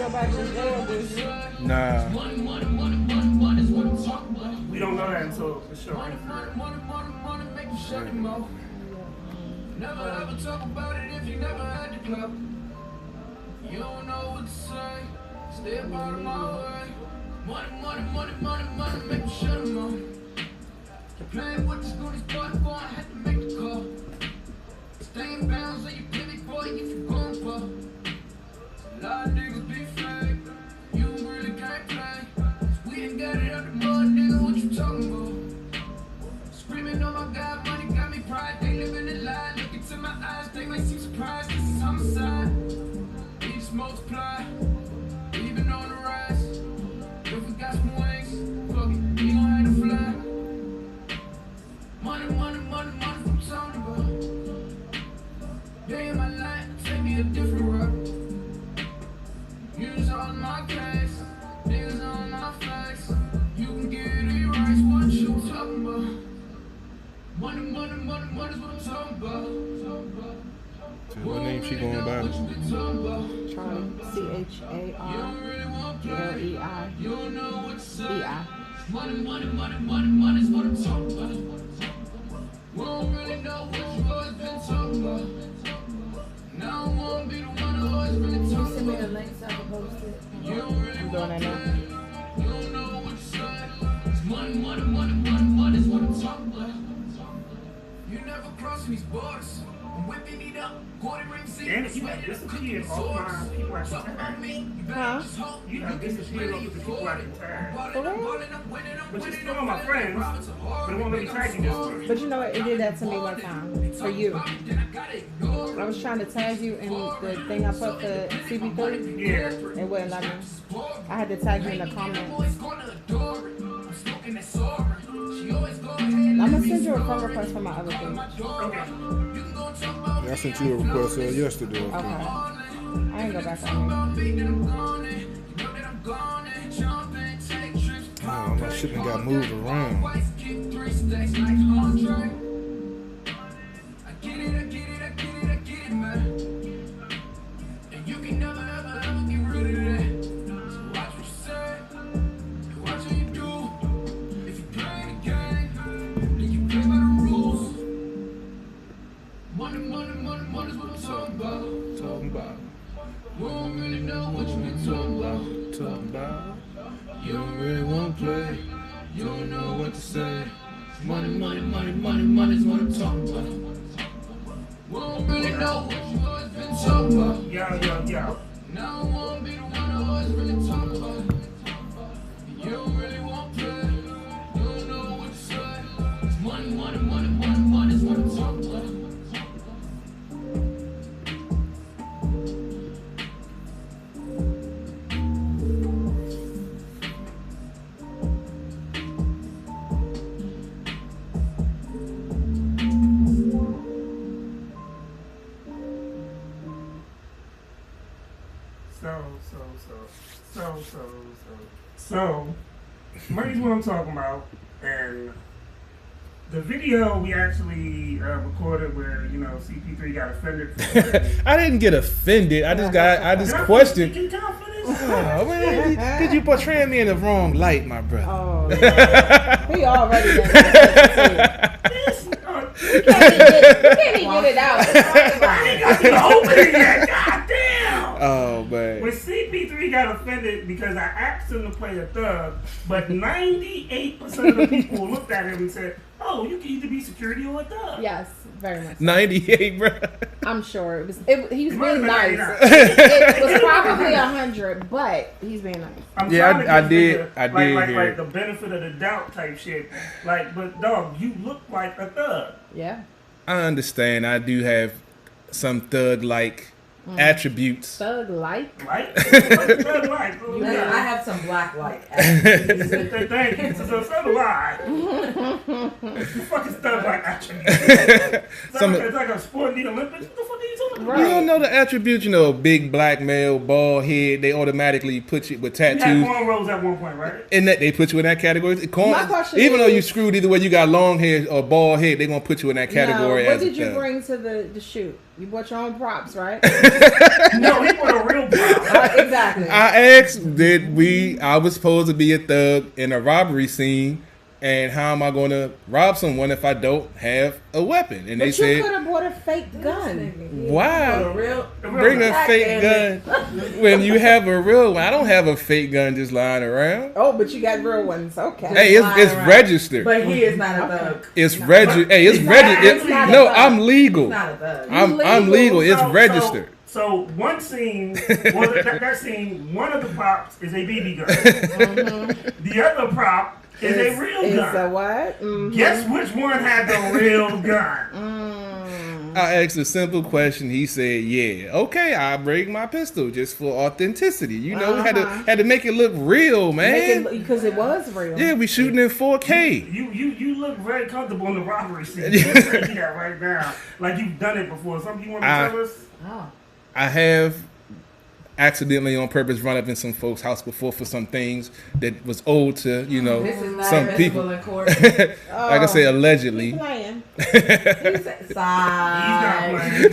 about your jail business? Nah. We don't know that until the show. Never ever talk about it if you never had the club. You don't know what to say. Stay up out of my way. Money, make me shut 'em up. You're playing with the schoolies, boy, I had to make the call. Stay in bounds on your pivot, boy, if you gon' fall. A lot of niggas be fake. You really can't play. We done got it out the mud, nigga, what you talking about? Screaming, oh my God, money got me pride. They living a lie, look into my eyes, they might seem surprised. This is homicide. We just multiply, even on the rise. If we got some wings, fuck it, we gon' have to fly. Money, what I'm talking about. Day in my life, take me a different route. Use all my case, niggas on my face. You can get it erased, what you talking about? Money, money's what I'm talking about. What name she going by? Charlie. CHARLEI. EI. Money's what I'm talking about. We don't really know what you always been talking about. Now I wanna be the one who always been Can you talking send me about. the link so I can post it? You don't really I'm doing that now. You don't know what you say. It's money's what I'm talking about. You never crossing these borders. I'm whipping it up. Quarter ring seat. And you have disappeared offline. People are Talk about me. You Huh? better just hope You have disappeared off the people like tired. For real? But you're still my friends. But it won't let me tag you this time. But you know what? It did that to me one time. For you. I was trying to tag you in the thing I put for CP3. Yeah. It wouldn't let me. I had to tag you in the comments. I'm gonna send you a friend request for my other page. Okay. Yeah, I sent you a request yesterday. Okay. I ain't go back on Oh, my shipment got moved around. Money's what I'm talking about. Talking about. We don't really know what you been talking about. Talking about. You don't really want to play. You don't know what to say. Money's what I'm talking about. We don't really know what you always been talking about. Yo. Now I wanna be the one who always really talk about. You don't really want to play. You don't know what to say. It's money's what I'm talking about. So, money's what I'm talking about, and the video we actually recorded where, you know, CP3 got offended for it. I didn't get offended. I just questioned. Can I finish? Oh, man, did you portray me in the wrong light, my brother? Oh, yeah. He already done that. You can't even get it out. I ain't got to open it yet. God damn. Oh, man. When CP3 got offended because I asked him to play a thug, but 98% of the people looked at him and said, "Oh, you can either be security or a thug." Yes, very much. 98, bro. I'm sure it was. He was It might being have been nice. 99. It was probably 100, but he's being nice. I'm Yeah, trying to I give did- the- I did like hear it. the benefit of the doubt type shit. Like, but dog, you look like a thug. Yeah. I understand. I do have some thug-like attributes. Thug like. Right? What's thug like? Oh, I yeah. have some black light. Thank you. So lie. What the fuck is thug like attribute? It's Some- like a sport in the Olympics. What the fuck are you talking Right. You don't know the attributes, big black male, bald head. They automatically put you with You had tattoos. cornrows at one point, right? And that they put you in that category. My question Even though you is- screwed either way, you got long hair or bald head, they're gonna put you in that category. Now, what as a did you thug. bring to the shoot? You brought your own props, right? No, he put a real problem. Exactly. I asked, I was supposed to be a thug in a robbery scene, and how am I going to rob someone if I don't have a weapon? And But they you said, could have bought a fake gun. why Real. bring a fake gun when you have a real one? I don't have a fake gun just lying around. Oh, but you got real ones. Okay. Hey, it's around. registered. But he is not a thug. It's registered. Hey, it's He's registered. not a No, thug. I'm legal. He's not a thug. I'm legal. It's So- registered. So one scene, that scene, one of the props is a BB gun. The other prop is a real Is gun. a what? Mhm. Guess which one had the real gun? I asked a simple question. He said, "Yeah, okay, I bring my pistol just for authenticity. Had to make it look real, man. Because it was real. Yeah, we shooting in 4K. You look very comfortable in the robbery scene. You can say that right now, like you've done it before. Something you want to tell us? Oh. I have accidentally on purpose run up in some folks' house before for some things that was owed to, This is not some admissible people. in court. Like I say, Keep allegedly. playing. He's not Side. playing.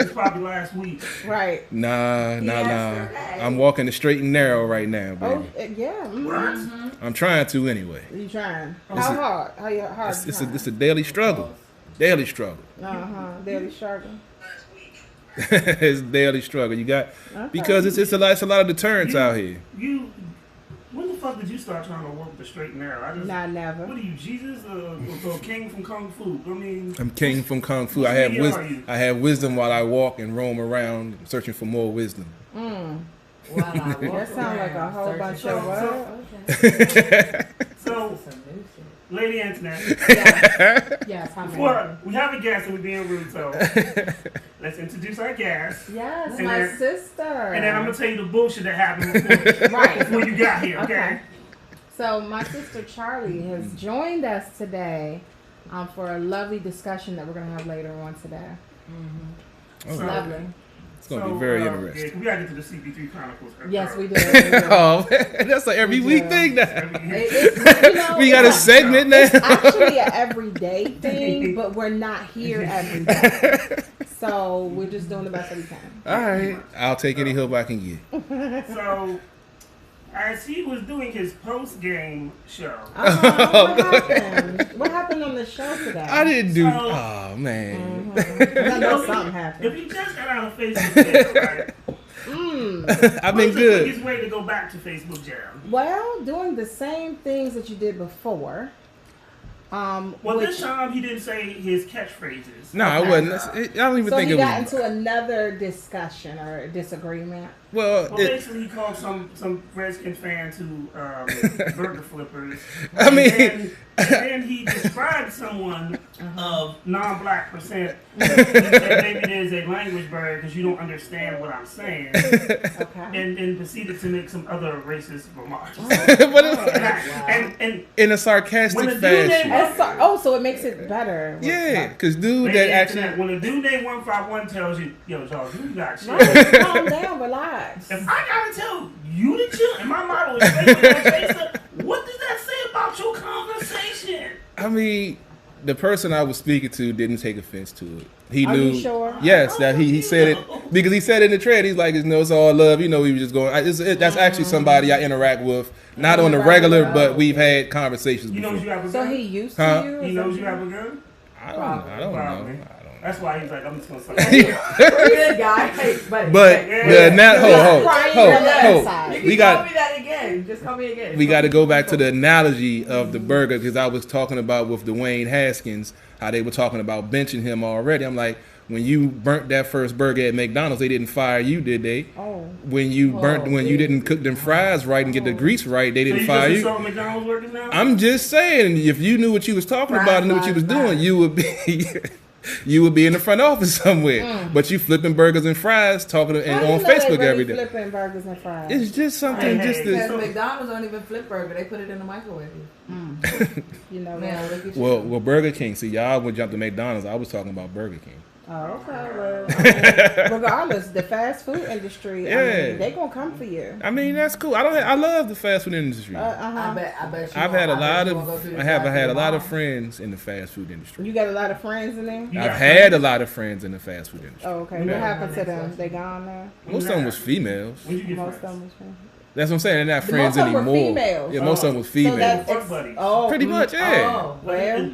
It's probably last week. Right. Nah. Yesterday. I'm walking the straight and narrow right now, Oh, baby. yeah. Mhm. What? I'm trying to anyway. You trying? It's How a- hard? How hard? It's a daily struggle. Daily struggle. Daily struggle. It's a daily struggle. You got because it's a lot of deterrence out here. When the fuck did you start trying to work the straight and narrow? Nah, never. What are you, Jesus? Or king from Kung Fu? I mean, I'm king from Kung Fu. Which I have video are wisdom. you? I have wisdom while I walk and roam around searching for more wisdom. That sounds like a whole bunch of what? so Lady Antoinette, Yes, I'm before we have a guest and we're being rude, so let's introduce our guest. Yes, And my then- sister. And then I'm gonna tell you the bullshit that happened before, Right. before you got here, okay? So my sister Charlie has joined us today for a lovely discussion that we're going to have later on today. Oh, So- Lovely. it's gonna be very Yeah, interesting. we gotta get to the CP3 Chronicles. Yes, we do. We do. Oh, man, that's an every week thing now. We got a it's segment now. actually an everyday thing, but we're not here every day. So we're just doing the best that we can. All right, I'll take any help I can get. So, as he was doing his post-game show, What happened? What happened on the show today? I didn't do. So- Oh man, I know something happened. if you just got out of Facebook jail, right? I've been What's the good. quickest way to go back to Facebook jail? Well, doing the same things that you did before. Well, which- this time he didn't say his catchphrases. No, I wasn't. I don't even so think he it got was. into another discussion or disagreement. Well, Well, basically, he called some Redskin fans who burger flippers. I mean- and then he described someone of non-black percent. He said maybe there's a language barrier because you don't understand what I'm saying, Okay. and proceeded to make some other racist remarks. And in a sarcastic When the dude fashion. Oh, so it makes it better. Yeah, because dude, Lady that Antoinette, actually. when a dude named 151 tells you, yo, dog, you got shit. Right, calm down, relax. If I gotta tell you to chill, and my motto is straight with no chaser, what does that say about your conversation? I mean, the person I was speaking to didn't take offense to it. He Are knew. you sure? Yes, that he said it because he said it in the thread. He's like, it's all love. He was just going. That's actually somebody I interact with, not on the regular, but we've had conversations He knows you before. have a So gun? he used Huh? to you? or He knows something? you have a gun? I don't Probably. know. That's why he's like, I'm just gonna suck Pretty good guy. Hey, buddy. But Yeah. now, Crying on the other side. You we can got. call me that again. Just call me again. We got to go back to the analogy of the burger because I was talking about with Dwayne Haskins how they were talking about benching him already. I'm like, when you burnt that first burger at McDonald's, they didn't fire you, did they? Oh. When you didn't cook them fries right and get the grease right, they So didn't you fire just you. saw McDonald's workers now? I'm just saying, if you knew what you was talking about and knew what you was doing, you would be. You would be in the front office somewhere, but you flipping burgers and fries, talking and How do you on know they Facebook really every day. Flipping burgers and fries. It's just something, Hey, just hey, to, Because McDonald's don't even flip burger. They put it in the microwave. You know Man, that. look at you. well, Burger King. See, y'all would jump to McDonald's. I was talking about Burger King. Oh, okay. Well, I mean, regardless, the fast food industry, I Yeah. mean, they gonna come for you. I mean, that's cool. I love the fast food industry. I bet you I've won't- had a I bet lot you won't go of through the I have drive-thru had a lot of tomorrow. friends in the fast food industry. You got a lot of friends in there. Yeah. I've had a lot of friends in the fast food industry. Oh, okay. Yeah. What happened to them? They gone now. Most of them was females. When you get Most of friends? them was friends. That's what I'm saying. They're not friends Most of them were anymore. females. Yeah, most of them was So females. that's Fuck buddies. oh, Pretty much, yeah. Oh, well.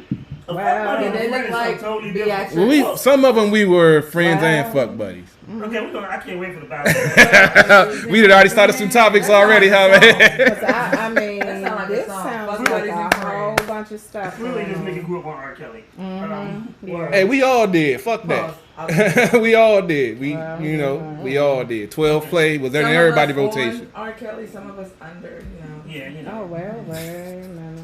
A Wow. fuck buddy Did they and a look friend is like totally the different. actual? Well, some of them we were friends Wow. and fuck buddies. Okay, I can't wait for the battle. We had already started some topics already, huh, man? 'Cause I mean, That sound like a this song. sounds Fuck like buddies a and whole friends. bunch of stuff. Clearly, this going nigga on. grew up on R. Kelly. Yeah. Hey, we all did. Fuck Pause. that. We all did. Wow. We all did. 12 play was in everybody rotation. R. Kelly, some of us under, Yeah, you know. Oh well, wait a minute.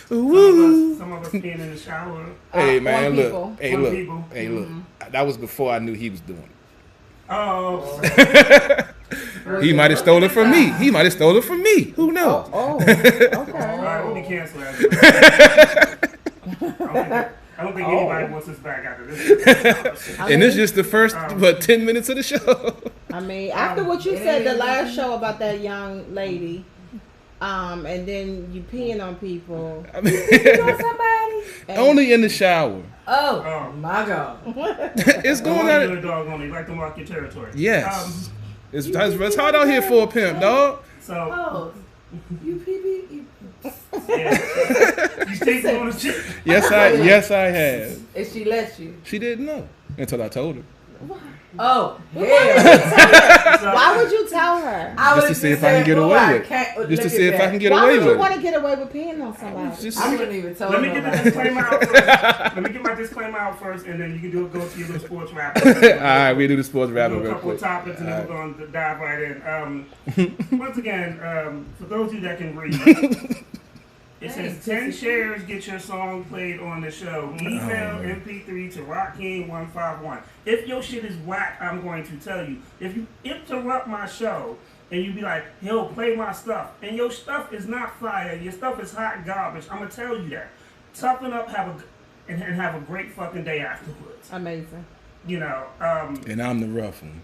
Woo. Some of us being in the shower. Hey on man, people. look. Hey On look. people. Hey look. That was before I knew he was doing it. Oh, He might have stolen it from me. He might have stolen it from me. Who knows? Oh, okay. all right, we'll be canceled. I don't think anybody wants us back after this. I And this mean- just the first 10 minutes of the show. I mean, after what you said the last show about that young lady, and then you peeing on people. I mean, You know somebody? And- only in the shower. Oh, my God. It's Going going on. on. A dog only like to mark your territory. Yes. It's hard out here for a pimp, dog. So Oh, you pee. yeah, you take on the shit. Yes, I have. If she lets you. She didn't know until I told her. Oh, hell. Why would you tell her? I Just to would've see if I said, can get "Boy, away I with it." can't Just look to at see if I that." can get Why away would with you it. want to get away with peeing on somebody? Just- I wouldn't even tell Let me get the nobody. disclaimer out first. Let me get my disclaimer out first, and then you can go to your little sports wrap. All right, we do the sports We'll wrap do a real couple of quick. topics, and then we're going to dive right in. Once again, for those of you that can read, it says 10 shares get your song played on the show. Email MP3 to RockKing151. If your shit is whack, I'm going to tell you. If you interrupt my show and you be like, yo, play my stuff, and your stuff is not fire, your stuff is hot garbage, I'm going to tell you that. Toughen up, and have a great fucking day afterwards. Amazing. You know, And I'm the rough one.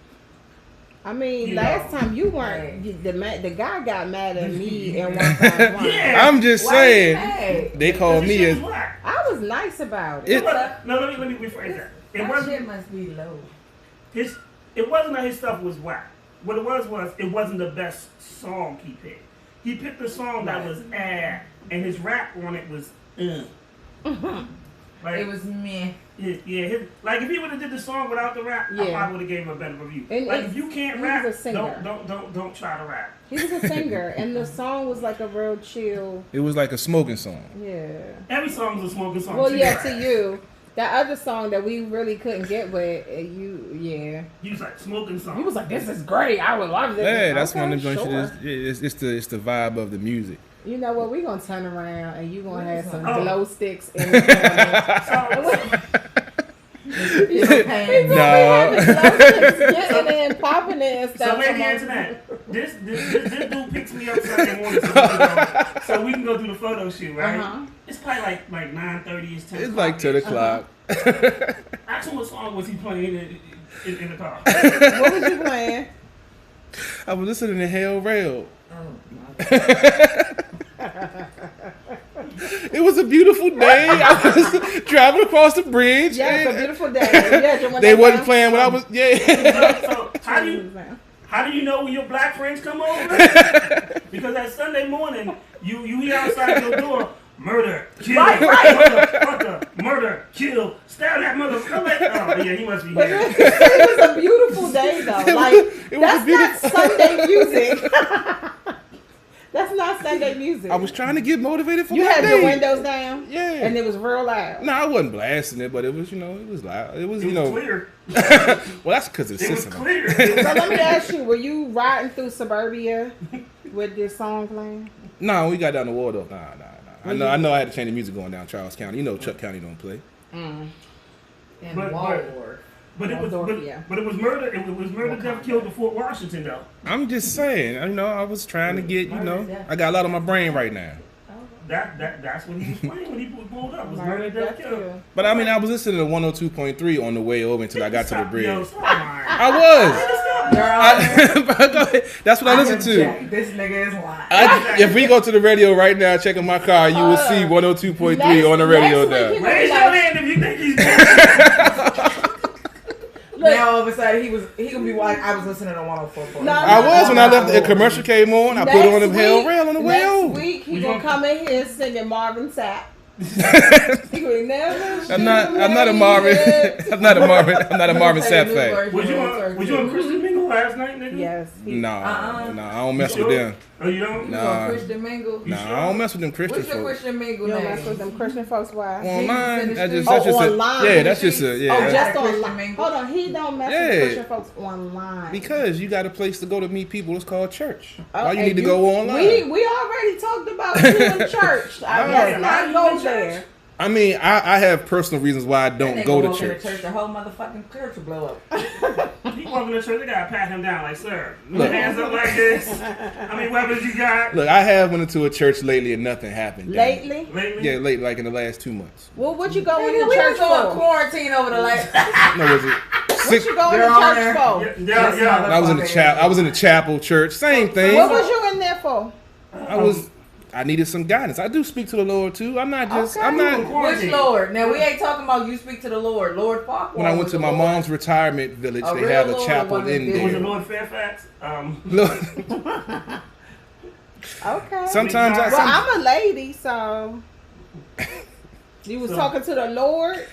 I mean, You last know. time you weren't the guy got mad at me and 151. Yeah. I'm just Why saying. you mad? They called me This a. shit was whack. I was nice about it. It- No, let me rephrase that. It That wasn't shit must be low. it wasn't that his stuff was whack. What it was it wasn't the best song he picked. He picked a song that was and his rap on it was Like, It was meh. like if he would have did the song without the rap, I Yeah. probably would have gave him a better review. And like it's- if you can't he rap, was a singer. don't try to rap. He was a singer, and the song was like a real chill. It was like a smoking song. Yeah. Every song was a smoking song. Well, too. yeah, to you. That other song that we really couldn't get with, yeah. He was like smoking song. He was like, "This is great. I would love this." Yeah, that's Okay, one of them sure. joints. It's the vibe of the music. You know what? We're gonna turn around and you gonna have some Oh. glow sticks in the corner. You know, pain. Glow No. sticks getting in, popping it and stuff. So let me answer that. This dude picks me up Sunday morning so we can go do the photo shoot, right? Uh-huh. It's probably like 9:30, it's 10. It's like 10 o'clock. Ask him what song was he playing in the car. What was you playing? I was listening to Hell Rail. It was a beautiful day. I was driving across the bridge. Yeah, it's a and beautiful day. Yeah, they wasn't playing when I was. Yeah. So how do you know when your black friends come over? Because that Sunday morning, you hear outside your door, murder, kill, motherfucker, murder, kill, stab that motherfucker. Oh yeah, he must be here. It was a beautiful day though. Like it was that's not Sunday music. That's not Sunday music. I was trying to get motivated for You my had day. your windows down. Yeah. And it was real loud. No, I wasn't blasting it, but it was, it was loud. It was, It was clear. well, that's because it's It was system. clear. So let me ask you, were you riding through suburbia with this song playing? No, we got down the Waldorf. Nah. I know I had to change the music going down Charles County. You know Chuck County don't play. And But- Waldorf. But it was Waldorf, but it was murder. It was murder, death, killed in Fort Washington though. I'm just saying. I was trying to get. I got a lot on my brain right now. That's what he was playing when he pulled up. Was Murder, Murder, Death, Death, Kill. Kill. But I mean, I was listening to 102.3 on the way over until I got to the Yo, bridge. stop lying. I was. You're on there. Go ahead. That's what I listen to. Jack, this nigga is lying. If we go to the radio right now, check in my car, you will see 102.3 on the radio next week now. Raise your hand if you think he's Now all of a sudden he gonna be like, I was listening to 104.4. No, I was when I left. The commercial came on. I put on the Hell Rail on the way next over. week he gonna come in here singing Marvin Sapp. He will never I'm not a Marvin. I'm not a Marvin Sapp fan. Was you on Christian Mingle last night, nigga? Yes. No, I don't mess You with sure? them. Oh, you don't? Nah. Christian Mingle. Nah, I don't mess with them Christian What's your folks. Christian Mingle You don't name? mess with them Christian folks. Why? Online, that's just online. yeah, that's just a Oh, yeah. just Christian online. Mingle. Hold on, he don't mess Yeah. with Christian folks online. Because you got a place to go to meet people. It's called church. Why you Okay, need to go online? We already talked about you in church. Let's not go there. I mean, I have personal reasons why I don't go to church. The whole motherfucking church will blow up. He walking to church, they gotta pat him down like, sir, put hands up like this. How many weapons you got? Look, I have went into a church lately and nothing happened. Lately? Lately? Yeah, late, like in the last 2 months. Well, what you going Nigga, to we church was on for? quarantine over the last. No, was it What six? you going Your to Honor. church for? Yeah. I was in the chapel. I was in the chapel church. Same thing. What was you in there for? I needed some guidance. I do speak to the Lord too. I'm not just. Okay. I'm not. Which Lord? Now we ain't talking about you speak to the Lord. Lord Farquhar. When I went was to the my Lord. mom's retirement village, A they real have a Lord chapel wasn't in there. Was it there. Lord Fairfax? Look, Okay. sometimes Well, I. I'm a lady, so you was talking to the Lord.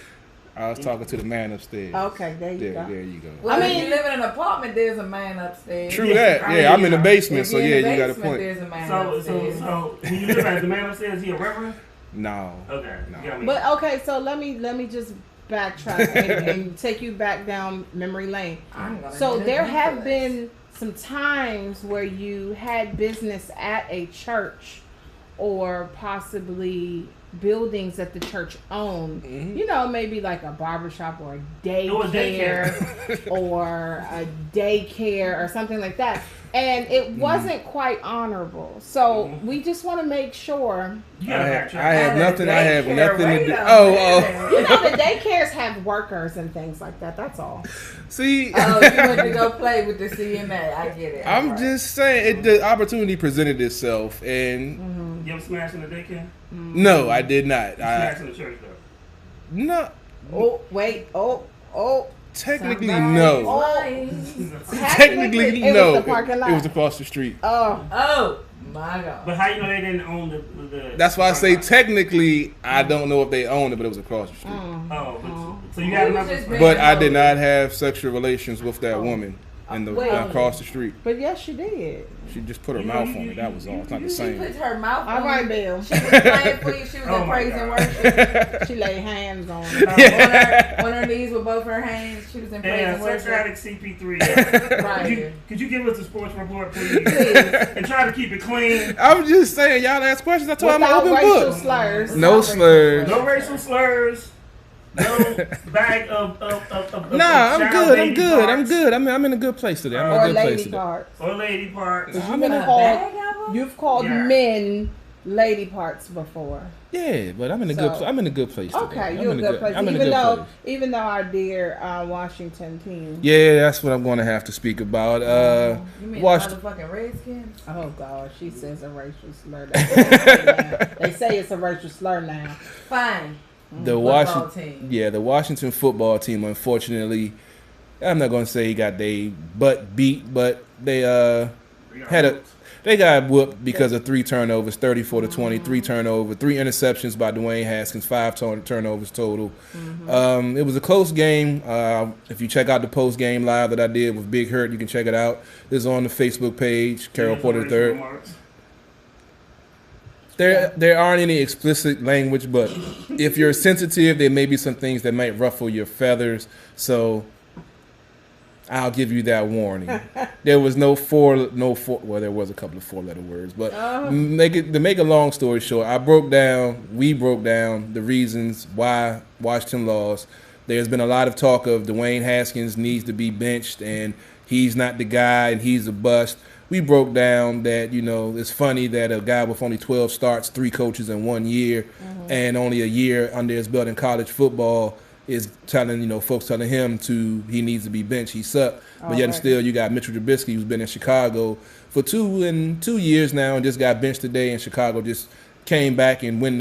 I was talking to the man upstairs. Okay, there you There, go. there you go. Well, I if mean- you live in an apartment, there's a man upstairs. True that. I Yeah, mean, I'm in the basement, If so you're yeah, in the you got a basement, point. There's a man So upstairs. when you live at the man upstairs, is he a reverend? No. Okay. No. You got me. But okay, so let me just backtrack and take you back down memory lane. I'm gonna So need there a have necklace. been some times where you had business at a church or possibly buildings that the church owned. Mhm. You know, maybe like a barbershop or a was daycare or a daycare or something like that. And it wasn't quite honorable. So we just want to make sure. You I gotta have, backtrack. I have nothing. I have Daycare, nothing to wait do. a Oh, minute. You know, the daycares have workers and things like that. That's all. see. Oh, you went to go play with the CNA. I get it. I'm Alright. just saying, the opportunity presented itself, and You ever smashed in the daycare? no, I did not. Smashed in the church though. No, Oh, wait. Oh. technically Somebody's no. lying. Technically it no. was the parking lot. It was across the street. Oh. Oh my God. But how you know they didn't own the That's why I say technically I don't know if they owned it, but it was across the street. Oh, so you got enough. just been- But I did not have sexual relations with that woman in the Wait. across the street. But yes, you did. She just put her mouth on it. That was all. It's not the She same. put her mouth All on right, you. Bill. She was playing for you. She was Oh in my praise and God. worship. She laid hands on On her knees with both her hands. She was in praise And and sex worship. addict CP3. Right. Could you give us the sports report, please? And try to keep it clean. I'm just saying, y'all ask questions. That's why I'm an without open racial book. slurs. No slurs. No racial slurs. No bag of Nah, I'm child good. I'm baby good. I'm parts good. I'm in a good place today. I'm in Or a good place lady today. parts. or lady parts. I'm in a You've called Yeah. men lady parts before. yeah, but I'm in a So- good. I'm in a good place today. Okay, I'm you're in a good place. I'm in a Even good though, place. even though our dear Washington team. Yeah, that's what I'm going to have to speak about. You mean Watched. motherfucking Redskins? Oh God, she says a racial slur. That's what they say now. They say it's a racial slur now. Fine. The Football Washington, team. yeah, the Washington football team. Unfortunately, I'm not going to say he got they butt beat, but they they got whooped because of 3 turnovers, 34-20, 3 turnovers, 3 interceptions by Dwayne Haskins, 5 turnovers total. It was a close game. If you check out the post game live that I did with Big Hurt, you can check it out. It's on the Facebook page, Carol Porter III. There aren't any explicit language, but if you're sensitive, there may be some things that might ruffle your feathers. So I'll give you that warning. There was no four. Well, there was a couple of 4-letter words, but to make a long story short, we broke down the reasons why Washington lost. There's been a lot of talk of Dwayne Haskins needs to be benched and he's not the guy and he's a bust. we broke down that, it's funny that a guy with only 12 starts, 3 coaches in 1 year, and only a year under his belt in college football is telling, folks telling him he needs to be benched. He sucked. But yet and still, you got Mitchell Trubisky, who's been in Chicago for 2 years now and just got benched today, and Chicago just came back and won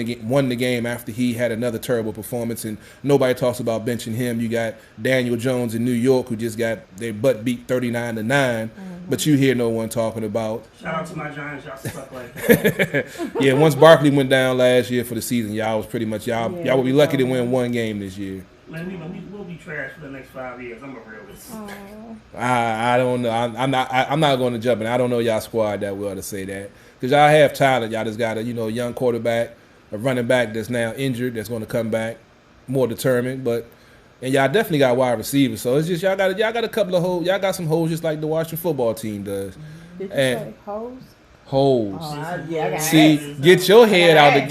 the game after he had another terrible performance, and nobody talks about benching him. You got Daniel Jones in New York, who just got their butt beat 39-9, but you hear no one talking about. Shout out to my Giants, y'all suck like that. Yeah, once Barkley went down last year for the season, y'all was pretty much y'all will be lucky to win 1 game this year. Man, we'll be trash for the next 5 years. I'm a realist. I don't know. I'm not going to jump in. I don't know y'all squad that well to say that. Because y'all have talent. Y'all just got a young quarterback, a running back that's now injured, that's going to come back more determined. And y'all definitely got wide receivers. So it's just y'all got a couple of holes. Y'all got some holes just like the Washington football team does. Did you say holes? Holes. I See, get your head out the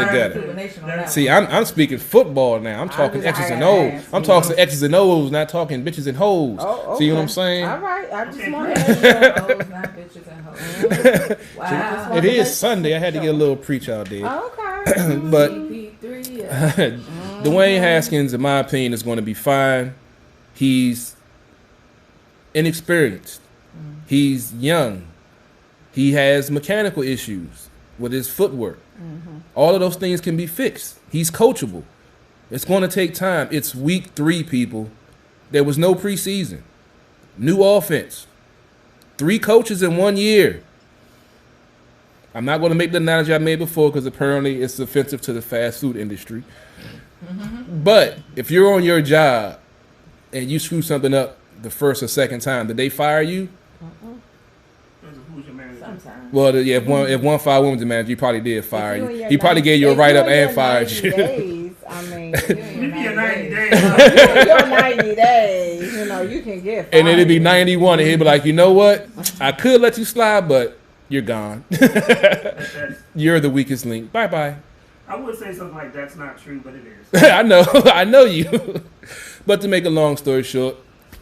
gutter. See, I'm speaking football now. I'm talking X's and O's. I'm talking X's and O's, not talking bitches and hoes. Oh, okay. See what I'm saying? All right, I just want to not bitches and hoes. Wow. It is Sunday. I had to get a little preach out there. Okay. But CP3, Dwayne Haskins, in my opinion, is going to be fine. He's inexperienced. He's young. He has mechanical issues with his footwork. All of those things can be fixed. He's coachable. It's going to take time. It's week 3, people. There was no preseason. New offense. 3 coaches in 1 year. I'm not going to make the analogy I made before because apparently it's offensive to the fast food industry. But if you're on your job and you screw something up the first or second time, did they fire you? sometimes. Well, yeah, if one fired women's manager, he probably did fire you. He probably gave you a write-up and fired you. Days, I mean, Maybe your 90 days. your 90 days, you can get fired. And then it'd be 91, and he'd be like, you know what? I could let you slide, but you're gone. You're the weakest link. Bye-bye. I would say something like that's not true, but it is. I know you. But to make a long story short,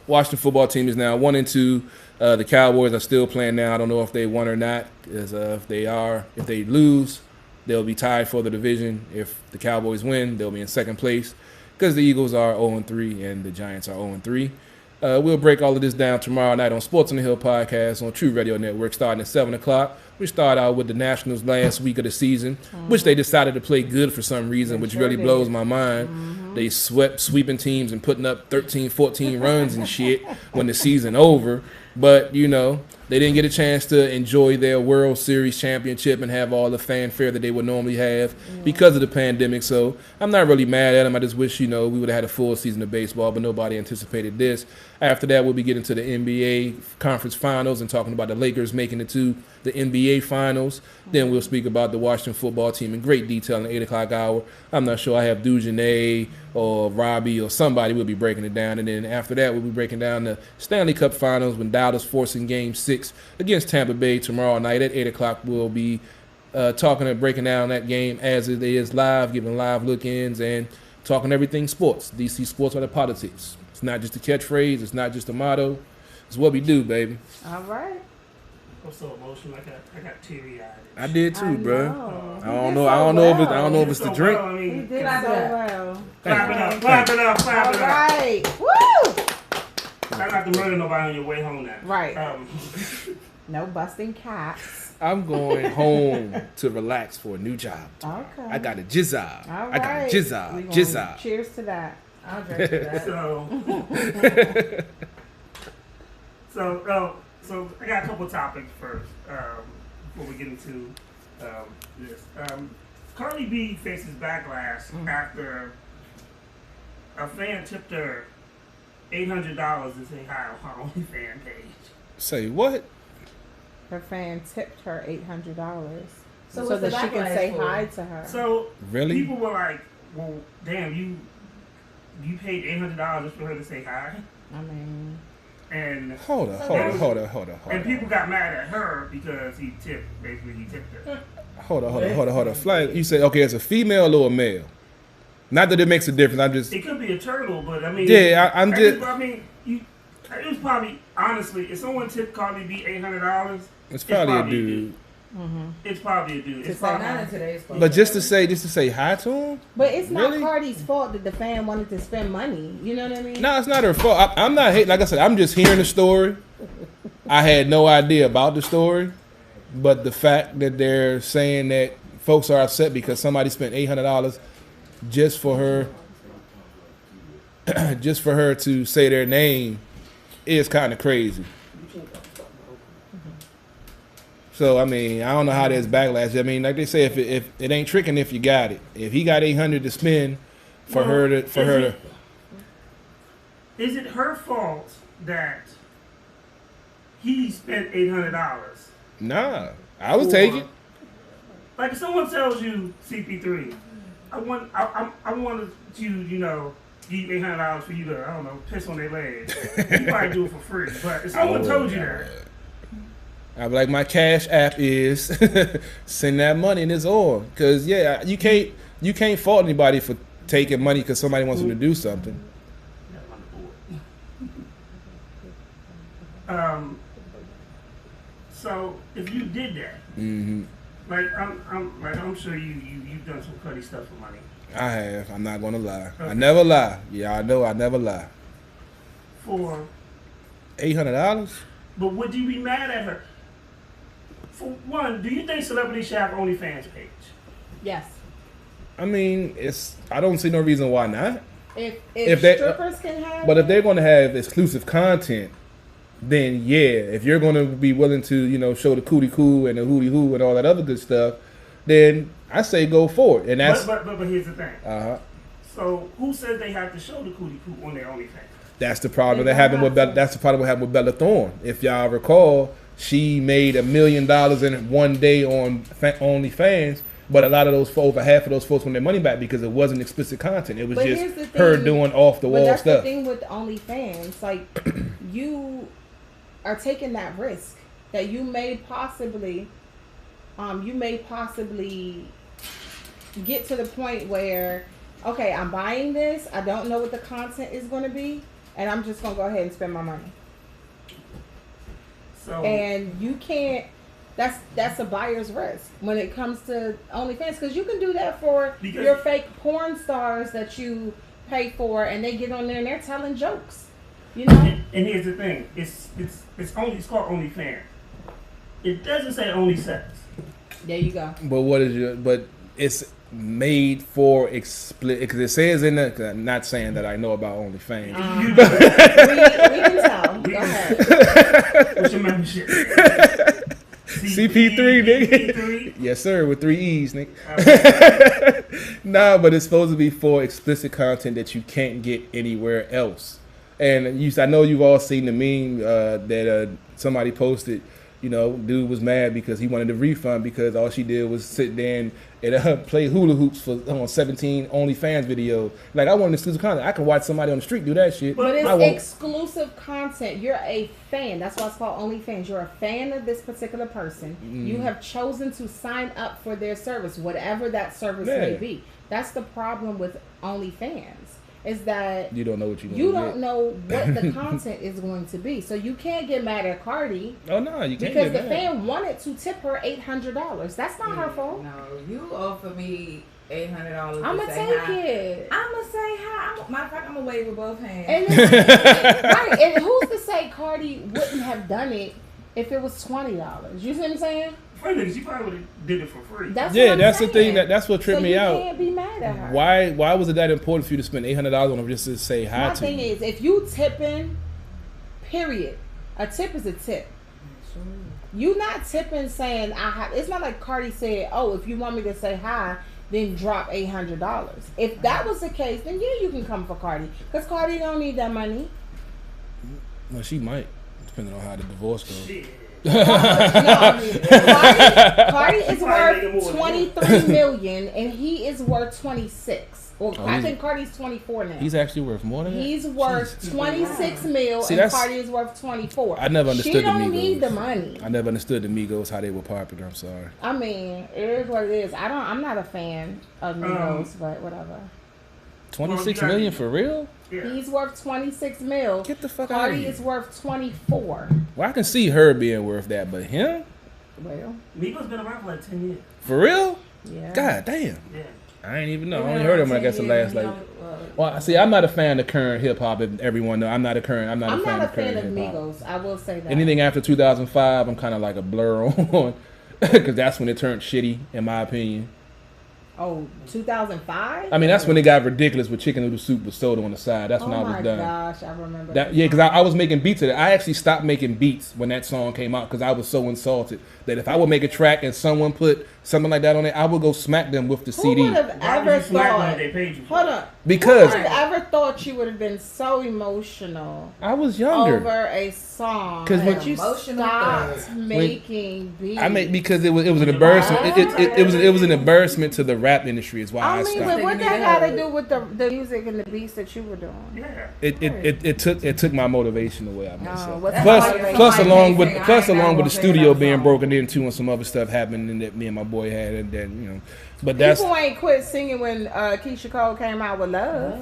Washington football team is now 1-2. The Cowboys are still playing now. I don't know if they won or not. If they lose, they'll be tied for the division. If the Cowboys win, they'll be in second place because the Eagles are 0-3 and the Giants are 0-3. We'll break all of this down tomorrow night on Sports on the Hill podcast on True Radio Network starting at 7 o'clock. We start out with the Nationals last week of the season, which they decided to play good for some reason, which really blows my mind. They swept sweeping teams and putting up 13, 14 runs and shit when the season over. But, they didn't get a chance to enjoy their World Series championship and have all the fanfare that they would normally have because of the pandemic. So I'm not really mad at them. I just wish, we would have had a full season of baseball, but nobody anticipated this. After that, we'll be getting to the NBA conference finals and talking about the Lakers making it to the NBA finals. Then we'll speak about the Washington football team in great detail in the 8 o'clock hour. I'm not sure. I have Dujanay or Robbie or somebody will be breaking it down. And then after that, we'll be breaking down the Stanley Cup finals when Dallas forcing Game 6 against Tampa Bay tomorrow night at 8 o'clock. We'll be talking and breaking down that game as it is live, giving live look-ins and talking everything sports. DC Sports or the politics. It's not just a catchphrase. It's not just a motto. It's what we do, baby. All right. I'm so emotional. I got teary-eyed. I did too, bro. Know. I don't know if it's the drink. I mean, He did so well. clap it up, clap it up, clap All it up. right. Woo! Try not to murder nobody on your way home now. Right. No busting caps. I'm going home to relax for a new job. Okay. I got a jizzab. All I got a right. jizzab. We gonna Jizzab. Cheers to that. I'll drink to that. So I got a couple topics first before we get into this. Cardi B faces backlash after a fan tipped her $800 to say hi on her OnlyFans page. Say what? Her fan tipped her $800 So so what's the that she can backlash say for? hi to her. So Really? people were like, "Well, damn, you paid $800 just for her to say hi," I mean, and Hold on. and people got mad at her because he tipped her. Hold on. Flag, you say, okay, it's a female or a male? Not that it makes a difference. I'm just. It could be a turtle, but I mean, Yeah, I'm just. I mean, it was probably. honestly, if someone tipped Cardi B $800, It's probably a dude. It's probably a dude. To It's say probably not in today's clothes. But just to say hi to him. But it's not Really? Cardi's fault that the fan wanted to spend money. You know what I mean? No, it's not her fault. I'm not hating. Like I said, I'm just hearing the story. I had no idea about the story, but the fact that they're saying that folks are upset because somebody spent $800 just for her, just for her to say their name, is kind of crazy. So I mean, I don't know how there's backlash. I mean, like they say, if it ain't tricking, if you got it, if he got $800 to spend for her to. Is it her fault that he spent $800? Nah, I would take it. Like if someone tells you CP3, I wanted you, you know, give you $800 for you to, I don't know, piss on their leg. You might do it for free. But if someone told you that, I'd be like, my cash app is send that money and it's on. Cause yeah, you can't fault anybody for taking money because somebody wants them to do something. So if you did that, I'm sure you've done some cruddy stuff for money. I have. I'm not gonna lie. Okay. I never lie. Yeah, I know. I never lie. For $800? But would you be mad at her? For one, do you think celebrities should have OnlyFans page? Yes. I mean, I don't see no reason why not. If strippers can have But it, if they're gonna have exclusive content, then yeah. If you're gonna be willing to, you know, show the cootie coo and the hootie hoo and all that other good stuff, then I say go for it. And that's but here's the thing. So who says they have to show the cootie coo on their OnlyFans? That's the problem that happened with That's the problem that happened with Bella Thorne. If y'all recall, she made $1 million in one day on OnlyFans, but a lot of those, over half of those folks want their money back because it wasn't explicit content. It was just her doing off the wall that's stuff. The thing with OnlyFans, like you are taking that risk that you may possibly get to the point where, okay, I'm buying this. I don't know what the content is going to be. And I'm just gonna go ahead and spend my money. So, and you can't. That's a buyer's risk when it comes to OnlyFans, because you can do that for your fake porn stars that you pay for, and they get on there and they're telling jokes. You know. And here's the thing: it's called OnlyFans. It doesn't say only sex. There you go. But it's made for explicit, because it says in the, not saying that I know about OnlyFans. We can tell. Go ahead. What's your membership? CP3, nigga. Yes, sir, with 3 E's, nigga. Nah, but it's supposed to be for explicit content that you can't get anywhere else. And I know you've all seen the meme that somebody posted. You know, dude was mad because he wanted a refund because all she did was sit there and play hula hoops on 17 OnlyFans videos. Like, I want exclusive content. I can watch somebody on the street do that shit. But it's exclusive content. You're a fan. That's why it's called OnlyFans. You're a fan of this particular person. You have chosen to sign up for their service, whatever that service may be. That's the problem with OnlyFans. Is that you don't know what you don't know what the content is going to be, so you can't get mad at Cardi. Oh no, you can't because the fan wanted to tip her $800. That's not her fault. No, you offer me $800. I'ma take it. I'ma say hi. Matter of fact, I'm gonna wave with both hands. And right, and who's to say Cardi wouldn't have done it if it was $20? You see what I'm saying? Friendly, she probably would have did it for free. That's the thing that's what tripped me out. You can't be mad at her. Why was it that important for you to spend $800 on her just to say hi to My thing is, if you tipping, period, a tip is a tip. You not tipping saying I have. It's not like Cardi said, "Oh, if you want me to say hi, then drop $800." If that was the case, then yeah, you can come for Cardi, because Cardi don't need that money. Well, she might, depending on how the divorce goes. Shit. Cardi is worth $23 million, and he is worth 26. Well, I think Cardi's 24 now. He's actually worth more than that. He's worth 26 mil, and Cardi is worth 24. I never understood the Migos. She don't don't need the money. I never understood the Migos, how they were popular. I'm sorry. I mean, it is what it is. I'm not a fan of Migos, but whatever. 26 million for real? Yeah. He's worth 26 mil. Get the fuck out of Cardi here. is worth 24. Well, I can see her being worth that, but him? Well, Migos been around for like 10 years. For real? yeah. God damn. Yeah. I ain't even know. I only heard him when I guess the last like. Well, see, I'm not a fan of current hip hop. If everyone knows, I'm not a fan I'm not a of fan current of hip hop. Migos. I will say that. Anything after 2005, I'm kind of like a blur on, because that's when it turned shitty, in my opinion. Oh, 2005? I mean, that's when it got ridiculous with chicken noodle soup with soda on the side. That's when I was done. Oh my gosh, I remember That, yeah, because I was making beats of it. I actually stopped making beats when that song came out because I was so insulted that if I would make a track and someone put something like that on it, I would go smack them with the Who CD. would have ever thought? They paid you for? Hold on. Because Who would have ever thought you would have been so emotional I was younger. over a song 'Cause when- that you Emotional stopped thug. making beats? I mean, because it was an embarrassment. It was an embarrassment to the rap industry. Is why I I mean, stopped. but what that got to do with the music and the beats that you were doing? Yeah. It took my motivation away. I must say. what's Plus the along with motivation? I ain't along with never the sing studio another being song. broken into and some other stuff happened and that me and my boy had and then you know. But that's People ain't quit singing when Keisha Cole came out with Love.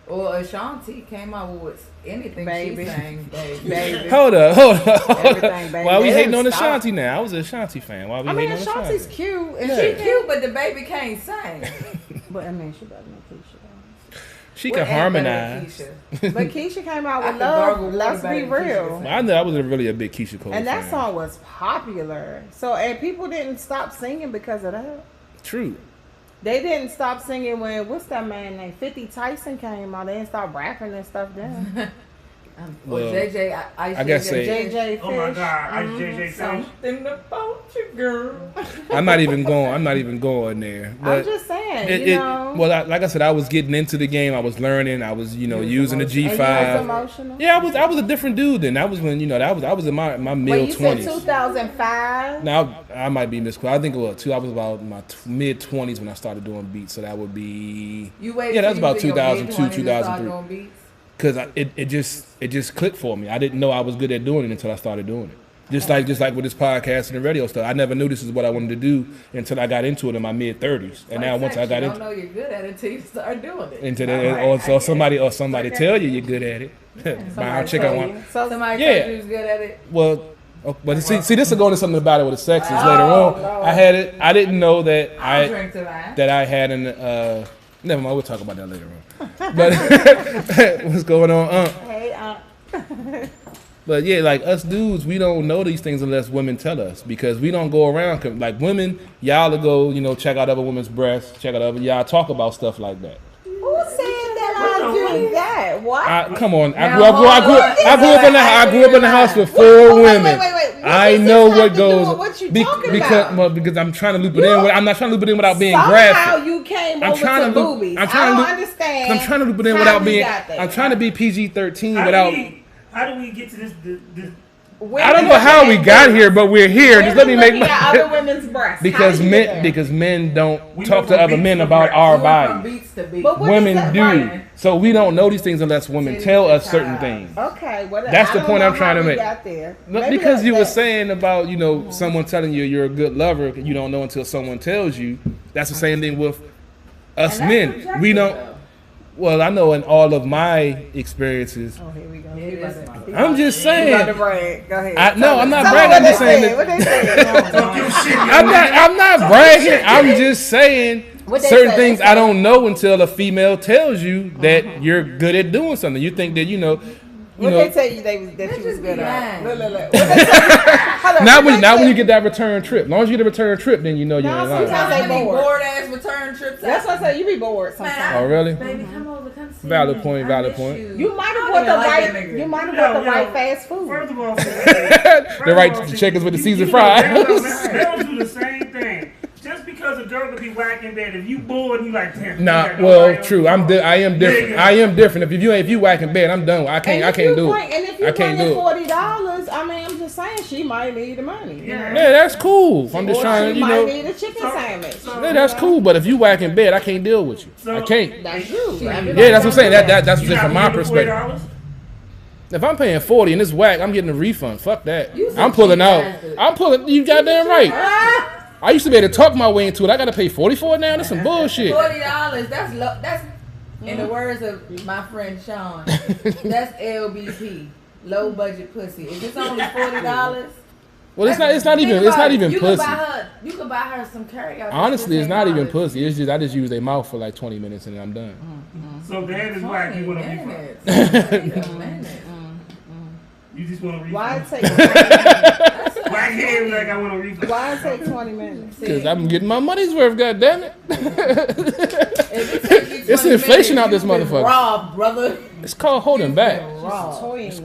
Or Ashanti came out with anything Baby. she sang, baby. Baby. hold up. Everything, baby. Why we They hating didn't on stop. Ashanti now? I was an Ashanti fan. Why we I mean, hating on Ashanti's Ashanti? cute. And Yeah. She cute, but the baby can't sing. But I mean, she better than Keisha. She What can ain't better than harmonize. Keisha? But Keisha came out I with could Love. gargle Let's water be better than Keisha real. can I know I was really a big Keisha Cole And that fan. song was popular. So, and people didn't stop singing because of that. True. They didn't stop singing when, what's that man named? 50 Tyson came out. They didn't stop rapping and stuff then. Or Well, JJ, I guess say- JJ Fish. Oh my God, I JJ Fish. something about you, girl. I'm not even going there. I'm But just saying, you know. like I said, I was getting into the game. I was learning. I was, using the and you was G5. emotional. Yeah, I was a different dude then. That was when, I was in my Wait, mid you said 20s. 2005? Now I might be misquoted. I think it was I was about my mid 20s when I started doing beats. So that would be You wait Yeah, that's till you about was in your 2002, mid-twenties and start 2003. doing beats? because it just clicked for me. I didn't know I was good at doing it until I started doing it. Just like with this podcast and the radio stuff, I never knew this is what I wanted to do until I got into it in my mid 30s. And now once I got you into don't know you're good at it until you start doing it. into that, or somebody tell you you're good at it. Buy a chick I want. So Somebody Yeah. told you was good at it. Well, but see, this will go into something about it with the sexes later on. Lord. I didn't know that I'll drink to that. that I had an never mind, we'll talk about that later on. But what's going on? hey, But yeah, like us dudes, we don't know these things unless women tell us, because we don't go around like women. Y'all will go, check out other women's breasts, check out other. Y'all talk about stuff like that. who said that I do that? What? Come on, I Now, grew hold up in the house with 4 women. Wait. What I does know this what have to do goes with what you talking about? because I'm trying to loop it in. I'm not trying to loop it in without being Somehow graphic. you came I'm over trying to to loop- boobies. I'm trying to I don't loop- understand. I'm trying to loop it in how without we being. got there. I'm trying to be PG-13 without. How do we get to this? I don't know how we got here, but we're here. Just let me make at other women's breasts. because How did you get there? men don't We talk went to from other beats men to about breasts. our We went from bodies. beats to beats. But what Women is that do, right? so we don't know these things unless women tell us certain things. Okay, well, That's I the don't point know I'm trying how to we make. got there. No, Maybe because you were that- saying about someone telling you you're a good lover, you don't know until someone tells you. That's the same thing with us And that's men. subjective, We don't. though. Well, I know in all of my experiences. Oh, here we go. It is mine. I'm just You about to saying. brag. Go ahead. I'm not Tell bragging. them I'm just what saying they said. What they said. I'm not bragging. I'm just saying What they certain say, things they I say. don't know until a female tells you that you're good at doing something. You think that What they tell you that you was Bitches good be at? lying. Look. What they tell you? Hold on, Not what when they you say? get that return trip. As long as you get a return trip, then you know you're No, in line. sometimes How they many bored. bored ass return trips? That's what I said. You be bored sometimes. Oh, really? Baby, come over, come see Valid me. point, I valid miss point. You might have I bought the don't like right. that nigga. You might have bought the right fast food. First of all, The right checkers with the seasoned fries. Girls do the same thing. Just because a girl could be whack in bed, if you bored, you like, damn. Nah, you got well, nobody true. else to I am different. Nigga. I am different. If you whack in bed, I'm done. I can't do it. And if you I can't bring in do it. $40, I mean, I'm just saying she might need the money. Yeah. Yeah, that's cool. I'm just Or trying she to, might need a chicken So- sandwich. so- Yeah, that's cool. But if you whack in bed, I can't deal with you. I can't. That's you. Yeah, that's what I'm saying. That's You just from not my paying the perspective. $40? If I'm paying 40 and it's whack, I'm getting a refund. Fuck that. You some I'm pulling cheap out. bastard. I'm pulling. You goddamn right. I used to be able to talk my way into it. I got to pay 40 for it now. That's some bullshit. $40. That's low. That's In the words of my friend Sean, that's LBP, low budget pussy. If it's only $40, Well, it's not even pussy. You can buy her some carryout. Honestly, it's not even pussy. It's just I just use their mouth for like 20 minutes and then I'm done. So that is why you want to refund. You just want to refund. Why take Black hair like I want to refund. Why take 20 minutes? Because I'm getting my money's worth, goddammit. It's It's inflation out this motherfucker. Rob, brother. It's called holding back. Toying It's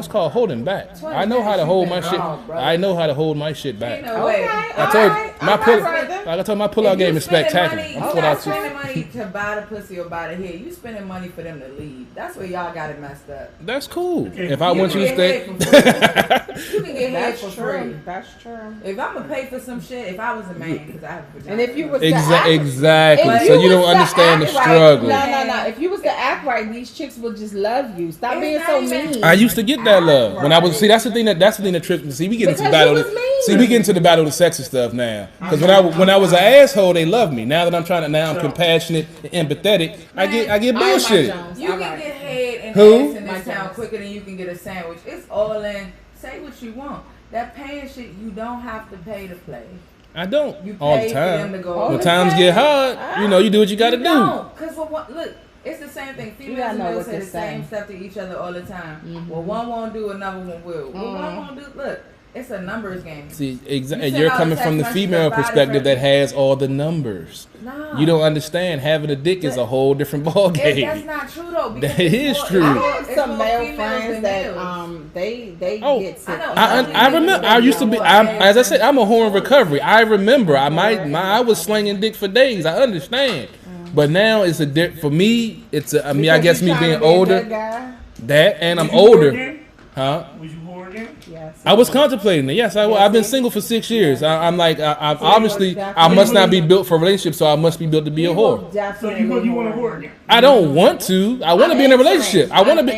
called holding back. I know how to hold my shit. I know how to hold my shit back. Ain't no way. I told my pull out game is spectacular. Money, I'm you full not out spending money to buy the pussy or buy the hair. You spending money for them to leave. That's where y'all got it messed up. That's cool. Okay. If I want you to stay, You can get head That's for true. free. That's true. If I'm gonna pay for some shit, if I was a man, because I have a vagina. And if you was exactly. If So you was don't to understand the act right- struggle. No. If you was to act right, these chicks would just love you. Stop It's being not so even- mean. I used to get that love when I was. See, that's the thing that trips me. See, we get into the Because battle. you was mean. See, we get into the battle of the sex and stuff now. Because when I was an asshole, they loved me. Now that I'm compassionate and empathetic, I get bullshit. You can get head and Who? ass in this town quicker than you can get a sandwich. It's all in. Say what you want. That paying shit, you don't have to pay to play. I don't You all pay the for them time. to go. When times get hard, you do what you got to do. Because look, it's the same thing. gotta Females and know males what say to the say. same stuff to each other all the time. Well, one won't do, another one will. Well, one won't do. Look, it's a numbers game. See, You and send you're out coming text from the messages female about it, perspective but- that has all the numbers. Nah. You don't understand. Having a dick is a whole different ball That's game. not true though. because That it's is more- true. I I have it's some more male females friends than that males. they Oh, get sick. I remember. I used to be. As I said, I'm a whore in recovery. I remember. I was slinging dick for days. I understand. But now it's for me. It's I mean, I guess me being older. That and I'm Would you whore older. again? Huh? Would you whore again? Yes. I was contemplating it. Yes, I was. I've been single for 6 years. I'm like, I'm obviously, I must not be built for a relationship, so I must be built to be a whore. So you want to whore again? I don't want to. I want to be in a relationship. I want to be.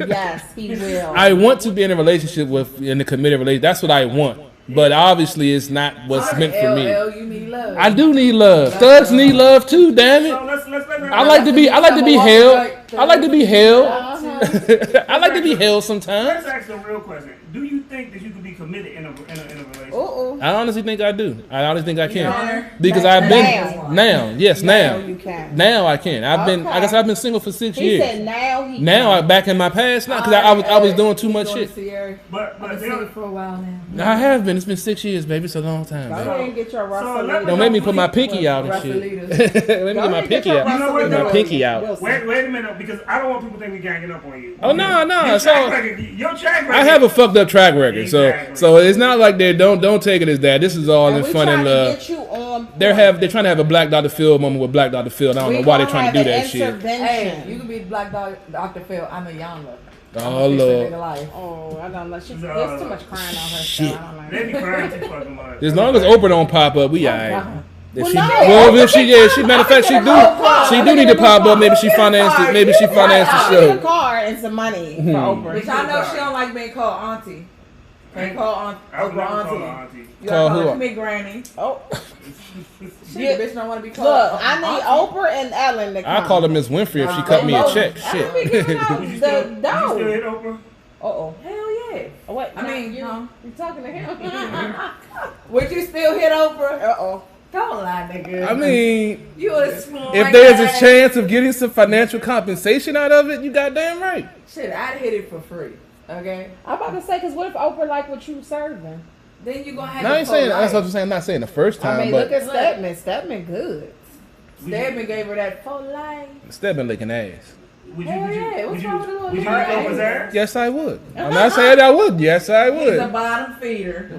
Yes, he will. I want to be in a relationship in a committed relationship. That's what I want. But obviously, it's not what's meant for me. LL, you need love. I do need love. Thugs need love too. Damn So it. let's I like to be held. I like to be held. I like to be held sometimes. Let's ask the real question. Do you think that you can be committed in a relationship? I honestly think I do. I honestly think I can. Honor. Because I've been now. Yes, now. you can. Now I can. I've been. I guess I've been single for 6 He years. said now he Now, back in my past, not because I was doing too much shit. But I've been single for a while now. I have been. It's been 6 years, baby. It's a long time. Go Baby. ahead and get your Russell. Don't make me put my pinky out and Russell shit. Leaders. Let me get my pinky out. You know what, Get my though? pinky out. wait a minute, because I don't want people to think we ganging up on you. Oh no. Your So track record. I have a fucked up track record. Exactly. So it's not like they don't take it as that. This is all in fun and love. Get you on They're trying to have a Black Dr. Phil moment with Black Dr. Phil. And I don't know why they're trying to do that shit. Hey, you can be Black Dr. Phil. I'm a Yonla. Oh Lord. Oh, I don't know. There's too much crying on her. Shit. So I don't like They be crying too fucking much. As long as Oprah don't pop up, we alright. If she, no. if she matter of fact, she do need to pop up. Maybe she financed it. Maybe she financed the a show. car and some money for Oprah. But y'all know she don't like being called auntie. Can't call I would never call her Oprah auntie. auntie. You Call gotta who? call me granny. Oh, Shit, the bitch don't want to be called. look, I need auntie. Oprah and Ellen to come. I call her Miss Winfrey if she cut me a check. I don't be Shit. giving out Would you the still dough. hit Oprah? Uh-oh. Hell yeah. Oh, wait, I mean, you huh? talking to him? Would you still hit Oprah? Uh-oh. Don't lie, nigga. I mean, You a smart if there's a ass. chance of getting some financial compensation out of it, you goddamn right. Shit, I'd hit it for free. Okay? I'm about to say, because what if Oprah like what you serving? Then you gonna have No, I ain't saying that's what I'm saying. I'm not saying the first time, I mean, but look at Stedman. Stedman good. Stedman gave her that for life. Stedman licking ass. Would you, Hell would you, yeah, would what's you, wrong with the would you little lick girl? Oprah's ass? Yes, I would. I'm not saying I would. Yes, I He's a would. bottom feeder.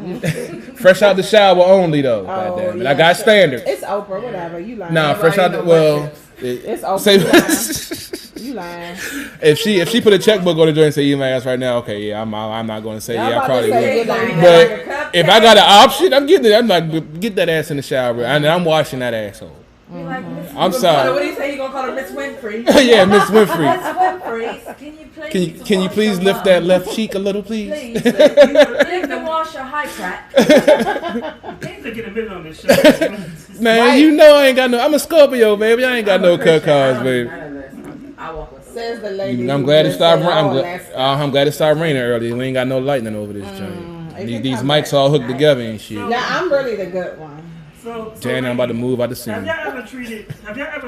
Fresh out the shower only though. Goddamn it. yeah. I got standards. It's Oprah, whatever. You lying. Nah, fresh out the It's Oprah. You lying. if she put a checkbook on the joint and say eat my ass right now, okay, yeah, I'm not going to say I'm yeah, I about probably to say would. good line. But if I got an option, I'm getting it. I'm like, get that ass in the shower, and I'm washing that asshole. I'm sorry. What do you say? You gonna call her Miss Winfrey? Yeah, Miss Winfrey. Winfrey, Can you please lift that left cheek a little, please? Please, lift and wash your high crack. Can't take it a minute on this show. Man, you know I ain't got no. I'm a Scorpio, baby. I ain't got no cut cards, baby. Says the lady. I'm glad it stopped raining. raining. I'm glad it stopped raining early. We ain't got no lightning over this joint. it These can mics come all back. hooked together and shit. So- Now I'm really the good one. So Jan, I'm about to move out the Have scene. y'all ever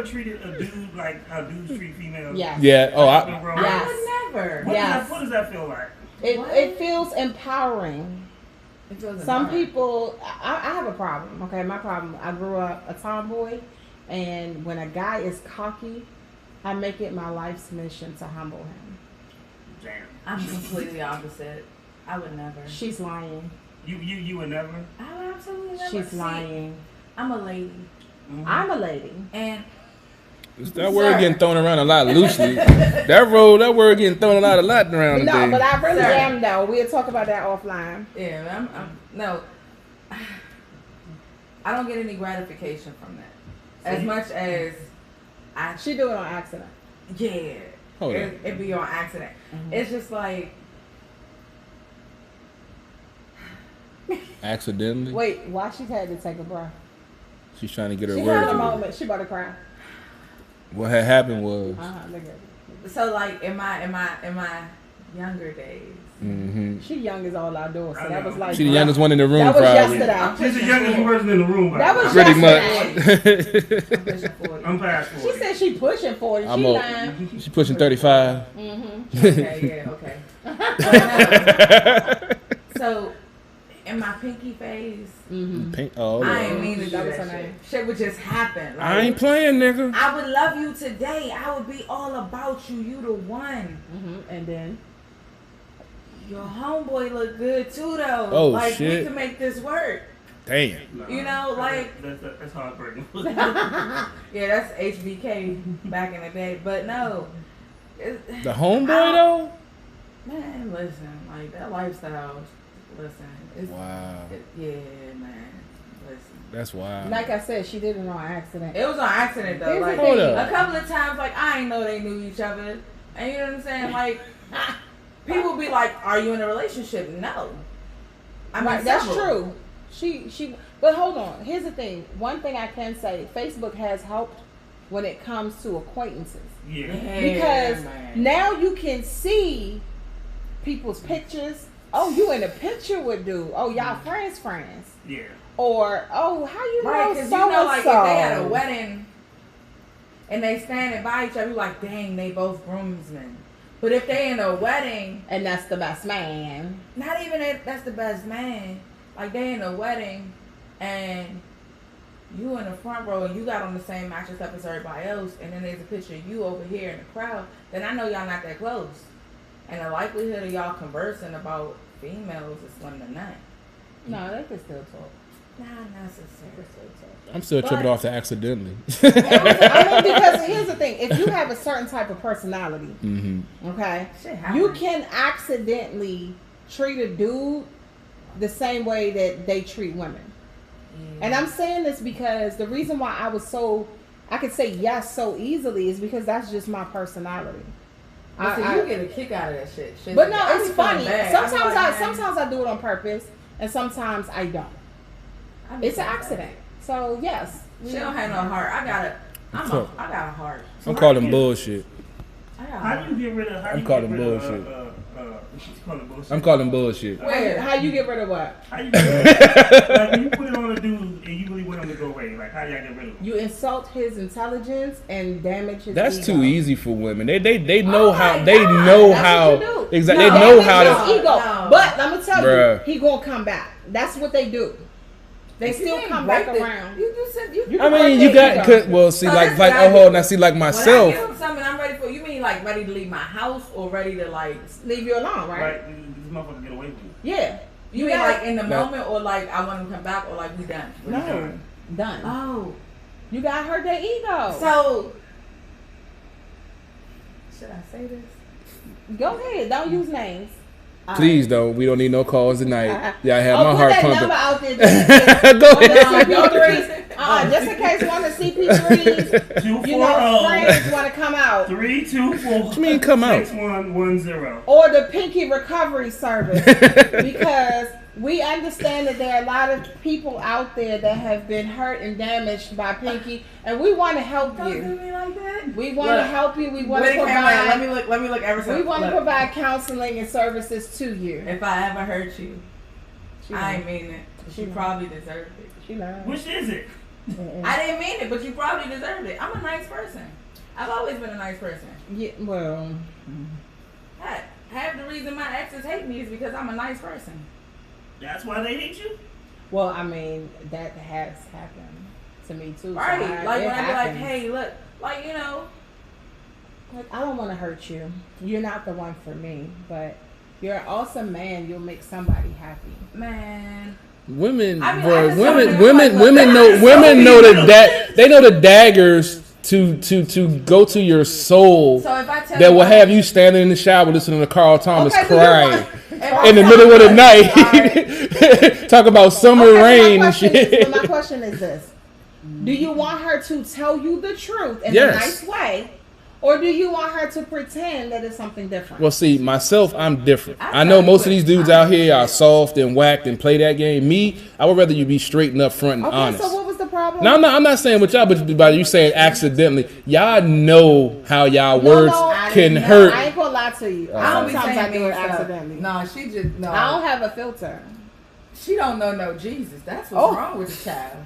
treated a dude like how dudes treat females? Yes. Yeah. Oh, Like, I, bro, Yes. I would never. Yes. What does that feel like? It feels empowering. It feels Some empowering. people, I have a problem. Okay, my problem. I grew up a tomboy, and when a guy is cocky, I make it my life's mission to humble him. Damn. I'm completely opposite. I would never. She's lying. You would never. I would absolutely never. She's See, lying. I'm a lady, I'm a lady. and that word getting thrown around a lot loosely. that word getting thrown a lot around No, today. but I really Sir. am though. We'll talk about that offline. yeah, I'm no. I don't get any gratification from that, as much as I. She do it on accident. Yeah, Hold on. it be on accident. It's just like. Accidentally. Wait, why she had to take a breath? She's trying to get her She words had a together. moment. She about to cry. What had happened was. Look at her. So like in my younger days, She young as all outdoors, so I that know. was like She the youngest one in the room, That was probably. yesterday. She's the youngest person in the room. That was Pretty yesterday. much. I'm pushing 40. I'm past 40. She said she pushing 40. She I'm old. lying. She pushing 35. Okay, yeah, okay. But no. So in my pinky phase, Pink. Oh, I ain't Lord. mean to do That was that her shit. name. Shit would just happen. Like, I ain't playing, nigga. I would love you today. I would be all about you. You the one. And then Your homeboy look good too, though. Oh, like shit. we can make this work. Damn. You know, like That's heartbreaking. yeah, that's HBK back in the day. But no, The homeboy though. man, listen, like that lifestyle. Listen, it's Wow. yeah, man. Listen. That's wild. like I said, she did it on accident. It was on accident though. Here's the Like Hold up. a couple of times, like I ain't know they knew each other, and you know what I'm saying. Like people be like, "Are you in a relationship?" No. I mean, Right, that's several. true. She but hold on. Here's the thing. One thing I can say, Facebook has helped when it comes to acquaintances. Yeah. Yeah, Because man. now you can see people's pictures. Oh, you in a picture with dude. Oh, y'all friends. Yeah. Or oh, how you Right, know because so you know, like if they at a and so? wedding and they standing by each other, you like, dang, they both groomsmen. But if they in a wedding, And that's the best man. not even that's the best man. Like they in a wedding and you in the front row and you got on the same mattress up as everybody else, and then there's a picture of you over here in the crowd, then I know y'all not that close. And the likelihood of y'all conversing about females is slim to none. No, they can still talk. Not necessarily. I'm still tripping But- off to accidentally. I mean, because here's the thing: if you have a certain type of personality, okay, Shit happens. you can accidentally treat a dude the same way that they treat women. And I'm saying this because the reason why I could say yes so easily is because that's just my personality. But see, you get a kick out of that shit. Shit But like, no, I it's be feeling funny. bad. Sometimes I be like, sometimes I do it on purpose, and sometimes I don't. I be It's an feeling accident. So yes, bad. She don't have no heart. I got a heart. I'm calling bullshit. I got a How heart. do you get rid of? How I'm do you calling get rid of, bullshit. She's calling bullshit. I'm calling bullshit. Where? How you get rid of what? How you get rid of, like when you put it on a dude and you really want him to go away? Like how y'all get rid of him? You insult his intelligence and damage his That's ego. too easy for women. They know Oh how my they God, know That's how what you do. exactly No, they know damage how his to. ego. No. But I'm gonna tell Bruh. you, he gonna come back. That's what they do. They still come back around. You said you. You I can mean, break you their got ego. well. See, So like that's what I oh, do. now see, like When I myself. give him something, I'm ready for. You mean like ready to leave my house or ready to like? Leave you alone, right? Right? This motherfucker get away with it. Yeah. You mean got- like in the No. moment or like I want him to come back or like we done? No. Done. Oh, You got hurt their ego. so should I say this? Go ahead. Don't use names. Please don't. We don't need no calls tonight. Yeah, I have my put heart that number pumping. out there. Just in case. Go On the ahead. CP3s. Just in case one of the CP3s, you know, friends want to come out. 324. What you mean come out? 6110. Or the Pinky Recovery Service. Because We understand that there are a lot of people out there that have been hurt and damaged by Pinky, and we want to help Don't do you. me like that. We want to help you. We want to Let provide. me look ever so. We want to provide counseling and services to you. If I ever hurt you, She I lied. ain't mean it. She You lied. probably deserved it. She lied. Which is it? I didn't mean it, but you probably deserved it. I'm a nice person. I've always been a nice person. Yeah, well, Half the reason my exes hate me is because I'm a nice person. That's why they hate you? well, I mean that has happened to me too. so Right? Like it when I be like, happens. hey, look, like Like, I don't want to hurt you. You're not the one for me, but you're an awesome man. You'll make somebody happy. man. Women, I mean, bro, I just women, don't women, know, like, women know, women know they know the daggers to go to your soul So if I tell that you will have you standing in the shower listening to Carl Thomas Okay, crying if in the I middle of the Alright. night, talk about summer Okay, rain my and question shit. is, my question is this: do you want her to tell you the truth in Yes. a nice way, or do you want her to pretend that it's something different? Well, see, myself, I'm different. I'm I know not most of quick. these dudes out here are soft and whacked and play that game. Me, I would rather you be straight and up front and okay, honest. so what was the problem? No, I'm not saying with y'all, but by you saying accidentally, y'all know how y'all No, words no, I can didn't know. hurt. I ain't gonna lie to you. I don't be Sometimes saying I do mean it stuff. accidentally. No, she just no. I don't have a filter. She don't know no Jesus. That's what's Oh. wrong with the child.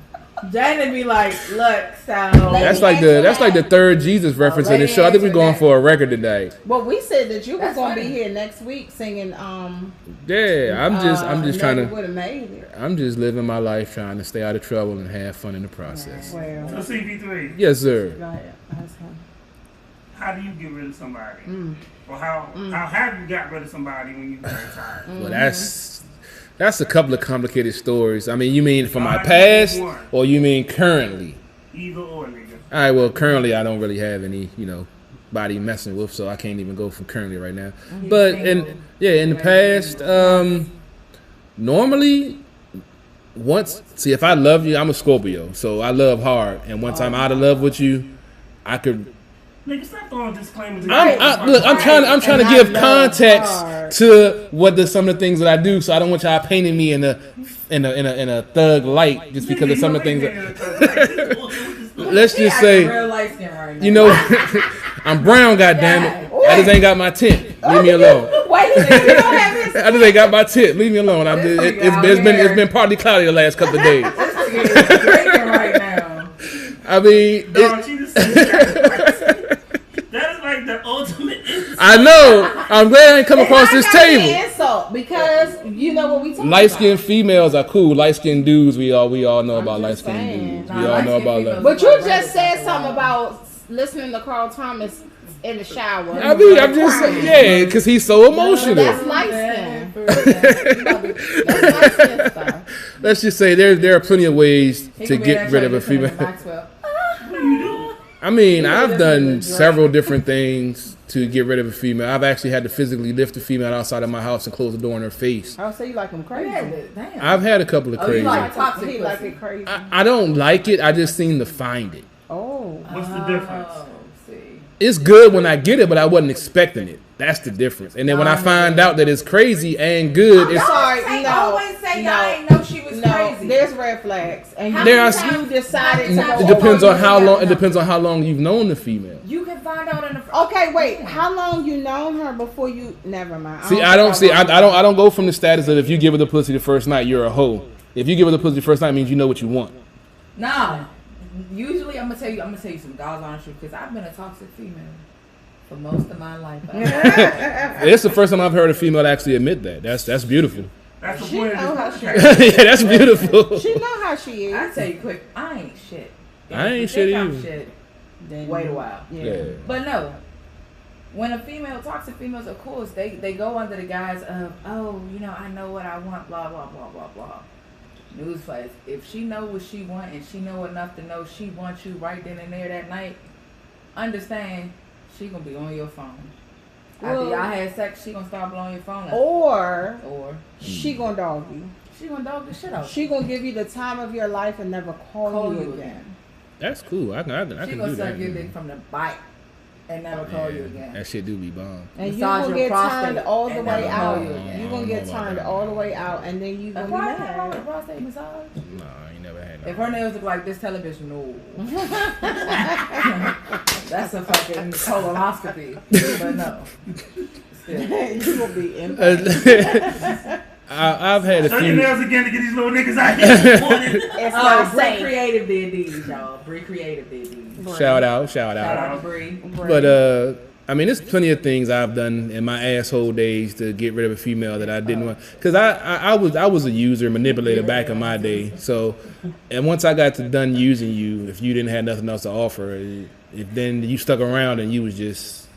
Janet be like, look, so That's like the third Jesus reference in the show. I think we're going for a record today. Well, we said that you were That's gonna be funny. here next week singing. Yeah, I'm just trying Never to. would have made it. I'm just living my life trying to stay out of trouble and have fun in the process. Well, So CP3, Yes, sir. go ahead. Ask him. how do you get rid of somebody? Or how have you got rid of somebody when you got tired? Well, that's a couple of complicated stories. I mean, you mean from my past, or you mean currently? Either or, nigga. All right. Well, currently I don't really have any, body messing with, so I can't even go from currently right now. But in the past, normally, if I love you, I'm a Scorpio, so I love hard, and once I'm out of love with you, I could. Nigga, stop throwing disclaimers. I'm trying to give context to some of the things that I do, so I don't want y'all painting me in a thug light just because of some of the things. Let's just say, real light skin right now. you know, I'm brown, goddammit. I just ain't got my tint. Leave me alone. Wait a minute, you don't have his. I just ain't got my tint. Leave me alone. It's been partly cloudy the last couple of days. This nigga is drinking right now. I mean, Dog, she just said that. That is like the ultimate insult. I know. I'm glad I ain't come across this It's not gotta be table. an insult because you know what we talking Light skinned females are cool. Light skinned dudes, we all know about light just skinned saying. dudes. Nah, We all know light-skinned about females- that. But you just said something about listening to Carl Thomas in the shower. I mean, I'm just saying, yeah, because he's so emotional. That's light skin. That's light skin stuff. Let's just say there are plenty of ways to get rid of a female. What do you do? I mean, I've done several different things to get rid of a female. I've actually had to physically lift a female outside of my house and close the door in her face. Oh, so you like them crazy? Damn. I've had a couple of Oh, you crazy. like toxic He like pussy. it crazy. I don't like it. I just seem to find it. Oh. What's the difference? Oh, see. It's good when I get it, but I wasn't expecting it. That's the difference. And then when I find out that it's crazy and good, it's Sorry, no. Always say no, y'all ain't know she was no, crazy. there's red flags, and How There you, are- you decided to go it depends over on how it. long. It depends on how long you've known the female. You can find out in the. Okay, wait. How long you known her before you? Never mind. See, I don't go from the status of if you give her the pussy the first night, you're a hoe. If you give her the pussy the first night, it means you know what you want. Nah. Usually, I'm gonna tell you some God's honest truth because I've been a toxic female for most of my life. It's the first time I've heard a female actually admit that. That's beautiful. That's the She point know of how this she. podcast. Yeah, that's beautiful. She know how she is. I tell you quick, I ain't shit. I ain't If you shit think I'm either. shit, Then- wait a while. Yeah. But no, when toxic females, of course, they go under the guise of, oh, I know what I want, blah, blah, blah, blah, blah. Newsflash, if she know what she want and she know enough to know she wants you right then and there that night, understand she gonna be on your phone. After Well- y'all had sex, she gonna start blowing your phone up. Or Or she gonna dog you. she gonna dog the shit out. She gonna give you the time of your life and never call you again. That's cool. I can She do gonna suck your that. dick from the bite and never call you again. That shit do be bomb. And you Massage gonna your get prostate turned all the and way never out. call you again. You gonna get turned all the way out, and then you A gonna be mad. prostate massage? No, I ain't never had If no. her nails look like this television, no. That's a fucking colonoscopy. But no. You gonna be in. I've had a Turn your few. nails again to get these little niggas out here this morning. It's Oh, not Bree safe. Creative did these, y'all. Bree Creative did these. Shout out. Shout out to Bree. But I mean, there's plenty of things I've done in my asshole days to get rid of a female that I didn't want. Cause I was a user, manipulator back in my day. So, and once I got to done using you, if you didn't have nothing else to offer, if then you stuck around and you was just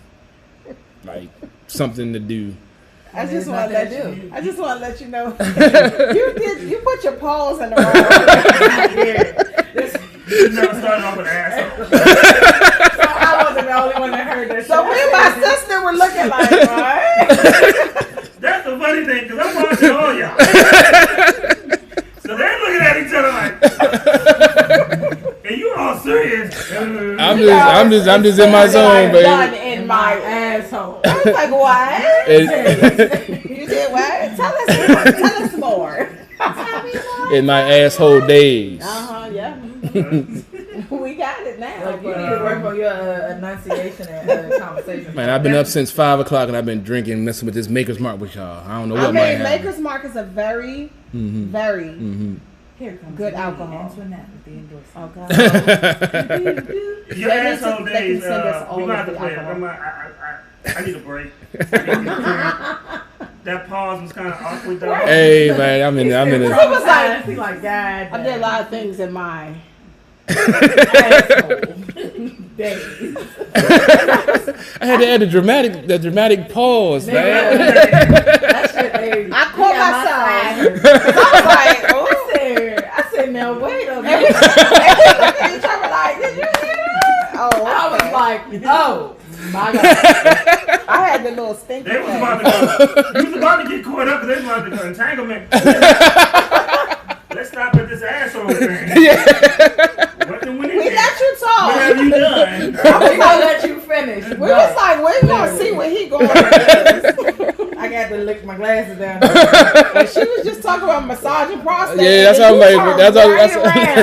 like something to do. I just want to let do. I just want to let you know you put your paws in the wrong. You never started off with an asshole. So I wasn't the only one that heard that. So me and my sister were looking like, what? That's the funny thing, because I'm watching all y'all. So they're looking at each other like, and you all serious. I'm just in my zone, Done baby. in my asshole. I was like, what? You did what? Tell us more. In my asshole days. Yeah. We got it now. Like, you need to work on your enunciation and conversation. Man, I've been up since 5 o'clock and I've been drinking, messing with this Maker's Mark with y'all. I don't know what might happen. Maker's Mark is a very, very Here comes good the alcohol. Antoinette with the endorsement. Okay. Your asshole they days, can send us all we of might have to the play it. alcohol. I need a break. That pause was kind of awkward though. Hey, man, I'm in He it. was like, He like, God, I did a lot of things in my asshole days. I had to add the dramatic pause, man. That shit, baby. I caught myself. I was like, oh. I said, now wait a minute. Each other like, did you hear that? Oh, I was okay. like, oh my God. I had the little stinky They was face. about to go. You was about to get caught up because they was about to go entanglement. Let's stop at this asshole thing. What the winning We thing? let you What talk. have you done? We gonna let you finish. We was like, we're gonna see where he going with this. I got to lick my glasses down. And she was just talking about massaging prostate. Yeah, that's and how I'm you like. turned That's right why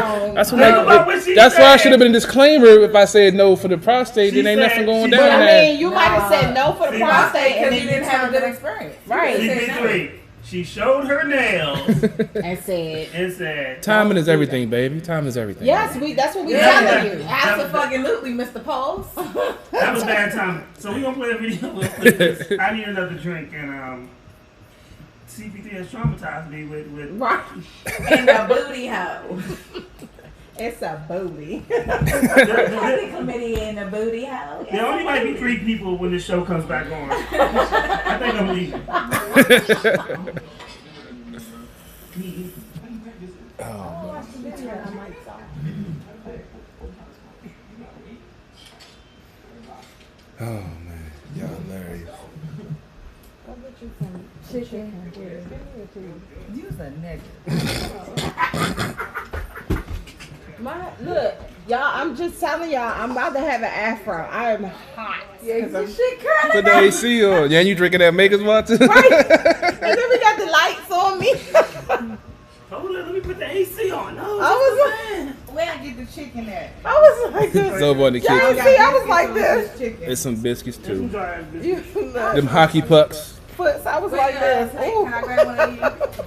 around. that's Think about what she why I said. should have been a disclaimer if I said no for the prostate. She Then ain't said- nothing going she down But I there. mean, you might have said no for the See, prostate and Because then you didn't have a good experience. Right. CP3. She showed her nails and said, and said, Timing is everything, baby. Time is everything. yes, that's what we Yeah. telling you. Absolutely, Mr. Pulse. that was bad timing. So we gonna play a video real quick. 'Cause I need another drink, and CP3 has traumatized me with Right. In the booty hole. It's a booty. The committee in the booty hole. There only might be 3 people when this show comes back on. I think I'm leaving. Oh man, y'all hilarious. You's a nigga. Look, y'all, I'm just telling y'all, I'm about to have an afro. I am hot. Yeah, 'Cause I'm- shit curling. Put the AC on. Yeah, you drinking that Maker's Mark too? Right. And then we got the lights on me. Hold on, let me put the AC on. No, I was Where I get the chicken at? I was like this. It's over on the Y'all kitchen. see, I was like this. There's some biscuits too. You know, Them hockey pucks. foots, I was like this. Can I Ooh. grab one of these?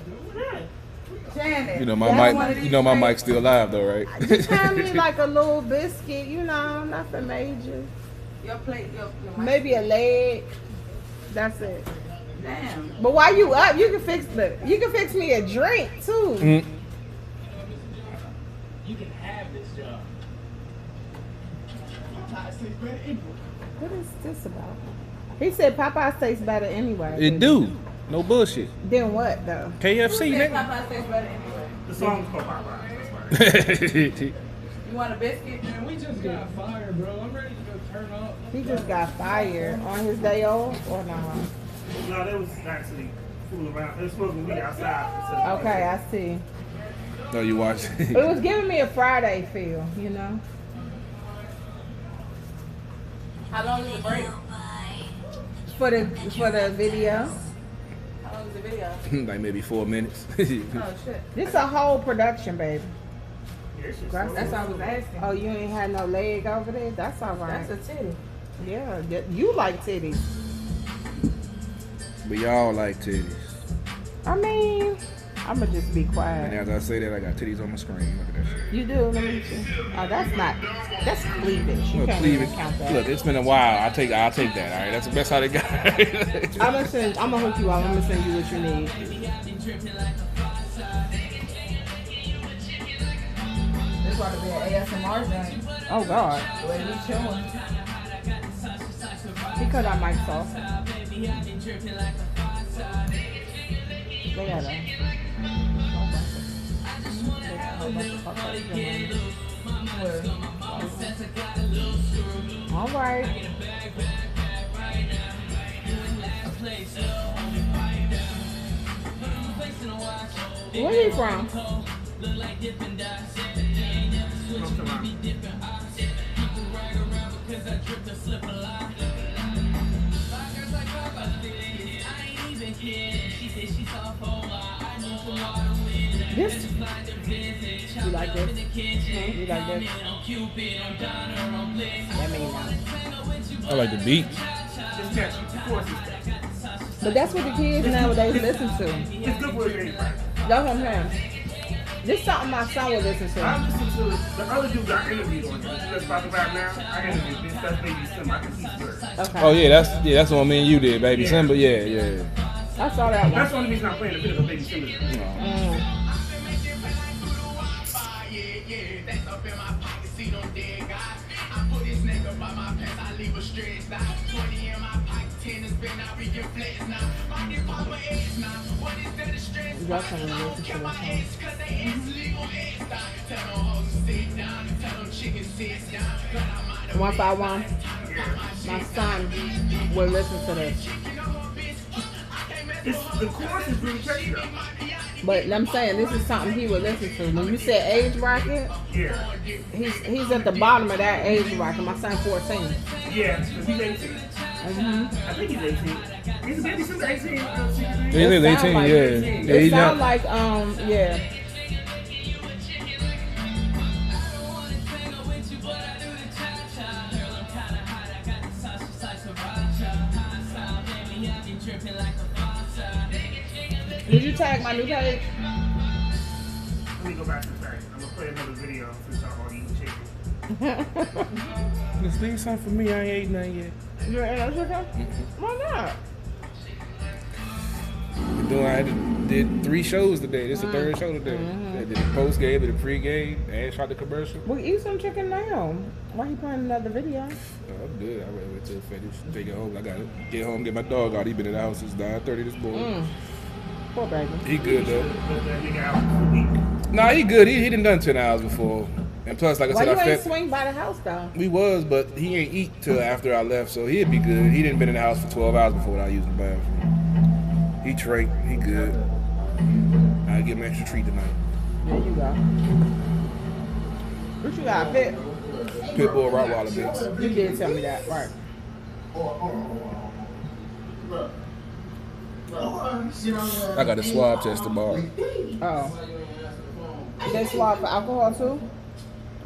Janet. You know my that's one of mic. these You know my things. mic's still live though, right? Just hand me like a little biscuit, you know, nothing major. Your plate, your mic. Maybe a leg. That's it. Damn. But while you up, you can fix me a drink too. Mm. You can have this job. What is this about? He said Popeyes tastes better anyway. It do. No bullshit. Then what though? KFC, nigga. Popeyes tastes better anyway. The song's called Popeyes. That's right. You want a biscuit? Man, we just got fired, bro. I'm ready to go turn up. He just got fired on his day off or no? No, they was actually fooling around. They was supposed to be outside. Okay, I see. No, you watch. It was giving me a Friday feel, you know. How long is the break? For the video. How long is the video? Like maybe 4 minutes. Oh shit. This a whole production, baby. Yeah, it's just That's That's all I was asking. Oh, you ain't had no leg over there? That's all right. That's a titty. Yeah, you like titties. But y'all like titties. I mean, I'ma just be And quiet. as I say that, I got titties on my screen. Look at that shit. You do? Let me see. Oh, that's cleavage. You Look, can't cleavage. even count that. Look, it's been a while. I'll take that. All right, that's the best how they got. I'm gonna hook you up. I'm gonna send you what you need. This ought to be an ASMR thing. Oh God, The way we chewing. he cut our mics off. They got a whole bunch of fuck ups going on. All right. Where you from? North Carolina. This? You like this? You like this? That means no. I like the beat. It's catchy. Of course it's catchy. But that's what the kids nowadays listen to. It's good for everybody. That's what I'm saying. This is something my son would listen to. I listen to the other dude got interviewed on it. Let's talk about now. I interviewed this stuff, Baby Sim. I can see good. Okay. Oh yeah, that's the one me and you did, baby. Yeah. Simba, yeah. I saw that one. That's the only reason I'm playing the video of Baby Sim. Y'all can listen to this song. Once I won, my son will listen to this. The chorus is really catchy though. But I'm saying this is something he would listen to. When you said age bracket, Yeah. he's at the bottom of that age bracket. My son 14. Yeah, because he's 18. Mm-hmm. I think he's 18. He's Baby Sim's 18. Yeah, he's It 18, sound like- yeah. It Yeah, he's sound not. like yeah. Did you tag my new page? Let me go back to the fact. I'm going to play another video since y'all all eating chicken. Just leave something for me. I ain't ate nothing yet. You ain't no chicken? Why not? I did 3 shows today. This is the 3rd show today. I did the post game, did the pre game, and shot the commercial. We eat some chicken now. Why you playing another video? Oh, I'm good. I wait till finish. Take it home. I gotta get home, get my dog out. He been in the house since 9:30 this morning. Poor baby. He good though. Put that nigga out for a week. Nah, he good. He done 10 hours before. And plus, like I Why said, you I ain't fed. swing by the house though? We was, but he ain't eat till after I left, so he'd be good. He didn't been in the house for 12 hours before I used the bathroom. He drank. He good. I'll give him an extra treat tonight. There you go. What you got, Pit? Pitbull Rottweiler mix. You did tell me that, right? I got a swab test tomorrow. Oh. They swab for alcohol too?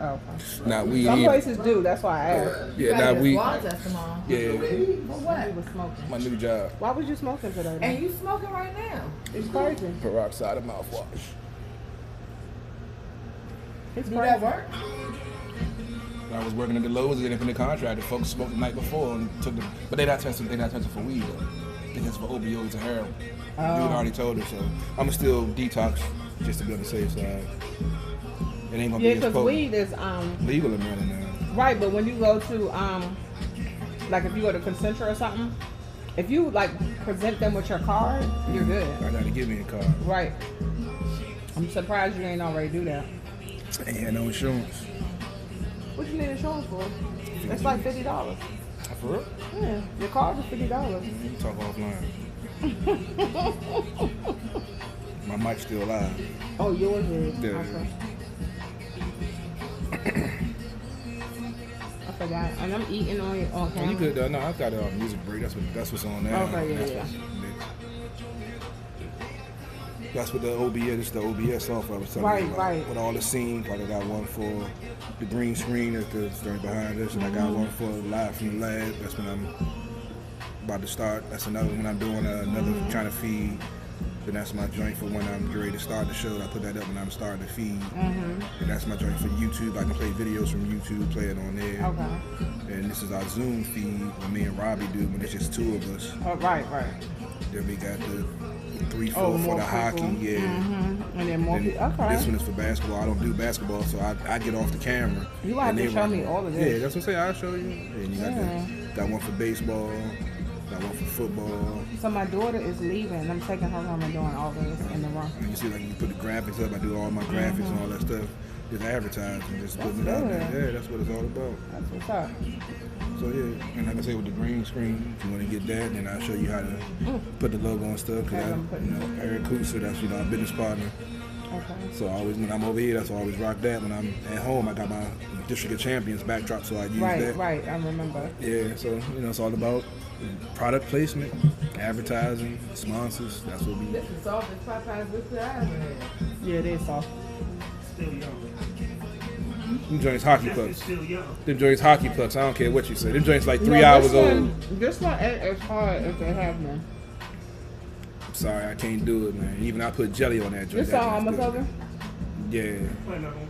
Oh, okay. Not weed. Some either. places do, that's why I asked. Yeah, not weed. Squad test tomorrow. Yeah, For what? You was smoking. my new job. Why was you smoking today? And you smoking right now. It's crazy. Peroxide mouthwash. It's Do crazy. that work? I was working at the Lowe's, getting independent contractor. Folks smoked the night before and took the, but they not testing. They not testing for weed though. They testing for opioids and heroin. Dude already told her, so I'ma still detox just to be on the safe side. It ain't gonna Yeah, be as because potent. weed is Legal in Maryland now. right, but when you go to like if you go to Concentra or something, if you like present them with your card, you're good. I gotta give me a car. Right. I'm surprised you ain't already do that. I ain't had no insurance. What you need insurance for? It's like $50. For real? Yeah, your card is $50. We can talk offline. My mic's still live. Oh, yours is. Yeah. Okay. I thought that. And I'm eating on Oh, camera. you good though? No, I got a music break. That's what's on there. Okay, That's yeah. That's what the OBS. This is the OBS software I was telling you about. Right. With all the scenes, like I got one for the green screen that's the story behind this, and I got one for live from the lab. That's when I'm about to start. That's another when I'm doing another trying to feed. Then that's my joint for when I'm ready to start the show. I put that up when I'm starting to feed. And that's my joint for YouTube. I can play videos from YouTube, play it on there. Okay. And this is our Zoom feed when me and Robbie do when it's just two of us. Oh, right. Then we got the 3-4 for more the people. hockey, And then more people. Okay. This one is for basketball. I don't do basketball, so I get off the camera. You have to show me all of this. Yeah, that's what I say. I'll show you. And you got one for baseball, got one for football. So my daughter is leaving. I'm taking her home and doing all this in the room. And you see, like you put the graphics up. I do all my graphics and all that stuff. Just advertising, just putting it out there. Yeah, that's what it's all about. That's what's up. So yeah, and like I say with the green screen, if you want to get that, then I'll show you how to put the logo and stuff. Cause Eric Kusa, that's our business partner. Okay. So I always, when I'm over here, that's why I always rock that. When I'm at home, I got my District of Champions backdrop, so I use that. Right, I remember. Yeah, so it's all about product placement, advertising, sponsors. That's what we. This is all this Popeyes with the eyes in it. Yeah, it is soft. Still young. Them joints hockey Just pucks. still young. Them joints hockey pucks. I don't care what you say. Them joints like 3 hours old. This one ain't as hard as they have been. I'm sorry, I can't do it, man. Even I put jelly on that joint. This all almost over? Yeah, Play another one.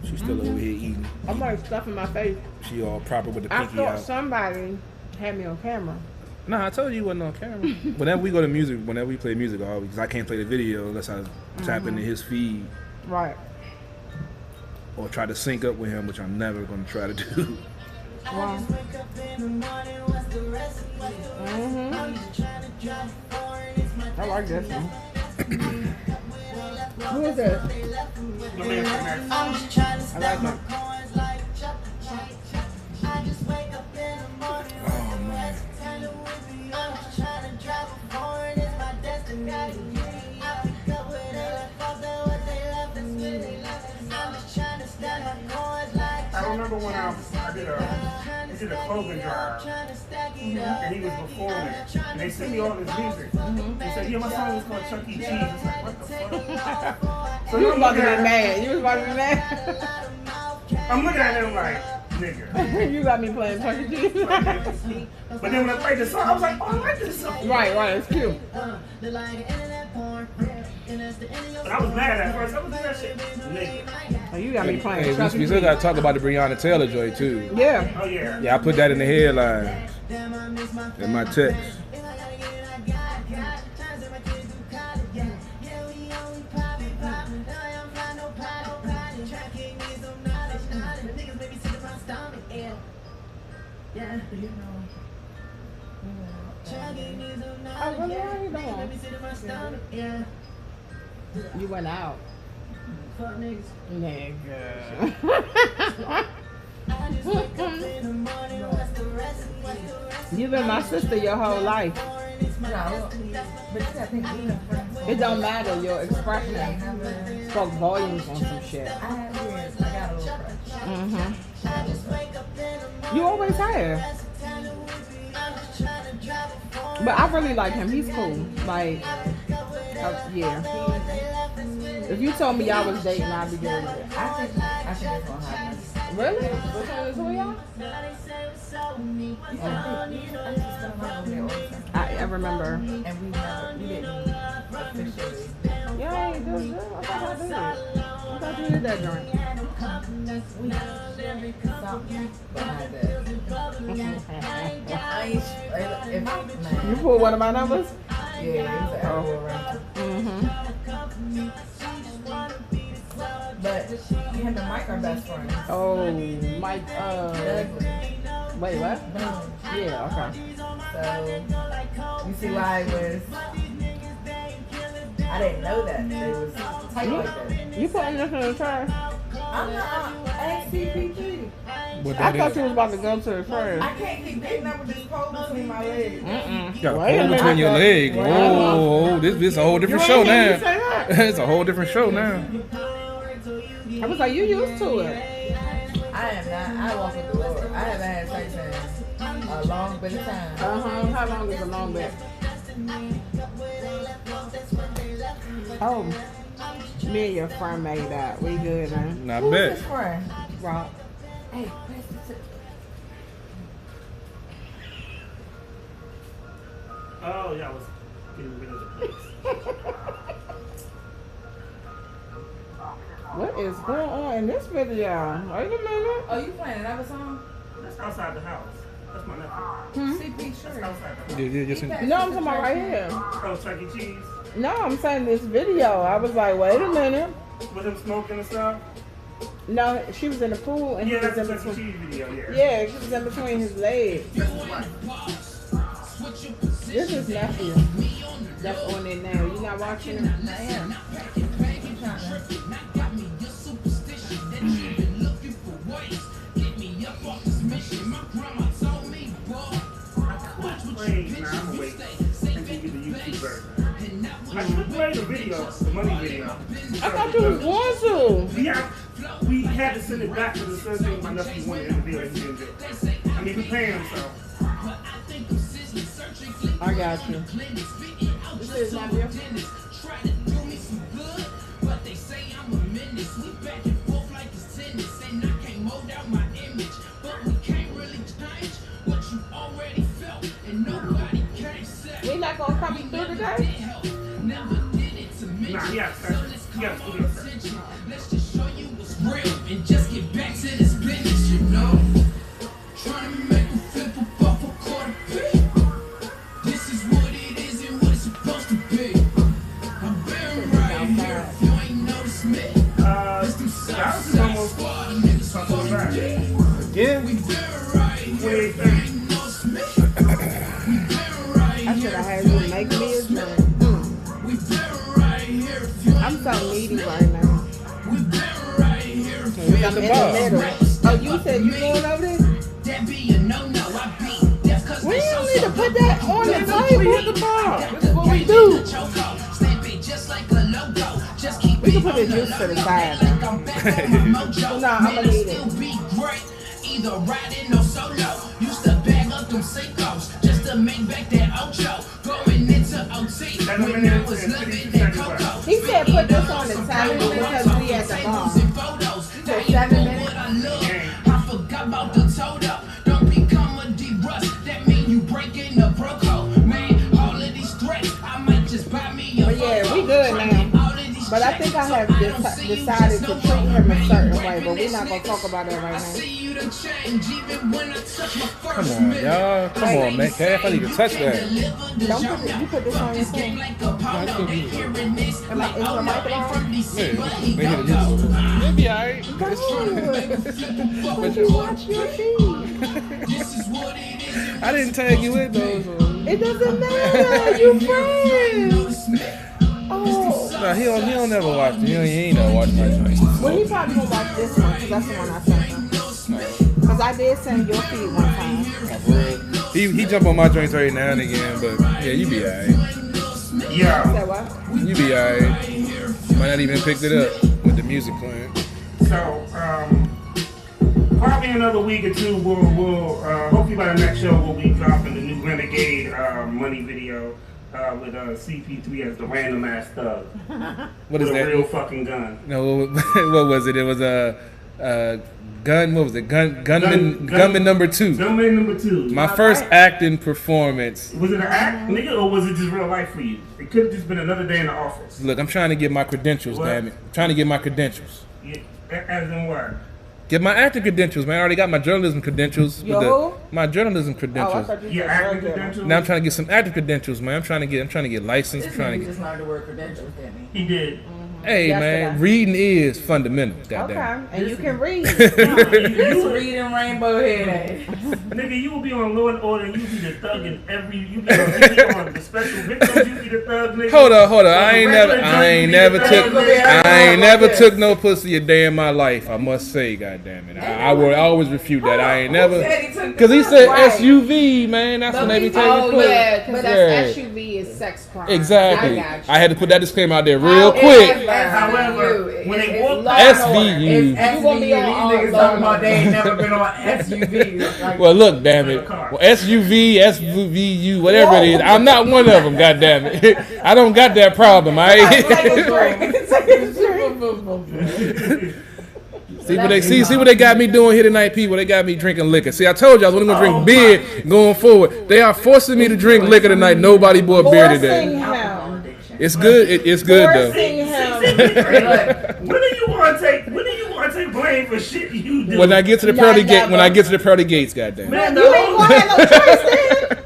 she's still over here eating. I'm like stuffing my face. She all proper with the I pinky thought out. somebody had me on camera. Nah, I told you you wasn't on camera. Whenever we go to music, whenever we play music, because I can't play the video unless I tap into his feed Right. or try to sync up with him, which I'm never going to try to do. Wow. I like this one. Who is this? My man from Mexico. I like that. Oh, man. I remember when I did a clothing drive, and he was performing, and they sent me all this music. They said, yeah, my song is called Chuck E. Cheese. It's like, what the fuck? So You was about to be I'm mad. You was about to be mad. looking at him like, nigga. You got me playing Chuck E. Cheese. But then when I played the song, I was like, oh, I like this song. Right, it's cute. But I was mad at first. I was like, that shit, nigga. Oh, you got me playing Hey, Chuck we E. still Cheese. got to talk about the Breonna Taylor joint, too. Yeah. Oh, yeah. Yeah, I put that in the headline in my text. Oh, really? How you doing? You went out. Nigga. You've been my sister your whole life. No, but you gotta think we have friends. It don't matter. Your expression spoke volumes on some shit. I have years. I got a little crush. You always have. But I really like him. He's cool. Like, yeah. If you told me y'all was dating, I'd be good with it. I think it's gonna happen. Really? Which one is who y'all? I remember. And we didn't officially. Yeah, I ain't doing good. I thought I did. I thought you did that joint. We something behind that. I ain't, if, man. You pulled one of my numbers? Yeah, it was an hour around. Mm-hmm. But him and Mike are best friends. Oh, Mike, Douglas. wait, what? Boom. Yeah, okay. So, you see why I was, I didn't know that they was tight like that. You putting this in the trash? I'm not XCPG. What I that thought is? you was about to go to the trash. I can't keep getting up with this pole between my legs. Mm-mm. You got a Wait a pole minute. between your legs. Wait a Whoa, this a whole different You show ain't hear me now. say that. It's a whole different show now. I was like, you used to it. I am not. I walk with the Lord. I haven't had sex in a long bit of time. How long is a long bit? Oh, me and your friend made that. We good, man. Not Who's bad. this friend? Rock. Hey, where's this? Oh, yeah, I was getting rid of the place. What is going on in this video? Wait a minute. Oh, you playing another song? That's outside the house. That's my nephew. CP That's Sure. outside the house. Yeah, just No, I'm talking about right here. Oh, Chuck E. Cheese. No, I'm saying this video. I was like, wait a minute. With him smoking and stuff? No, she was in the pool and Yeah, he was that's in a Chuck E. between. Cheese video, yeah. Yeah, she was in between his legs. That's right. This is nephew. That's on there now. You not watching it? I am. Wait, nah, I'm gonna wait and give you the YouTube version. I should play the video, the money video. I thought you was going to. We had to send it back to the certain thing my nephew wanted in the video. He didn't do it. I mean, we paying him, so. I got you. This is nephew. We not gonna come through today? Nah, yes, studio session. Let's just show you what's real and just get back to this business, you know. Trying to make a flip off a quarter piece. This is what it is and what it's supposed to be. I'm been right here if you ain't noticed me. That was almost something back. Yeah. We been right here if you ain't noticed me. I should have had you make me a drink. We been right here if you I'm so needy right now. we been right here if We got I'm the in bar. the middle. Oh, you said you going over there? that be a no-no. I be that's cause We they don't so need to put that on the We table. hit the bar. This is what we do. Stamp it just like a logo. Just keep We can it put this on the juice to the low, side, like though. I'm back on my mojo. No, I'ma Man, need still it. be great. Either riding or solo. Used to bag up them Seikos just to make back that Ocho. Going into OT when I was living that Coco. He said put this on the table because we at the bar. So 7 minutes. I forgot about the Toto. Don't become a D-Rust. That mean you breaking the Broco. Man, all of these threats, I might just buy me a But yeah, we good now. But I think I have decided to treat him a certain way, but we're not gonna talk about that right now. Come on, y'all. Come on, man. Calf, I need to touch that. Don't put it, you put this on your phone. Am I, is the mic on? Yeah, they hit it just It'll be alright. But you Watch your feet. I didn't tag you in those. It doesn't matter. You friends. Oh. No, he don't never watch it. He ain't never watch my joint. Well, he probably gonna watch this one because that's the one I sent him. Because I did send your feed one time. He jump on my joints every now and again, but yeah, you be alright. Yeah. Say what? You be alright. Might not even picked it up with the music playing. So, probably another week or two, we'll hopefully by the next show, we'll be dropping the new Renegade money video with CP3 as the random ass thug. What is with that? a real fucking gun. No, what was it? It was a gun. What was it? Gunman number 2. Gunman number 2. My first acting performance. Was it an act, nigga, or was it just real life for you? It could have just been another day in the office. Look, I'm trying to get my credentials, What? damn it. I'm trying to get my credentials. Yeah, as in what? Get my acting credentials, man. I already got my journalism credentials. with Yo? my journalism Oh, I credentials. thought you Your said acting drug dealer. credentials? Now I'm trying to get some acting credentials, man. I'm trying to get licensed. I'm This trying nigga to just get. learned the word credentials, didn't he? He did. Hey, Yesterday. man, reading is fundamental. Okay, Goddamn. and you can read. This reading rainbow head ass. Nigga, you will be on Law and Order and you be the thug in every. You be on the special victims. You be the thug, nigga. Hold up. On I the ain't regular never junk, you be the thug, nigga. I ain't never took no pussy a day in my life. I must say, goddamn it. I will always refute that. I ain't never. Who said he took Cause he the said Right. SUV, man. That's when they be taking Oh pussy. yeah, because Yeah. that's SUV is sex crime. Exactly. I got you. I had to put that disclaimer out there real quick. However, when they walk SVU. It's SVU. These niggas talking about they ain't never been on SUVs. Like, Well, look, damn it. Well, SUV, SVU, whatever it is, I'm not one of them. God damn it. I don't got that problem. See what they got me doing here tonight, people. They got me drinking liquor. See, I told you I was only gonna drink beer going forward. They are forcing me to drink liquor tonight. Nobody bought beer today. It's good. It's good though. When do you want to take blame for shit you do? When I get to the pearly gate, when I get to the pearly gates, goddamn. Man, You ain't gonna have no choice then.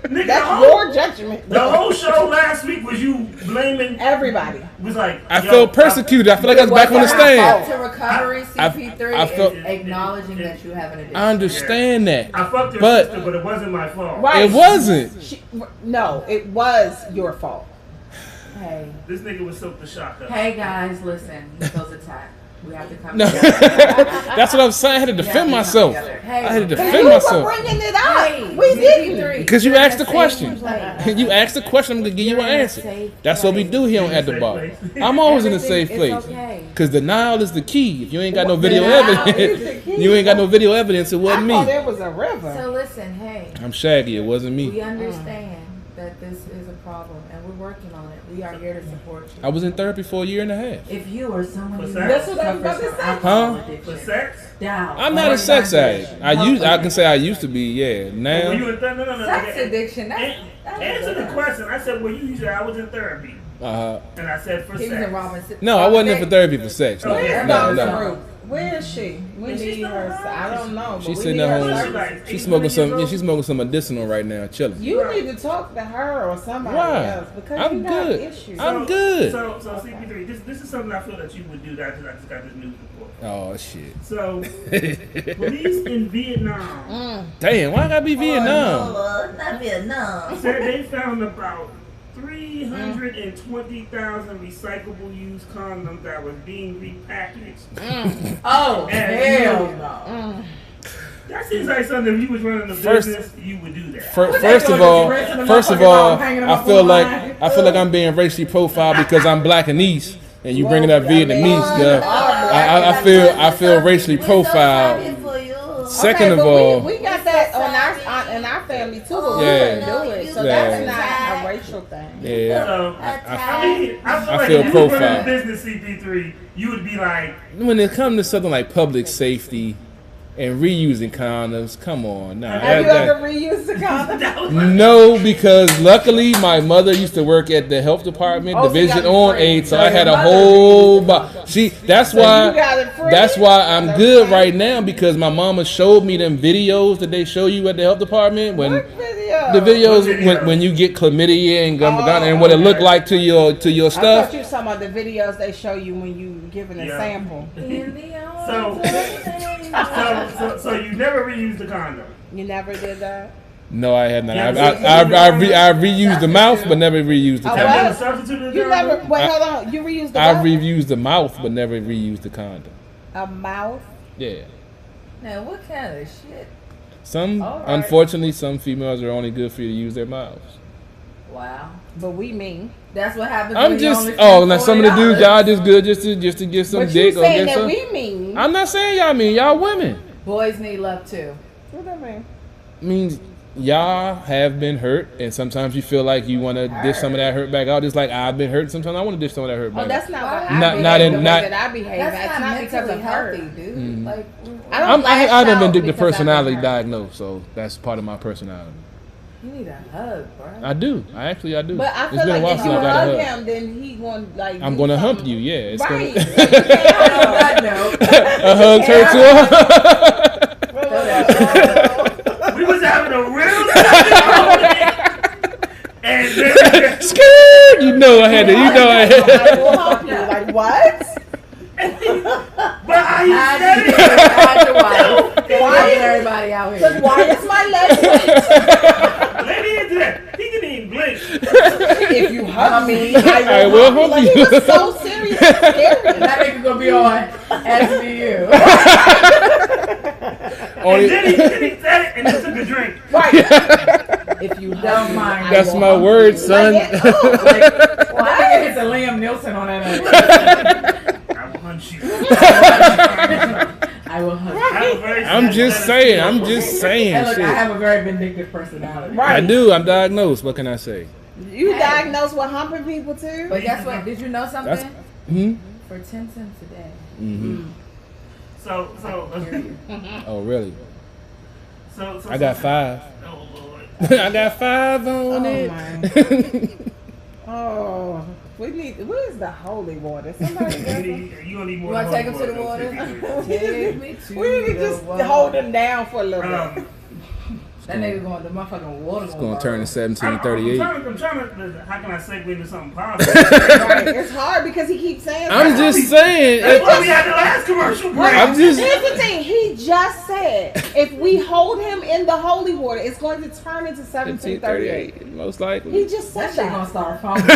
Nigga, That's your judgment. The whole show last week was you blaming Everybody. Was like I felt persecuted. I feel like I was back on the stand. To recovery, CP3 I felt- is acknowledging that you have an addiction. I understand that. I fucked your But- sister, but it wasn't my fault. Right. It wasn't. No, it was your fault. Hey, This nigga was soaked the shock up. hey guys, listen. He feels attacked. We have to come No. together. That's what I'm saying. I had to defend myself. I had to And defend you myself. were bringing it up. Hey, We didn't. Because you asked the question. Like, You asked the question, I'm going to give you an answer. That's what we do here on At the Bar. I'm always in a safe place. okay. Because denial is the key. If you ain't got no video evidence, you ain't got no video evidence, it wasn't I thought me. it was a river. So listen, hey, I'm Shaggy, it wasn't we me. understand that this is a problem, and we're working on it. We are here to support you. I was in therapy for a year and a half. If you or someone What's you that? know That's what I was about to suffers from say. alcohol Huh? For addiction, sex? doubt, I'm not or a sex addict. addiction, I can say I used to be, yeah. Were you Now, in therapy? No. Sex addiction. Answer the question. I said, well, you said I was in therapy. And I said, for He was in sex. Robinson. no, I wasn't in for therapy for sex. No, Okay. no. Where is she? We Is she need still her. alive? I don't know. But She's we sitting need at her home. service. She's smoking some. Yeah, she's smoking some medicinal right now, chilling. You need to talk to her or somebody Why? else because I'm you got good. issues. I'm good. So CP3, this is something I feel that you would do. That I just got this news report. Oh shit! So, police in Vietnam Damn, why I gotta be Vietnam? Not Vietnam. said they found about 320,000 recyclable used condoms that was being repackaged. Oh, And hell you- no. That seems like something if you was running a First- business, you would do that. First of all, I feel like I'm being racially profiled because I'm black and East, and you bringing up Vietnamese stuff. I feel racially profiled. Second of all, we got that in our family too, but we Yeah. couldn't do it. So Yeah. that's not a racial thing. yeah, So, I feel like feel if you were running a profiled. business CP3, you would be like, when it comes to something like public safety and reusing condoms, come on, nah. Have you ever reused the condom? No, because luckily my mother used to work at the health department, Oh, so you division got it on free. AIDS, so So I had your a mother whole. reused See, that's So you why. got it free? That's why I'm That's good right. right now because my mama showed me them videos that they show you at the health department when What video? the videos What video? when you get chlamydia and and what it looked like to your I thought stuff. you were talking about the videos they show you when you giving a Yeah. sample. So you never reused the condom. You never did that? No, I had not. Yeah, I reused the mouth, but never reused the Oh, condom. Have you what? ever substituted You the never. condom? Wait, hold on. You reused the I what? reused the mouth, but never reused the condom. A mouth. Yeah. Now, what kind of shit? Some, All right. unfortunately, some females are only good for you to use their mouths. Wow. But we mean. That's what happens. I'm when you just, only oh, spend now some of the dudes, $40. y'all just good just to get some But you dick or saying get that some. we mean. I'm not saying y'all mean, y'all women. Boys need love too. What that mean? Means y'all have been hurt, and sometimes you feel like you want to dish some of that hurt back out. Just like I've been hurt, sometimes I want to dish some of that hurt Oh, back that's out. not what I Not- behave not in- the way not- that I behave. That's That's not because mentally of hurt. healthy, dude. Mm. Like, I don't I lash haven't out been the because I've been personality hurt. diagnosed, so that's part of my personality. you need a hug, bro. I do. I do. But I It's feel been a like while if since you I got a hug hug. him, then he going like. I'm do gonna hump something. you. Yeah, it's Right. gonna. On that note, A hug hurt too. We was having a real and then Scared. You know I had to. You know I had. I will hump you. Like what? but I said it. how's your wife? Why is everybody out Because here? why is my leg weak? Let me into that. He didn't even blink. If you hug me, I I will will hump you. hump Like, you. he was so serious and scary. That nigga gonna be on SVU. And then he said it and then took a drink. Right. If you don't mind. That's my word, son. Well, I think it's a Liam Nielsen on that. I will hunt you. I will hunt. I'm just saying. And look, Shit. I have a very vindictive personality. I do. I'm diagnosed. What can I say? You diagnosed with humping people too? But guess what? Did you know something? For 10 cents a day. So. Oh, really? So I got 5. Oh Lord. I got 5 on it. Oh, where's the holy water? Somebody You gonna need more. You want to take him to the water? Take me to we need to just hold him down for a little bit. That nigga going, the motherfucking water Going to turn to I'm 1738. trying to. How can I segue into something positive? Right. It's hard because he keeps saying I'm that. just saying. That's why we had the last commercial break. I'm just. Here's the thing. He just said if we hold him in the holy water, it's going to turn into 1738. 1738, most likely. He just said That shit gonna that. start foaming.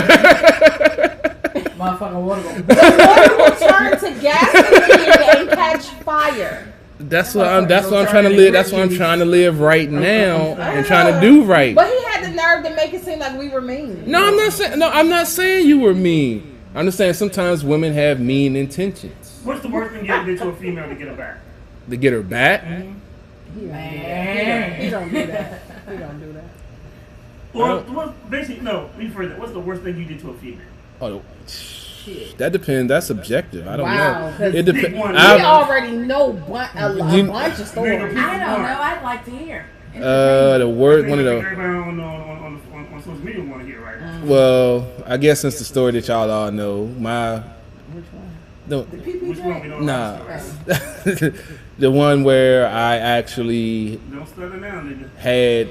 Motherfucking water gonna. The water will turn to gasoline and catch fire. That's what I'm trying to live. That's what I'm trying to live right now and trying to do right. But he had the nerve to make it seem like we were mean. No, I'm not saying you were mean. I'm just saying sometimes women have mean intentions. What's the worst thing you ever did to a female to get her back? To get her back? Man. He don't do that. He don't do that. Well, basically, no. Rephrase it. What's the worst thing you did to a female? Oh, that depends. That's subjective. I don't Wow, know. It depends. We already know a bunch of stories. I don't know. I'd like to hear. The word one of the. Everybody on social media want to hear right now. Well, I guess since the story that y'all all know, my. Which one? No, Which one we don't nah. know? The one where I actually Don't stutter now, nigga. had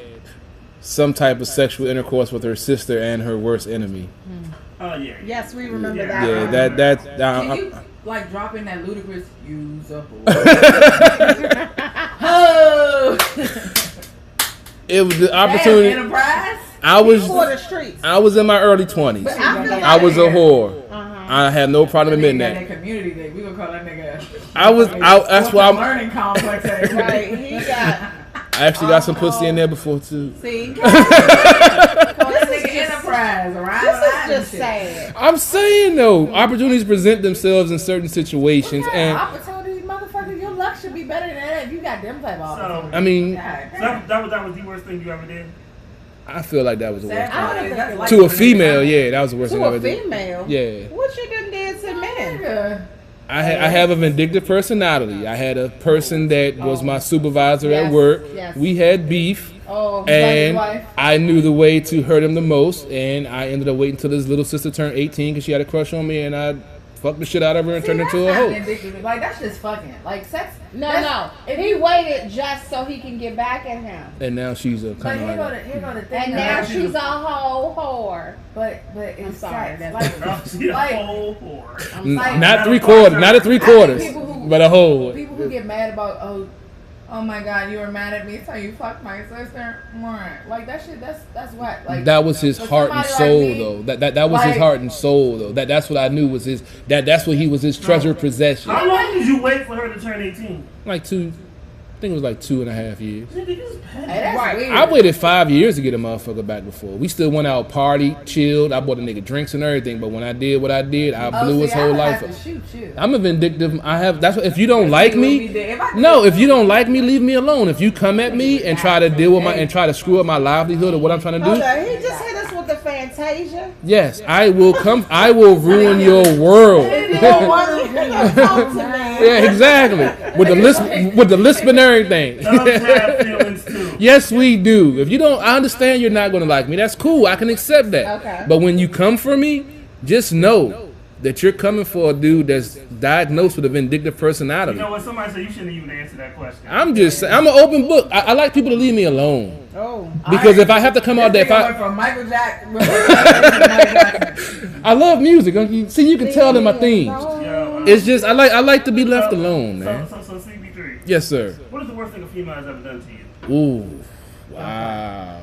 some type of sexual intercourse with her sister and her worst enemy. Oh yeah. Yes, we remember Yeah. that. Yeah, Can you like drop in that ludicrous use up? It was the opportunity. Enterprise. I was For the streets. I was in my early 20s. I feel like I was a whore. I had no problem admitting That that. community thing. We would call that nigga. That's why learning complex. Right. He got. I actually got some pussy in there before too. See. Call that nigga enterprise. Around This is just sad. I'm saying though, opportunities present themselves in certain situations, and Opportunities, motherfucker. Your luck should be better than that if you got them type of opportunities. I mean, That was the worst thing you ever did. I feel like that was the worst. That's To a female, yeah, that was the worst thing I To ever a did. female. Yeah. What you done did to men? I have a vindictive personality. I had a person that was my supervisor Yes, at work. yes. We had beef, Oh, and wife. I knew the way to hurt him the most. And I ended up waiting until his little sister turned 18 because she had a crush on me, and I fucked the shit out of her and turned her into a hoe. Like that's just fucking like sex. No. He waited just so he can get back at him. And now she's a But kind here of go like. the thing. And now she's a whole whore. But it's sorry, sex. that's- Like, She's a like- whole whore. like- Not 3/4, not a 3/4, People who- but a whole. people who get mad about oh my god, you were mad at me so you fucked my sister. Like that shit. That's what. Like That was his for heart and somebody soul, like me, though. That was his like- heart and soul, though. That's what I knew was his. That's what he was his treasured possession. How long did you wait for her to turn 18? Like 2, I think it was like 2.5 years. Nigga, you just Hey, that's Right. weird. I waited 5 years to get a motherfucker back before. We still went out, partied, chilled. I bought a nigga drinks and everything. But when I did what I did, I blew his whole life up. Shoot you. I'm a vindictive. That's what. If you don't like me, If I- no. If you don't like me, leave me alone. If you come at me and try to deal with and try to screw up my livelihood or what I'm trying to do, Hold on, he just hit us with the Fantasia. yes, I will come. I will ruin your world. You don't want to talk to me. Yeah, exactly. With the lisp and everything. Dogs have feelings too. Yes, we do. If you don't, I understand you're not gonna like me. That's cool. I can accept that. Okay. But when you come for me, just know that you're coming for a dude that's diagnosed with a vindictive personality. You know what? Somebody said you shouldn't even answer that question. I'm just saying, I'm an open book. I like people to leave me alone. Oh. Because if I have to come out there, went from Michael Jackson. I love music. See, you can tell in my themes. Yo, It's just I like to be left alone, man. So CB3. Yes, sir. What is the worst thing a female has ever done to you? Ooh, wow.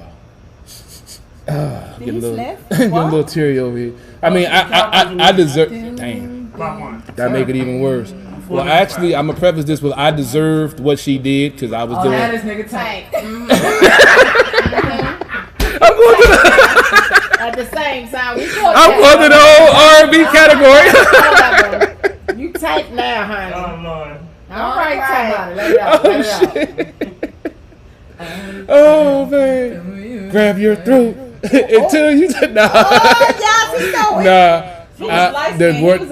Get a little, sniff? get a little teary over here. I mean, I deserve. Damn, About one. that make it even worse. Well, actually, I'm gonna preface this with I deserved what she did because I was Oh, doing. that is nigga tank. going to the At the same time, I'm going to the whole R&B category. You type now, honey. Oh Lord. All right, talk about it. Let it out. Let it out. Oh man, grab your throat until you nah. Oh, y'all, he's so Nah. He was light The skinned. wor- He was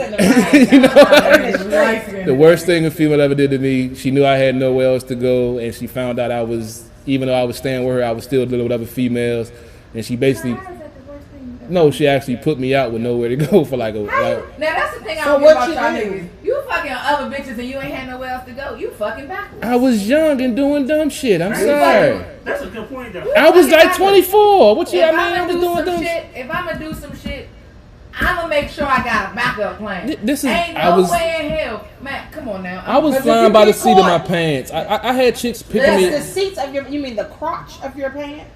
in the The worst thing a female ever did to me, she knew I had nowhere else to go, and she found out I was, even though I was staying with her, I was still dealing with other females, and she basically, no, she actually put me out with nowhere to go for like a. Now that's the thing I So don't what get you about y'all do? niggas. You fucking other bitches and you ain't had nowhere else to go. You fucking backwards. I was young and doing dumb shit. I'm sorry. That's a good point, though. I was like 24. What you? If I mean, I I'ma was do doing some dumb shit, if I'ma do some shit, I'ma make sure I got a backup plan. This is. Ain't I no was. way in hell, man. Come on now. I was Because if flying you by the get seat of my caught, pants. I had chicks picking That's me. the seats of your. You mean the crotch of your pants?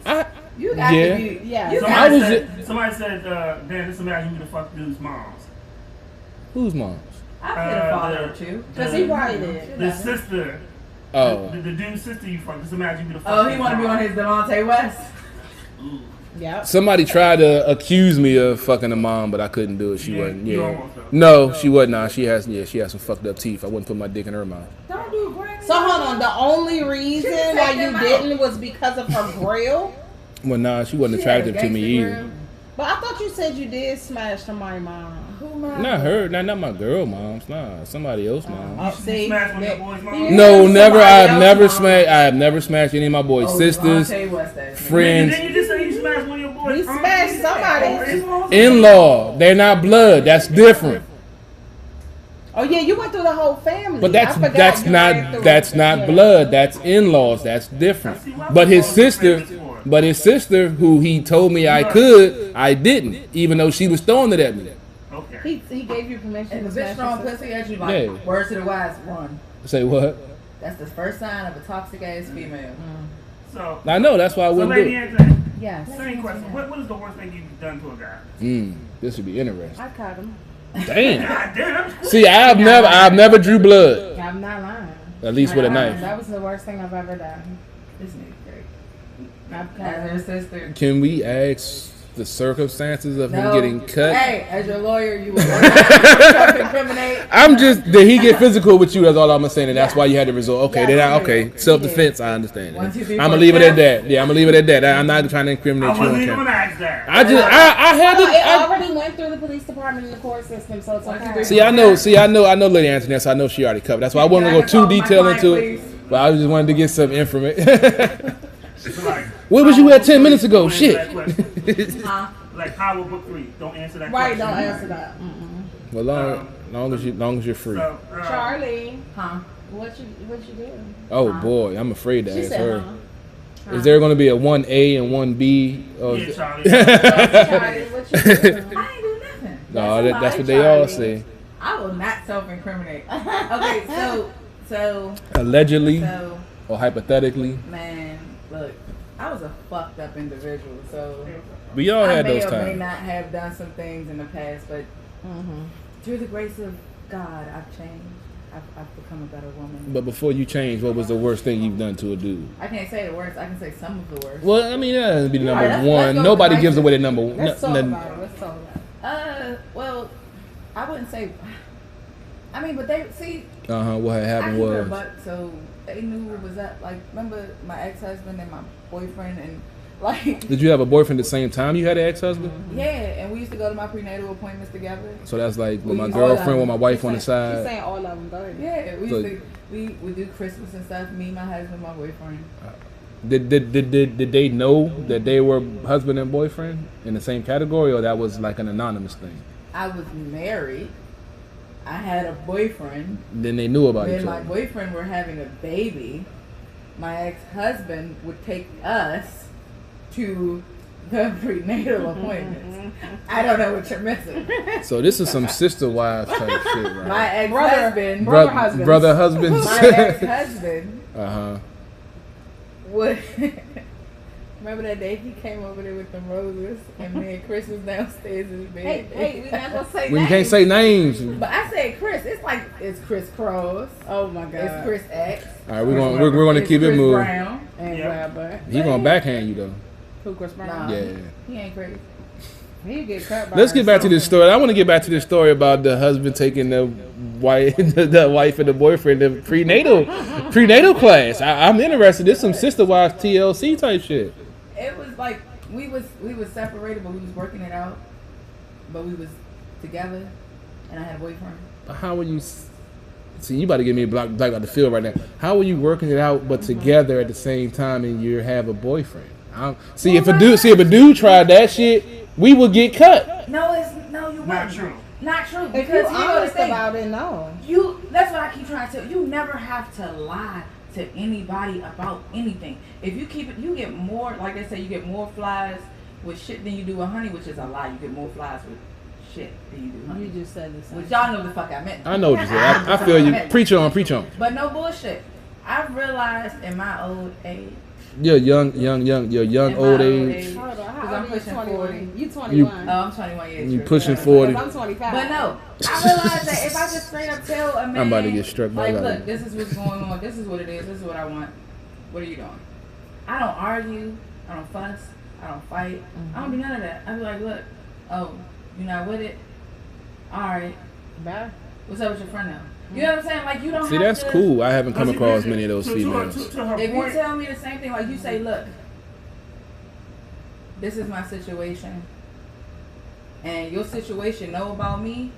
You got Yeah. to be. Yeah. You Somebody got said, somebody said, Dan, just imagine who the fuck dude's moms. Whose moms? I could have father or two. Because he probably did. The sister. Oh. The dude's sister you fuck. Just imagine who the fuck. Oh, he dude's want to be mom. on his Delonte West. Yep. Somebody tried to accuse me of fucking a mom, but I couldn't do it. She wasn't. you Yeah. almost though. No, she wasn't. Nah, she has. Yeah, she has some fucked up teeth. I wouldn't put my dick in her mouth. Don't do granny. So hold on. The only reason She why take you them out. didn't was because of her grill. Well, nah, she wasn't attractive to me either. But I thought you said you did smash somebody's mom. Who my? Not her. Not my girl moms. Nah, somebody else mom. Oh, see, smashed one of your that- boys' you mom? did No, somebody never. I've else's never mom. smashed. I have never smashed any of my boys' sisters, Delonte West, that nigga. friends, Didn't you just say you smashed one of your boys? He smashed somebody. in-law. They're not blood. That's different. Oh yeah, you went through the whole family. But I forgot that's you ran through not it. Yeah. blood. That's in-laws. That's different. But his sister, who he told me I could, I didn't, even though she was throwing it at me. Okay. He gave you permission And to the smash bitch strong your sister. pussy as you like. Yeah. Words to the wise, run. Say what? That's the first sign of a toxic ass female. So, I know. That's why I wouldn't Lady do it. Angela, Yes. same question. What is the worst thing you've done to a guy? This would be interesting. I caught him. Damn. God damn. See, I've never drew blood, I'm not lying. at least with a knife. That was the worst thing I've ever done. This nigga great. I've cut As him. her sister. Can we ask the circumstances of him getting cut? Hey, as your lawyer, you would self-incriminate. I'm just, did he get physical with you? That's all I'm saying, and that's why you had to resort. Okay, Yeah, then okay. self-defense. I understand. 1, 2, 3, I'm gonna 4, leave it at 5. that. Yeah, I'm gonna leave it at that. I'm not trying to I incriminate you wasn't on even camera. gonna ask that. I had It to. already went through the police department and the court system, so it's okay. See, I know Lady Antoinette, so I know she already covered. That's why I wasn't gonna go too detailed into it. But I just wanted to get some information. Where was you at 10 minutes ago? Don't answer Shit. that question. Huh? Like Power Book 3. Don't answer that Right, question. don't answer that. Well, long as you're free. So, Charlie, Huh? what you do? Oh boy, I'm afraid to She ask said, her. huh? Is there going to be a 1A and 1B? Or yeah, Charlie. Charlie, what you do? I ain't do nothing. No, that's what they Charlie. all say. I will not self-incriminate. Okay, so, Allegedly so, or hypothetically. man, look, I was a fucked up individual, so We all I had may those or may times. not have done some things in the past, but through the grace of God, I've changed. I've become a better woman. But before you change, what was the worst thing you've done to a dude? I can't say the worst. I can say some of the worst. Well, I mean, that would be the number Alright, let's one. go Nobody with gives the away the number one. Let's talk about it. Let's talk about it. Well, I wouldn't say. I mean, but they see. What had I happened keep her was. butt, so they knew what was up. Like, remember my ex-husband and my boyfriend, and like, Did you have a boyfriend at the same time you had an ex-husband? yeah, and we used to go to my prenatal appointments together. So that's like with my All girlfriend, of with my wife on the She's side. saying all of them. Go ahead. Yeah, we So- used to we would do Christmas and stuff. Me, my husband, my boyfriend. Did they know that they were husband and boyfriend in the same category, or that was like an anonymous thing? I was married. I had a boyfriend. Then they knew about Me each and my other. boyfriend were having a baby. My ex-husband would take us to the prenatal appointments. I don't know what you're missing. So this is some sister wives type shit, right? My ex-husband, Brother husbands. Brother husbands. my ex-husband would. Remember that day he came over there with them roses, and me and Chris was downstairs in the bed. Hey, we not gonna say When you names. can't say names. But I said Chris. It's like it's Chris Cross. Oh my god. It's Chris X. All right, we're gonna keep it Chris moving. Brown. And Yeah. Weber. He gonna backhand you though. Who, Chris Brown? Nah, Yeah. he ain't crazy. He get cut by Let's get back to this himself. story. I want to get back to this story about the husband taking the wife, the wife and the boyfriend to prenatal class. I'm interested. This some sister wives TLC type shit. It was like we was separated, but we was working it out. But we was together, and I had a boyfriend. How were you? See, you about to give me a black about the field right now. How were you working it out, but together at the same time, and you have a boyfriend? If a dude tried that shit, we would get cut. No, you Not wouldn't. true. Not true. If Because you're you know the honest thing. about it, no. That's what I keep trying to tell you. You never have to lie to anybody about anything. If you keep it, you get more. Like they say, you get more flies with shit than you do with honey, which is a lie. You get more flies with shit than you do honey. You just said the same. Which y'all know the fuck I meant. I know what you said. I feel you. Preach on. But no bullshit. I've realized in my old age. Your young old age. Hold on, Because how I'm old are you? pushing 21. 40. You 21. Oh, I'm 21 years. You true. pushing Yeah. 40. I'm 25. But no, I realized that if I just straight up tell a man, I'm about to get struck by like, lightning. look, this is what's going on, this is what it is, this is what I want. What are you doing? I don't argue, I don't fuss, I don't fight, I don't do none of that. I be like, look, oh, you not with it? All right, Bye. what's up with your friend now? You know what I'm saying? Like you don't. See, have that's to, cool. I haven't come across many of those females. To her If you point, tell me the same thing, like you say, look, this is my situation, and your situation know about me.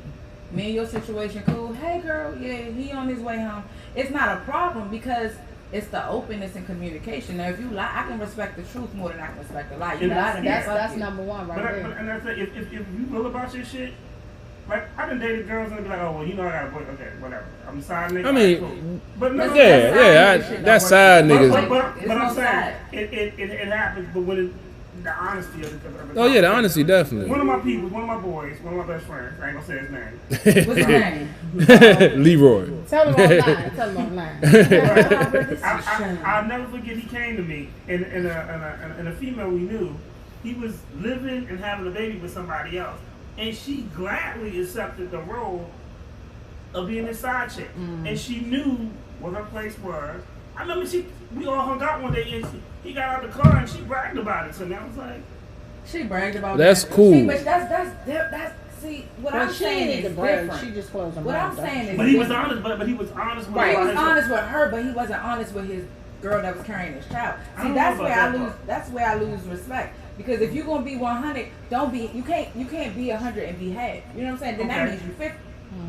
Me and your situation cool. Hey girl, yeah, he on his way home. It's not a problem because it's the openness and communication. Now, if you lie, I can respect the truth more than I can respect the lie. You And lie to me, That's fuck you. number one right but there. and that's it. If you real about your shit, like I done dated girls and they be like, oh well, you know I got a boy. Okay, whatever. I'm a side nigga. I mean, cool. But no, that side niggas. But I'm saying it happens. But when the honesty of it. Oh yeah, the honesty definitely. One of my people, one of my boys, one of my best friends. I ain't gonna say his name. What's your name? Leroy. Tell them online. Tell them online. I'll never forget. He came to me and a female we knew. He was living and having a baby with somebody else, and she gladly accepted the role of being his side chick, and she knew what her place was. I remember we all hung out one day and he got out of the car and she bragged about it. So now I was like, She bragged about That's that. cool. See, but that's see what But I'm she saying ain't is the brand. different. She just closed her What mouth. I'm saying is but he was different. honest. But he was honest with Right, he her. was honest with her, but he wasn't honest with his girl that was carrying his child. I See, don't that's know where about I that lose. part. That's where I lose respect. Because if you're gonna be 100, don't be. You can't be 100 and be half. You know what I'm saying? Then that Okay. means you're 50.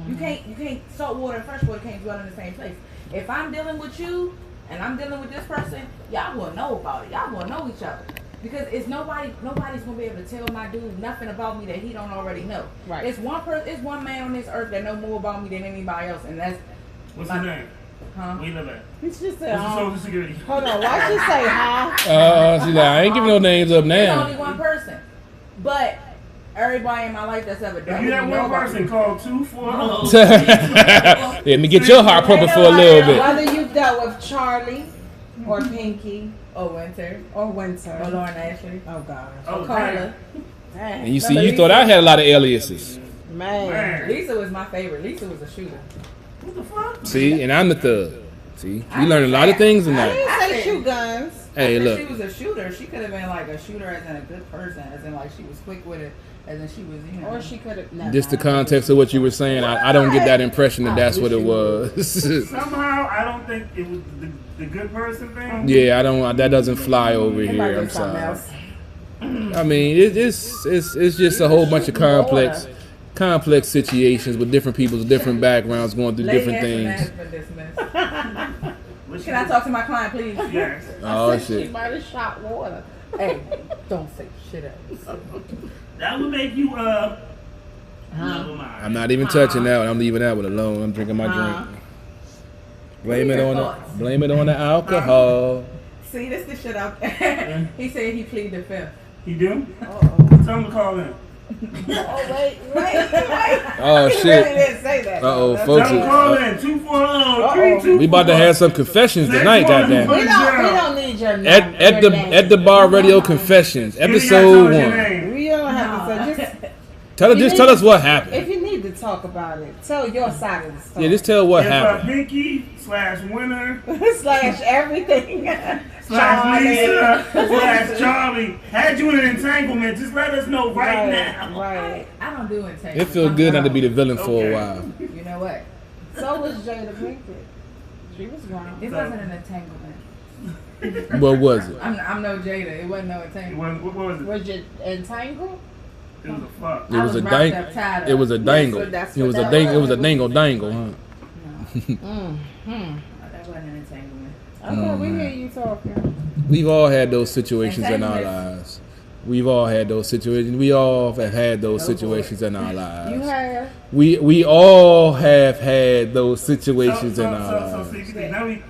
You can't. Salt water and fresh water can't dwell in the same place. If I'm dealing with you and I'm dealing with this person, y'all will know about it. Y'all will know each other. Because it's nobody's gonna be able to tell my dude nothing about me that he don't already know. Right. It's one man on this earth that know more about me than anybody else, and that's What's my, his name? Huh? Where you live at? It's just What's the social security? hold on. Why she say huh? She's like, I ain't giving no names up There's now. only one person, but everybody in my life that's ever done. If you that know one about person, me. call 240. Let me get your heart pumping for a little bit. Whether you've dealt with Charlie or Pinky or Winter or Winter. or Lauren Ashley Oh gosh. Oh, Carla. Dang. And you see, you thought I had a lot of aliases. Man. Man. Lisa was my favorite. Lisa was a shooter. What the fuck? See, and I'm the thug. See, you learned a lot of things I tonight. didn't say shoot guns. Hey, If look. she was a shooter, she could have been like a shooter as in a good person, as in like she was quick with it, as in she was, you know. Or she could have. Just the context of what you were saying, I don't get that impression that that's what it was. Somehow, I don't think it was the good person thing. Yeah, I don't. That doesn't fly over It might here. be I'm something sorry. else. I mean, it's just a whole bunch of complex situations with different people's different backgrounds going through Lady different Antoinette things. has been dismissed. Can I talk to my client, please? Yes. Oh She shit! might have shot water. Hey, don't say shit else. That would make you never mind. I'm not even touching that one. I'm leaving that one alone. I'm drinking my drink. Blame it on the alcohol. See, this the shit out there. He said he pleaded the fifth. You do? Uh-oh. Tell him to call in. Oh, wait. Oh He shit! really didn't say that. Uh-oh, That's- folks. Tell him to call in. 240-324. We about to have some confessions tonight, goddamn. We don't need your name. At the bar radio confessions, You ain't gotta episode tell us your 1. name. We don't have to say. Tell us what happened. If you need to talk about it. Tell your side of the story. Yeah, just tell what If happened. Pinky / winner / everything. / Lisa / Charlie had you in an entanglement, just let us know right now. Right. I don't do entanglement. It feels good not to be the villain for Okay. a while. You know what? So was Jada Pinkett. She was wrong. It wasn't an entanglement. What was it? I'm no Jada. It wasn't no entanglement. What was it? Was you entangled? It was a fuck. It was a wrapped dang. up, tied up. It was a dangle. that's It what was a that dang. It was. was a dangle, huh? No, that wasn't an entanglement. Okay, we hear you talking. We've all had those situations in our Entanglements. lives. We've all had those situations. We all have had those situations in our You lives. have. We all have had those situations in our So lives. CBT,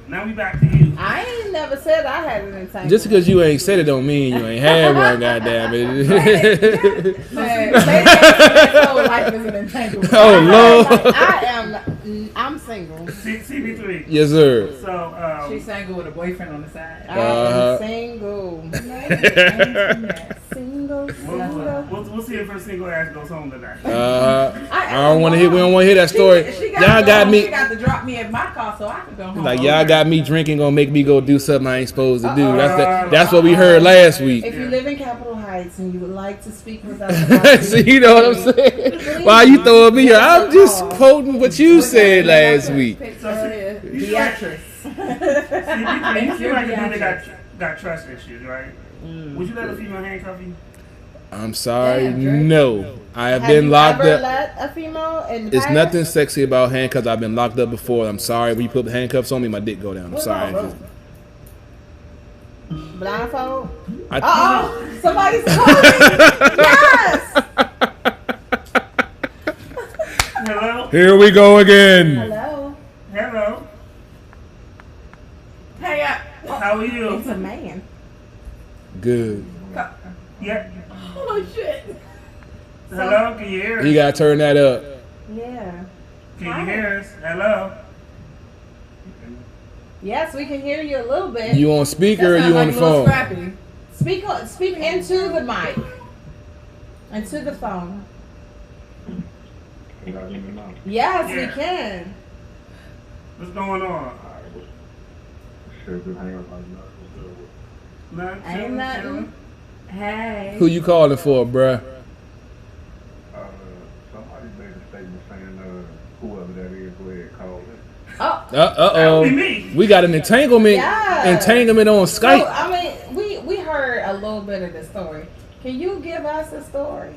now we back to you. I ain't never said I had an entanglement. Just because you ain't said it don't mean you ain't had one, goddamn it. Man, they whole life is an entanglement. Oh Lord. I'm single. CB3. Yes, sir. So, She's single with a boyfriend on the side. I am single. Single. we'll see if her single ass goes home tonight. I don't want to hear. We don't want to hear that story. Y'all got She me. got to drop me at my car so I can go home. Like y'all got me drinking, gonna make me go do something I ain't supposed to do. That's what we heard last week. If you live in Capitol Heights and you would like to speak with us, about See, you know what I'm saying? Why you throwing me? I'm just quoting what you said last week. The actress. CB3, you seem like a dude that got trust issues, right? Would you let a female handcuff you? I'm sorry, Damn, Drake. no. I have Have been you locked ever up. let a female in the It's past? nothing sexy about handcuffs. I've been locked up before. I'm sorry. When you put the handcuffs on me, my dick go down. I'm sorry. Blindfold? I, Somebody's calling. Yes. Hello? here we go again. Hello. Hello? Hang up. How are you? It's a man. Good. Yeah. Oh shit. Hello? Can you hear us? You gotta turn that up. Yeah. Can you hear us? Hello? Yes, we can hear you a little bit. You on speaker or That you sound on the like a little phone? scrappy. Speak into the mic. Into the phone. Yes, Yeah. we can. What's going on? Nothing. Ain't chilling, nothing. chilling. Hey. Who you calling for, bruh? Somebody made a statement saying, whoever that is, go ahead, call it. Oh, That would be me. We got an entanglement. Yes. Entanglement on so, Skype. I mean, we heard a little bit of the story. Can you give us a story?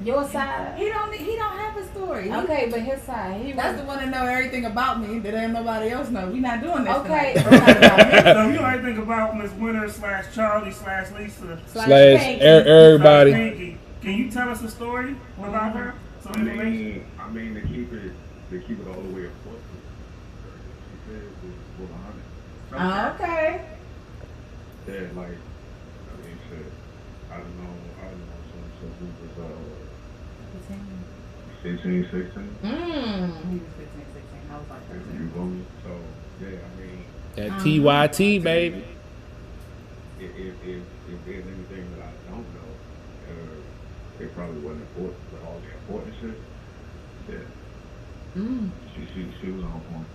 Your side. He don't have a story. Okay, but his side. That's the one that know everything about me that ain't nobody else know. We not doing this. Okay. tonight. So you know anything about Miss Winter / Charlie / Lisa / everybody. Pinky? Can you tell us a story about her? Some information? I mean, to keep it all the way up. She said it was 100. Okay. Yeah, like, I mean, shit. I don't know, some who was 15, 16. He was 15, 16. I was like 13. You know, so yeah, I mean, That TYT, baby. if there's anything that I don't know, it probably wasn't important, but all the important shit, yeah. She was on point.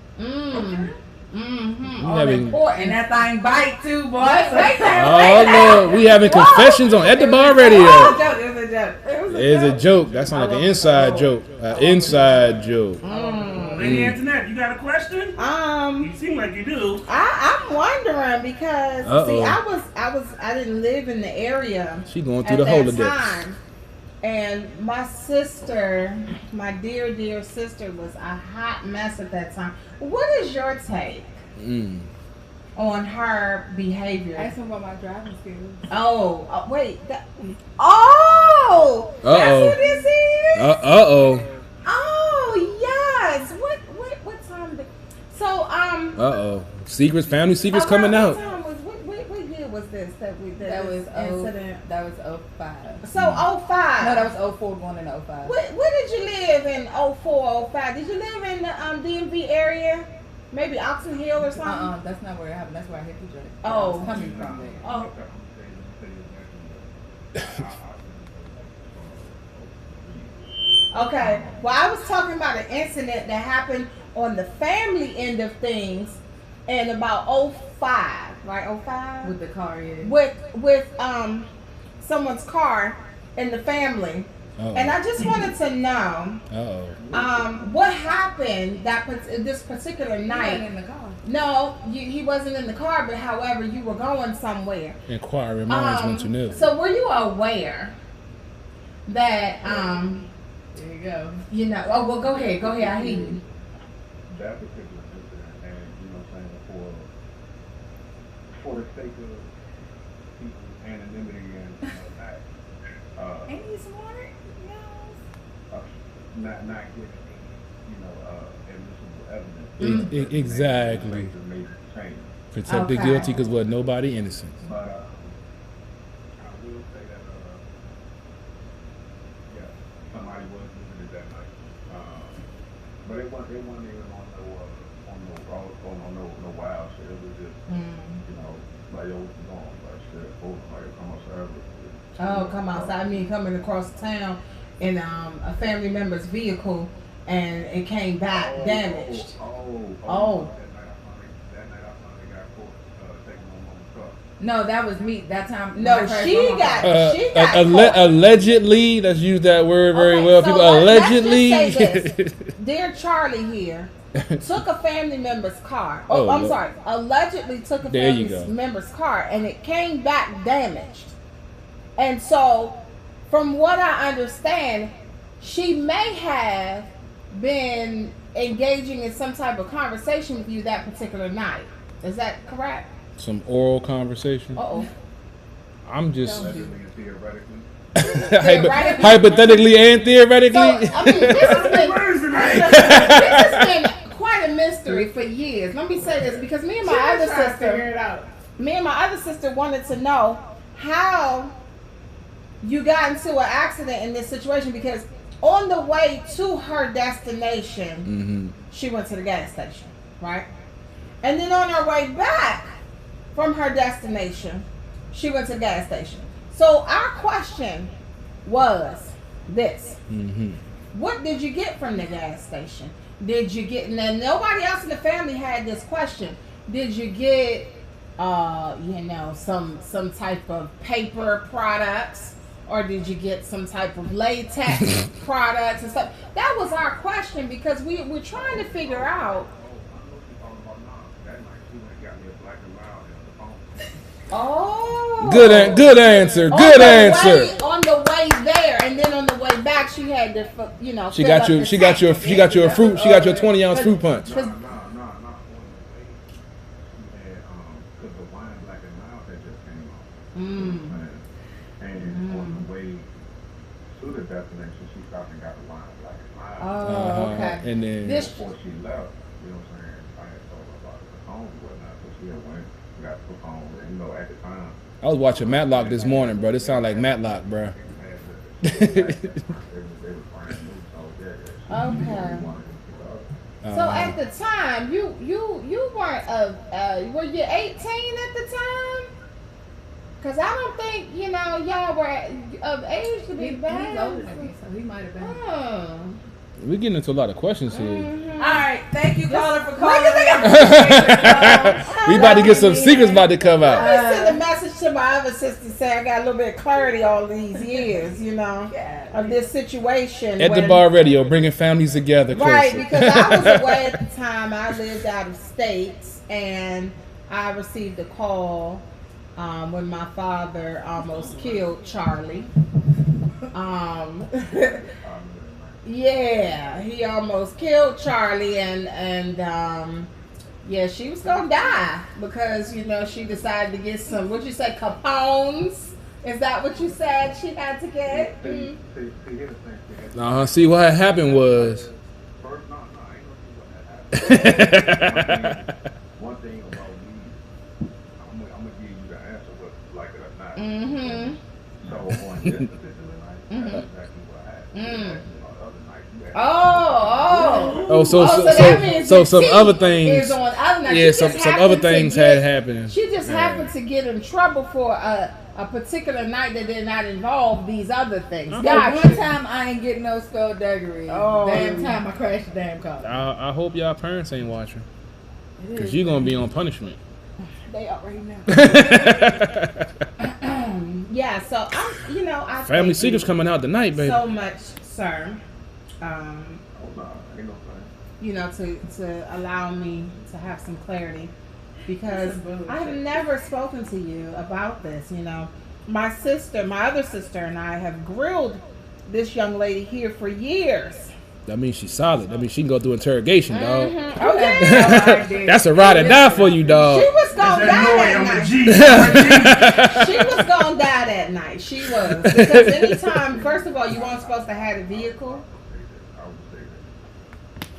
We having, And that thing bite too, boy. oh Lord, we having confessions on at the bar radio. It was a joke. It's a joke. That sounds like an inside joke. An inside joke. Lady Antoinette, you got a question? You seem like you do. I'm wondering because see, I didn't live in the area. She going through at the that Holodex. time. And my sister, my dear sister, was a hot mess at that time. What is your take on her behavior? Ask him about my driving skills. Oh, wait. That's Uh-oh. who this is? Uh-oh. Oh, yes. What time did... So, Uh-oh. Secrets, family secrets coming around out. What time was, what year was this that we did That was this incident? That was 05. So, 05. No, that was 04 going into 05. Where did you live in 04, 05? Did you live in the DMV area? Maybe Oxon Hill or something? That's not where it happened. That's where I hit the joint. Oh. I was coming from there. Oh, Okay. Well, I was talking about an incident that happened on the family end of things in about '05, right? '05 With the car, yeah. with someone's car in the family. Oh. And I just wanted to know what happened this particular He night. wasn't in the car. No, he wasn't in the car, but however, you were going somewhere. Inquiring minds want to know. So were you aware that There you go. you know? Oh well, go ahead. I hear you. That particular incident, and you know, what I'm saying for the sake of people's anonymity and that, Ain't you some water? not giving any, admissible evidence. Exactly. Major change. Protect the Okay. guilty because what nobody innocent. But I will say that somebody was visited that night. But it wasn't even no wild shit. It was just like yo, what's going on? Like shit, like come outside. Oh, come outside. I mean, coming across town in a family member's vehicle, and it came back damaged. Oh. That night I finally got caught taking my mom's car. No, that was me. That time. No, when I crashed she my car. got caught. Allegedly, let's use that word very Okay, well. so People let's allegedly. just say this. Dear Charlie here took a family member's car. Oh, I'm Lord. sorry. Allegedly took a There you family go. member's car, and it came back damaged. And so, from what I understand, she may have been engaging in some type of conversation with you that particular night. Is that correct? Some oral conversation. Uh-oh. I'm just Allegedly and theoretically. hypothetically and theoretically. So, I mean, this has been quite a mystery for years. Let me say this because me and my other sister wanted to know how you got into an accident in this situation, because on the way to her destination, she went to the gas station, right? And then on her way back from her destination, she went to the gas station. So our question was this. What did you get from the gas station? Did you get, now nobody else in the family had this question. Did you get, some type of paper products? Or did you get some type of latex products and stuff? That was our question, because we're trying to figure out. Oh, Good answer. Good answer. On the way there, and then on the way back, she had to, She got you. She got you a fruit. She got you a 20-ounce fruit punch. Because the wine Black and Mild that just came out. And on the way to the destination, she stopped and got the wine Black and Mild. Oh, okay. And then Before she left, you know what I'm saying, I had told her about the phone and whatnot, so she had went, got the phone, and at the time. I was watching Matlock this morning, bro. This sound like Matlock, bro. Okay. So at the time, you weren't were you 18 at the time? Because I don't think y'all were of age to be He's bad. older than me, so he might have been. Oh. We're getting into a lot of questions here. Mm-hmm. All right, thank you, caller, for calling. We about to get some secrets about to come out. Let me send a message to my other sister saying I got a little bit of clarity all these years, of this situation. At the bar radio, bringing families together closer. Right, because I was away at the time. I lived out of state, and I received a call when my father almost killed Charlie. Yeah, he almost killed Charlie, and she was gonna die because she decided to get some. What'd you say, Capones? Is that what you said she had to get? See what happened was. One thing about me, I'm gonna give you the answer, whether like it or not. So on this particular night, that's exactly what happened. So some other things. Is on other nights. Yeah, some other things had happened. She just happened to get in trouble for a a particular night that did not involve these other things. Yeah, Gotcha. one time I ain't getting no skullduggery. Oh. Damn time I crashed the damn car. I hope y'all parents ain't watching. It Because is. you're going to be on punishment. They already know. Yeah, so I Family thank Secrets you coming out tonight, baby. so much, sir. Oh, no, ain't no thing. To allow me to have some clarity, because I have never spoken to you about this. My other sister and I have grilled this young lady here for years. That means she's solid. That means she can go through interrogation, dog. Oh yeah. That's a ride or die for you, dog. She was gonna die that I'm a night. G. I'm a G. She was gonna die that night. She was, because anytime, first of all, you weren't supposed to have a vehicle. I would say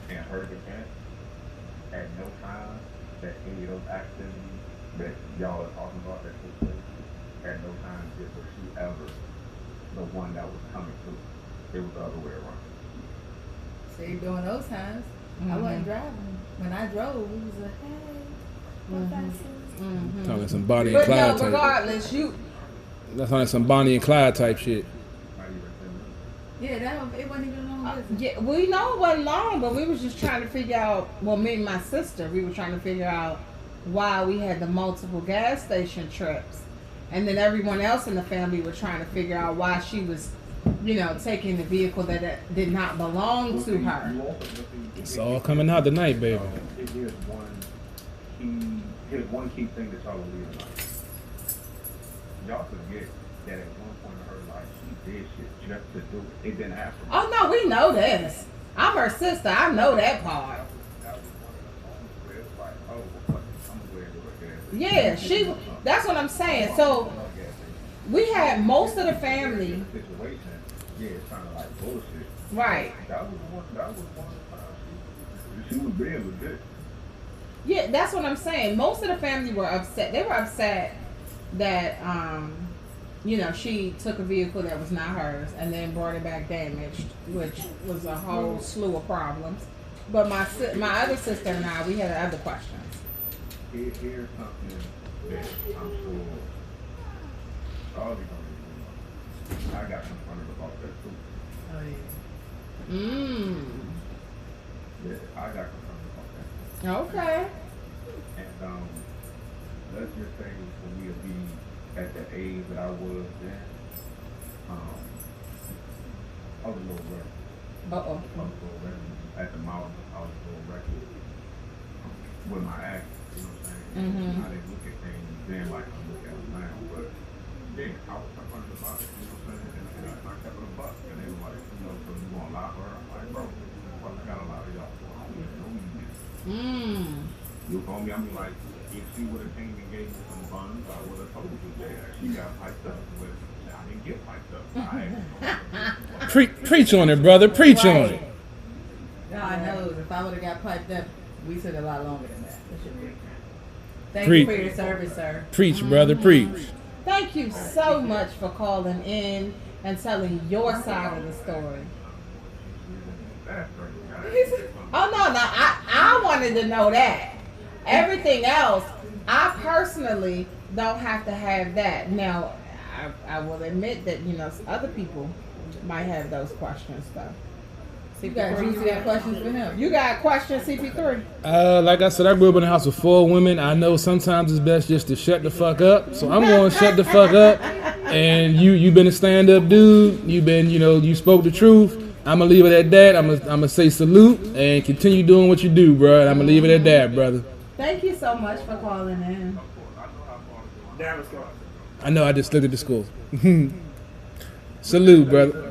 that in her defense, at no time that any of those activities that y'all are talking about that took place, at no time was she ever the one that was coming through. It was the other way around. See, during those times, I wasn't driving. When I drove, we was like, hey, what's that? Talking some Bonnie and But Clyde no, type. regardless, That's like some Bonnie and Clyde type shit. Not even 10 minutes. Yeah, it wasn't even long business. yeah, we know it wasn't long, but we was just trying to figure out. Well, me and my sister, we were trying to figure out why we had the multiple gas station trips, and then everyone else in the family were trying to figure out why she was, taking the vehicle that did not belong to her. It's all coming out tonight, baby. Here's one key thing that y'all will leave tonight. Y'all forget that at one point in her life, she did shit just to do it. It didn't happen. Oh no, we know this. I'm her sister. I know that part. That was one of the moments where it's like, oh, well, fuck it, I'm gonna go ahead and do it. Yeah, that's what I'm saying. So we had most of the family. Situation, yeah, it's kind of like bullshit. Right. That was one of the times she was being legit. Yeah, that's what I'm saying. Most of the family were upset. They were upset that, she took a vehicle that was not hers and then brought it back damaged, which was a whole slew of problems. But my other sister and I, we had other questions. Here's something that I'm sure all of you know. I got confronted about that too. Oh, yeah. Yeah, I got confronted about that. Okay. And let's just say for me to be at the age that I was then, I was a little reckless. Uh-oh. I was a little reckless. At the mountain, I was a little reckless with my actions, you know what I'm saying? I didn't look at things then like I look at them now, but then I was confronted about it, you know what I'm saying? And I kept it a buck, and they were like, so you gonna lie for her? I'm like, bro, what I gotta lie to y'all for? I don't even know you. You feel me? I mean, like, if she would have came and gave me some buns, I would have told you that she got piped up. But I didn't get piped up. Preach on it, brother. Preach on it. God knows, if I would have got piped up, we took a lot longer than that. Thank Preach. you for your service, sir. Preach, brother. Preach. Thank you so much for calling in and telling your side of the story. Oh no, I wanted to know that. Everything else, I personally don't have to have that. Now, I will admit that other people might have those questions though. You got questions for him. You got questions, CP3? Like I said, I grew up in a house with 4 women. I know sometimes it's best just to shut the fuck up. So I'm going to shut the fuck up. And you've been a stand-up dude. You've been, you spoke the truth. I'm going to leave it at that. I'm going to say salute and continue doing what you do, bro. And I'm going to leave it at that, brother. Thank you so much for calling in. Dallas, go. I know I just looked at the school. Salute, brother.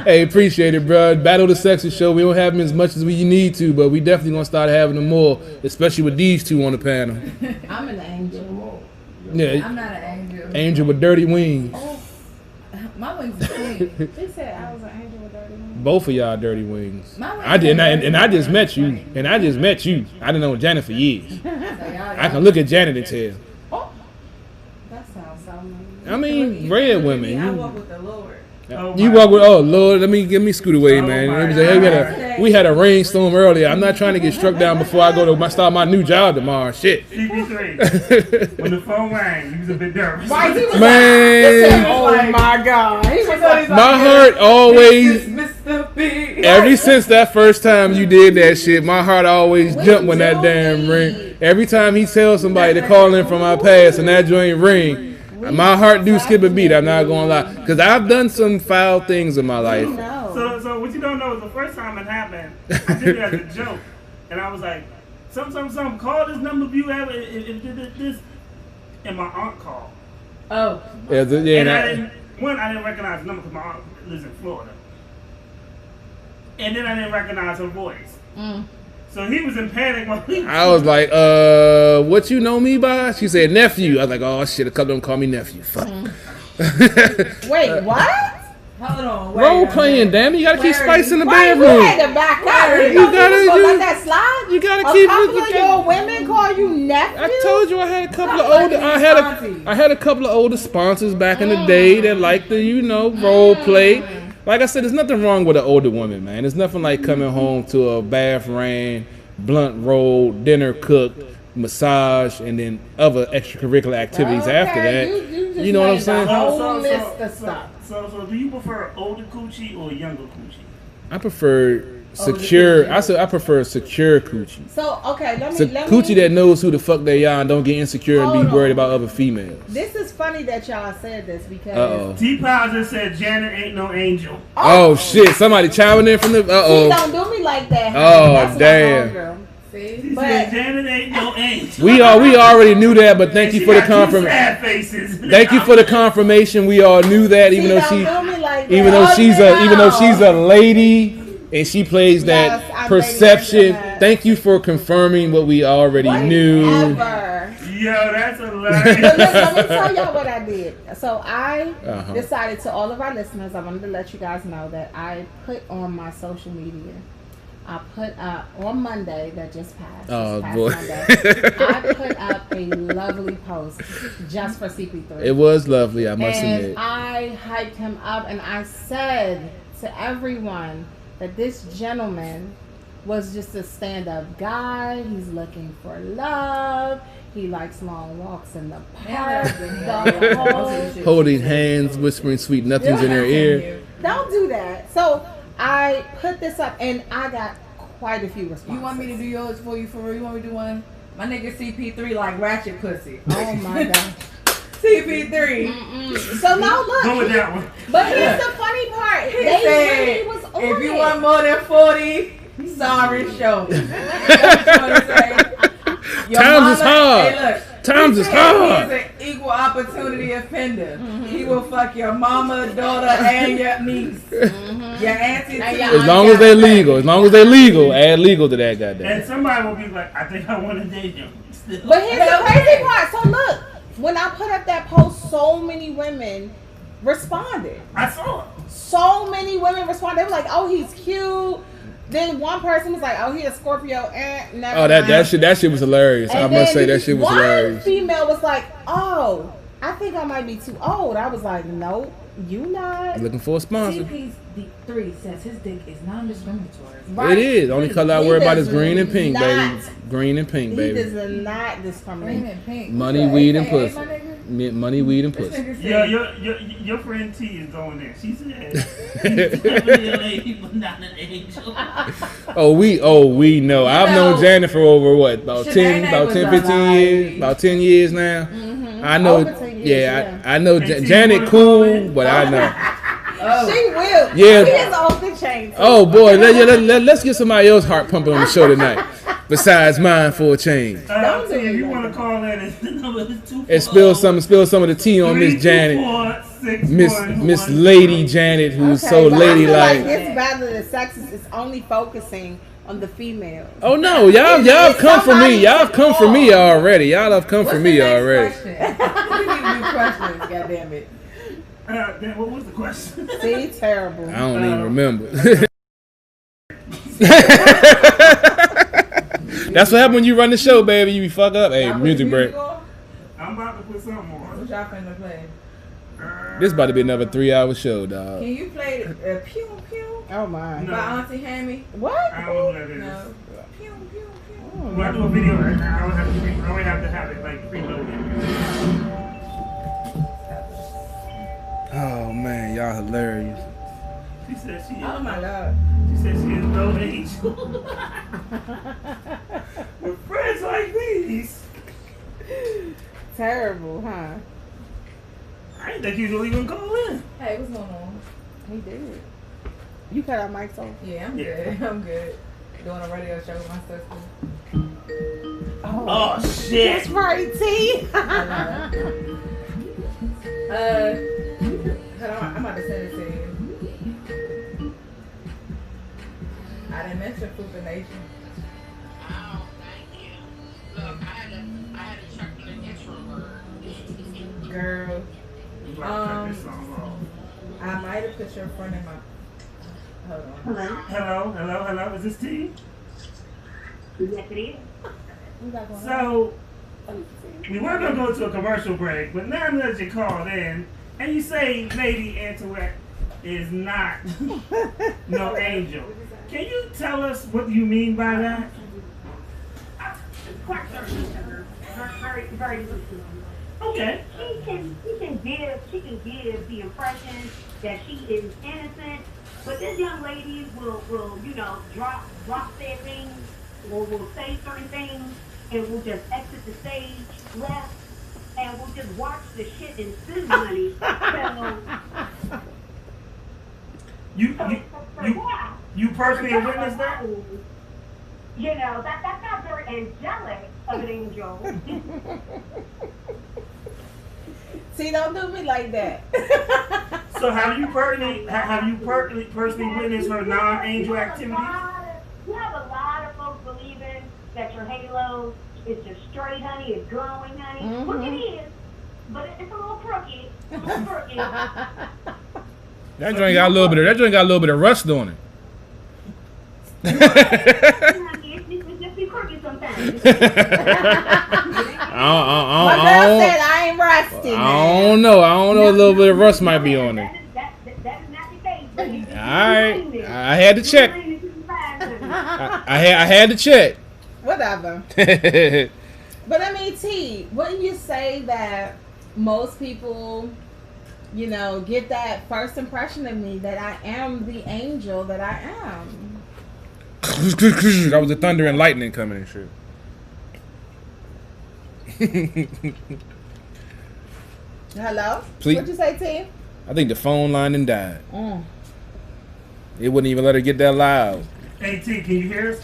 Hey, appreciate it, bro. Battle the Sexes show. We don't have them as much as we need to, but we definitely gonna start having them more, especially with these two on the panel. I'm an angel. Yeah, I'm not an angel. angel with dirty wings. Oh, my wings are clean. She said I was an angel with dirty wings. Both of y'all dirty wings. My wings I did, are and I just met you, and I just met you. I didn't know Janet for years. I can look at Janet and tell. Oh, that sounds so mean. I mean, red women. I walk with the Lord. You walk with, oh Lord, let me scoot away, man. It was a, hey, we had We had a rainstorm earlier. I'm not trying to get struck down before I go to start my new job tomorrow. Shit. CP3. When the phone rang, he was a bit nervous. Right, he was Man. like, oh my God. He was like, My heart always, Mr. B. ever since that first time you did that shit, my heart always jumped when that damn ring. Every time he tells somebody to call in from my past and that joint ring, my heart do skip a beat. I'm not gonna lie, because I've done some foul things in my life. So what you don't know is the first time it happened, I did it as a joke, and I was like, some, call this number if you ever if this, and my aunt called. Oh. Yeah, And I didn't recognize the number because my aunt lives in Florida, and then I didn't recognize her voice. So he was in panic while he I was like, what you know me by? She said nephew. I was like, oh shit, a couple of them call me nephew. Fuck. wait, what? Hold on. Role playing, damn it. You gotta keep spice in the Right, we bedroom. had to back out. You gotta let that slide. You gotta A keep couple of it. your women call you nephew. I told you I had a couple of older. I had a couple of older sponsors back in the day that liked to, role play. Like I said, there's nothing wrong with an older woman, man. There's nothing like coming home to a bath ran, blunt roll, dinner cooked, massage, and then other extracurricular activities after that. You know what I'm saying? Whole list of stuff. So do you prefer older coochie or younger coochie? I prefer secure. I prefer secure coochie. So okay, let me Coochie that knows who the fuck they are and don't get insecure and be worried about other females. This is funny that y'all said this because T-Pow just said Janet ain't no angel. Oh shit! Somebody chiming in from the. She don't do me like that. Honey. Oh, That's damn. My homegirl. He said Janet ain't no angel. We already knew that, but thank you for the confirmation. Thank you for the confirmation. We all knew that, even though she's a lady and she plays that perception. Thank you for confirming what we already knew. Yo, that's hilarious. But look, let me tell y'all what I did. So I decided to all of our listeners, I wanted to let you guys know that I put on my social media. I put up on Monday that just passed. Boy. Monday, I put up a lovely post just for CP3. It was lovely, I must admit. And I hyped him up and I said to everyone that this gentleman was just a stand-up guy. He's looking for love. He likes long walks in the park. Holding hands, whispering sweet nothings in their ear. Don't do that. So I put this up and I got quite a few responses. You want me to do yours for you for real? You want me to do one? My nigga CP3 like ratchet pussy. Oh my god. CP3. So now look. Go with that one. But here's the funny part. He said, was on if you it. want more than 40, sorry, show me. That's what I'm saying. Times is hard. Hey, look. Times is hard. He's an equal opportunity offender. He will fuck your mama, daughter, and your niece. Your auntie. As long as they're legal. Add legal to that goddamn. And somebody will be like, I think I want to date him. But here's the crazy part. So look, when I put up that post, so many women responded. I saw it. So many women responded. They were like, oh, he's cute. Then one person was like, oh, he a Scorpio. Never Oh, that shit was hilarious. and I must say that shit was hilarious. One female was like, oh, I think I might be too old. I was like, nope, you not. Looking for a sponsor. CP3 says his dick is non-discriminatory. It is. The only color I He worry about is does green and pink, baby. not- Green and pink, He baby. does not discriminate. Money, weed, and pussy. Money, weed, and pussy. Your friend T is going there. She said, he's definitely a lady, but not an angel. Oh, we know. I've known Janet for over what? About 10, 15 years? About 10 years now. I know. Over 10 years, I know Janet cool, but I know. She will. Yeah. She is off the chain. Oh boy, let's get somebody else heart pumping on the show tonight. Besides mine for a change. So if you want to call in, the number is 240. And spill some of the tea on Miss Janet. Miss Lady Janet, who's so but I feel like ladylike. this battle of the sexes is only focusing on the females. Oh no, y'all come for me. Y'all have come for me already. Y'all have come for me already. We need to do questions, goddammit. What was the question? See, terrible. I don't even remember. That's what happens when you run the show, baby. You fuck up. Hey, music break. I'm about to put something on. What y'all finna play? This about to be another 3-hour show, dog. Can you play pew pew? Oh my. No. By Auntie Hammy. What? I don't know what that is. No. Pew, pew, pew. When I do a video, I would have to have it like preloaded. Oh man, y'all hilarious. She said she is. Oh my God. She said she is no angel. With friends like these. Terrible, huh? I didn't think you was even gonna call in. Hey, what's going on? He did. You cut our mics off. Yeah, I'm Yeah. good. I'm good. Doing a radio show with my sister. Oh shit. That's right, T. Hold on, I'm about to send it to you. I didn't mention Fupa Nation. Oh, thank you. Look, I had to check for the introvert. Girl, You gotta cut this song off. I might have put your friend in my. Hold on. Hello. Is this T? Yes, it is. So, we were going to go to a commercial break, but now that you called in, and you say Lady Antoinette is not no angel. Can you tell us what you mean by that? Quite certainly, sir. Very, very lucid. Okay. She can give the impression that she is innocent, but this young lady will drop their things, or will say certain things, and will just exit the stage left, and we'll just watch the shit ensue, honey. So, You personally have witnessed that? You know, that's not very angelic of an angel. See, don't do me like that. So have you personally witnessed her non-angel activities? You have a lot of folks believing that your halo is just straight, honey, it's glowing, honey. Mm-hmm. Look, it is, but it's a little crooked. That joint got a little bit of rust on it. It's just be crooked sometimes. My girl said I ain't rusty. I don't know. A little bit of rust might be on it. That is not the case. But you Alright. I had to check. I had to check. Whatever. But I mean, T, wouldn't you say that most people, you know, get that first impression of me that I am the angel that I am? That was the thunder and lightning coming and shit. Hello? Please. What'd you say, T? I think the phone line done died. It wouldn't even let her get that loud. Hey T, can you hear us?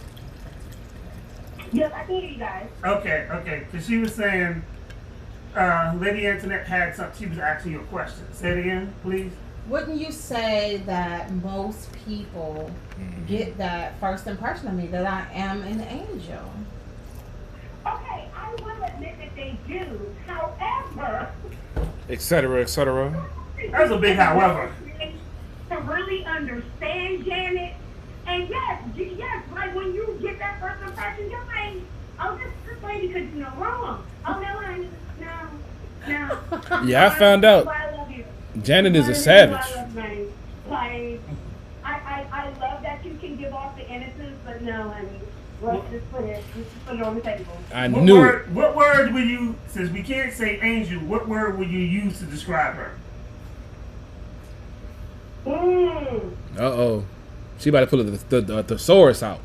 Yes, I can hear you guys. Okay. Because she was saying Lady Antoinette had something. She was asking you a question. Say it again, please. Wouldn't you say that most people get that first impression of me that I am an angel? Okay, I will admit that they do. However, Etc. etc. That's a big however. to really understand Janet, and yes, like when you get that first impression, you're like, oh, this lady could do no wrong. Oh no, honey, no. Yeah, I found out. I love you. Janet is a I savage. love you. Like, I love that you can give off the innocence, but no, honey. Let's just put it on the table. I knew it. What word will you, since we can't say angel, what word will you use to describe her? Uh-oh. She about to pull the thesaurus out.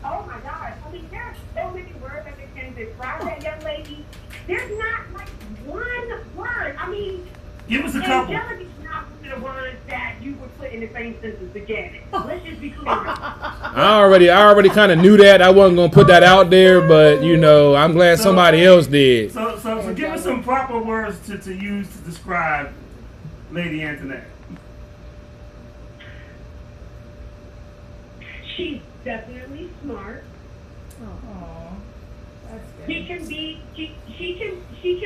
Oh my gosh. I mean, there are so many words that can describe that young lady. There's not like one word. I mean, Give us a couple. angelic is not one of the words that you would put in the same sentence as Janet. Let's just be clear. I already kind of knew that. I wasn't gonna put that out there, but you know, I'm glad somebody else did. So give us some proper words to use to describe Lady Antoinette. She's definitely smart. Oh, that's She can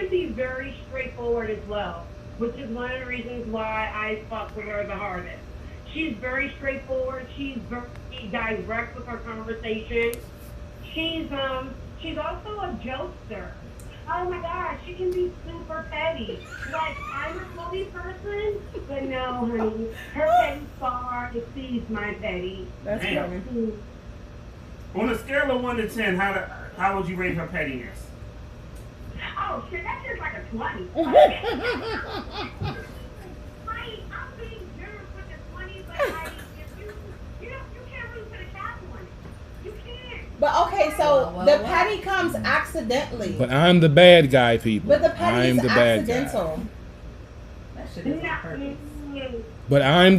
be very straightforward as well, which is one of the reasons why I fuck with her the hardest. She's very straightforward. She's very direct with her conversation. She's also a jokester. Oh my gosh, she can be super petty. Like, I'm a petty person, but no, honey. Her petty far exceeds my petty. That's Damn. funny. On a scale of 1 to 10, how would you rate her pettiness? Oh shit, that's just like a 20. I'm being generous with the 20, but like, if you can't root for the castle one. You can't. But okay, so the petty comes accidentally. But I'm the bad guy, people. But the petty I'm is the bad accidental. guy. That shit is on purpose. But I'm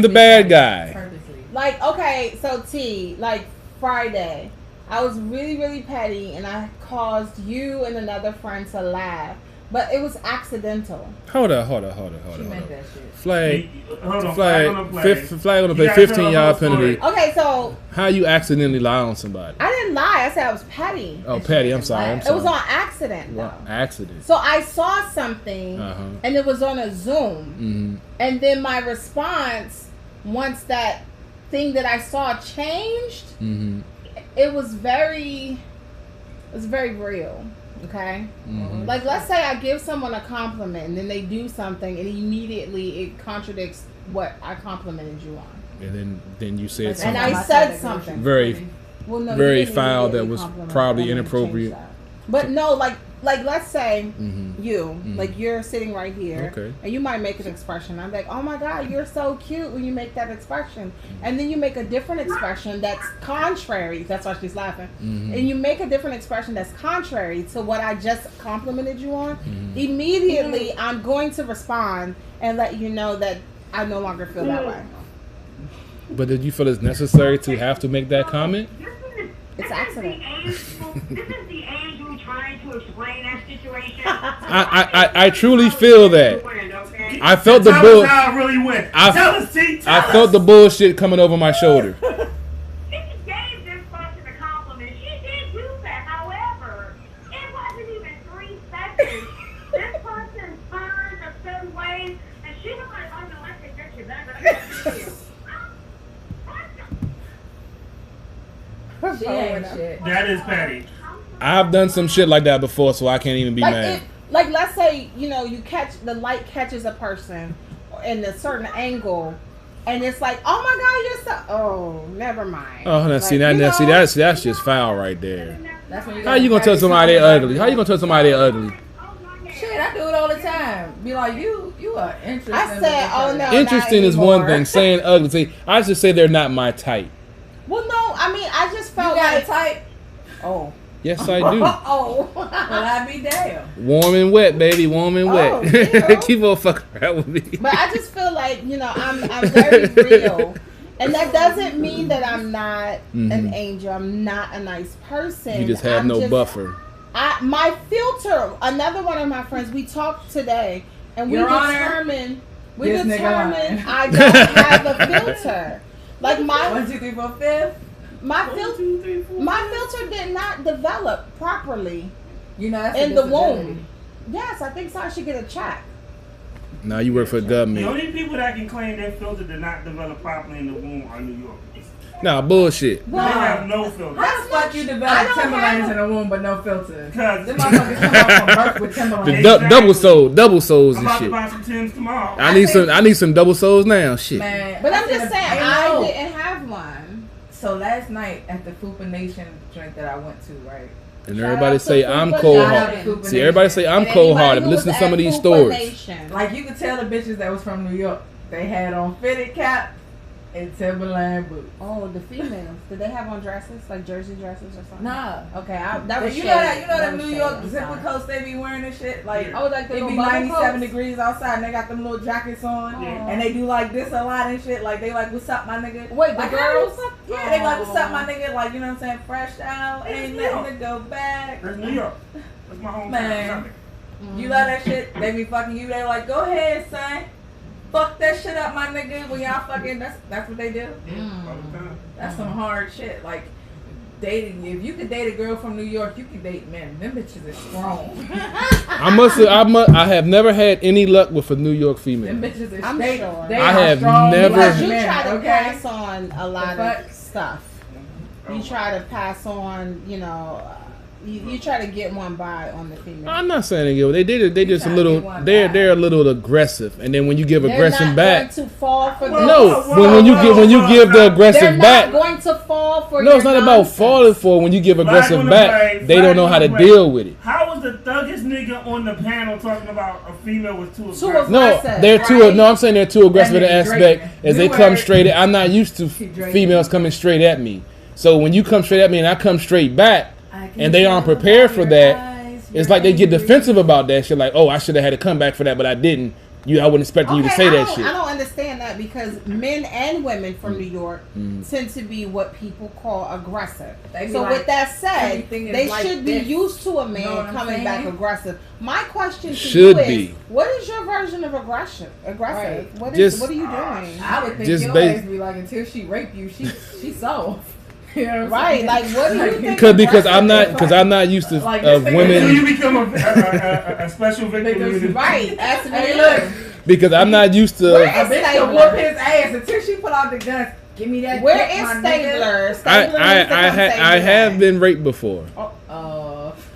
the bad guy. Purposely. Like, okay, so T, like Friday, I was really, really petty and I caused you and another friend to laugh. But it was accidental. Hold on. She meant that shit. Flag. Hold on, Flag on the play. Flag on the You play. gotta tell the 15 whole yard story. penalty. Okay, so How you accidentally lie on somebody? I didn't lie. I said I was petty. Oh, petty. I'm sorry. It was on accident, though. What? Accident. So I saw something, Uh-huh. and it was on a Zoom. Mm-hmm. And then my response, once that thing that I saw changed, Mm-hmm. it was very real. Okay? Mm-hmm. Like, let's say I give someone a compliment, and then they do something, and immediately it contradicts what I complimented you on. And then you said And something I said something. very, Well, no, very you didn't foul that immediately was compliment probably me and inappropriate. change that. But no, like let's say Mhm. you, like you're sitting right here, Okay. and you might make an expression. I'm like, oh my God, you're so cute when you make that expression, and then you make a different expression that's contrary. That's why she's laughing. Mhm. And you make a different expression that's contrary to what I just complimented you on. Mhm. Immediately, I'm going to respond and let you know that I no longer feel that way. But did you feel it's necessary to have to make that comment? It's accident. This is the angel trying to explain that situation. I truly feel that. Okay? I felt the Tell bull. us how it really went. I- Tell us, T. Tell I us. felt the bullshit coming over my shoulder. She gave this person a compliment. She did do that. However, it wasn't even 3 seconds. This person turned a certain way, and she was like, "Oh no, I think that shit better." She ain't shit. That is petty. I've done some shit like that before, so I can't even be mad. Like let's say you catch the light catches a person in a certain angle, and it's like, oh my God, you're so. Oh, never mind. Oh, now Like, see that. you Now know, see that's just foul right there. That's when How you gonna tell somebody they ugly? How you gonna tell somebody they ugly? Shit, I do it all the time. Be like, you are interesting. I said, oh no. Interesting not is one anymore. thing. Saying ugly, see, I just say they're not my type. Well, no, I mean, I just You felt got a like. type? Oh. Yes, I do. Oh. Well, I be damn. Warm and wet, baby. Warm and Oh, wet. you know. Keep on fucking around with me. But I just feel like I'm very real, and that doesn't mean that I'm not an angel. I'm not a nice person. You just have I'm no just- buffer. My filter. Another one of my friends. We talked today, and Your Honor, determined. We this nigga determined lying. I don't have a filter. Like 1, 2, 3, 4, 5. my filter did not develop properly You know that's in a the disability. womb. Yes, I think so. I should get a check. Now you work for the The government. only people that can claim their filter did not develop properly in the womb are New Yorkers. Nah, bullshit. They have no filter. How the fuck you I develop don't Timberlands have in the womb but no filter? Cause Them motherfuckers come out from birth with The Timberlands. double soles I'm and about to shit. buy some Timbs tomorrow. I need some double soles now. Shit. Man, But I'm seen just a- saying, I know. I didn't have one. So last night at the Fupa Nation joint that I went to, right? And Shout everybody out to say I'm Fupa cold Nation. hearted. Shout out to See, everybody say I'm And cold anybody hearted, but who listen to was some of at these Fupa stories. Nation. Like you could tell the bitches that was from New York. They had on fitted cap and Timberland boots. Oh, the females. Did they have on dresses, like jersey dresses or something? Nah. Okay, that was You shade. know that That them was New shade. York I'm zipper sorry. coats they be wearing and shit. Like Oh, like the it be little bubble 97 coats? degrees outside and they got them little jackets on Yeah. and they do like this a lot and shit. Like they like, what's up, my nigga? Wait, the like, girls? "Hey, what's up?" Yeah, they like, what's up, Oh. my nigga? Like, you know what I'm saying? Fresh out, It's ain't New nothing York. to go back. That's New York. That's my hometown. Man. You love that shit? They be fucking you. They like, go ahead, son. Fuck that shit up, my nigga. When y'all fucking, that's what they do. That's some hard shit. Like dating. If you could date a girl from New York, you can date men. Them bitches is strong. I have never had any luck with a New York Them female. bitches is I'm they, sure. they I are have strong never- Because you men, try to okay? pass on a lot The of fuck? stuff. Oh, You try to pass on, You try to get one by on the female. I'm not saying they did. They just a trying to little. get one They're back. a little aggressive, and then when you give They're aggression not back, going to fall for Whoa, this. no. whoa, When you whoa, give the whoa. aggressive They're back, not going to fall for no, your it's not about nonsense. falling for. When you give Flag aggressive on the back, play, they don't flag know on how the to play. deal with it. How was the thuggest nigga on the panel talking about a female was too Too aggressive? No, aggressive, they're too. right? No, I'm saying they're too aggressive in the That nigga aspect Drake. as they You come heard- straight. I'm not used to Drake. females coming straight at me. So when you come straight at me and I come straight back, I can and they aren't tell prepared by for your that, eyes, it's you're like they get angry. defensive about that shit. Like, oh, I should have had to come back for that, but I didn't. I wasn't expecting you to say that shit. I don't understand that because men and women from New York tend to be what people call aggressive. They be So like, with that said, everything is they like should be this. used to a You know man what I'm coming back saying? aggressive. My question to Should you is, be. what is your version of aggressive? Right. What are you doing? I would think Just your base- ass be like, until she rape you, she's soft. You know what I'm Right, saying? like what do you think? Because I'm aggressive not used to Like, of this So thing- women. you become a special victim. Victim- in the- Right, ask me. Hey, look, Because I'm not used to. Where a is bitch will whoop his ass until she pull out the guns. Give me that. Where dick, is my nigga. Stabler? I Stabler needs to come save I your have ass. been raped before.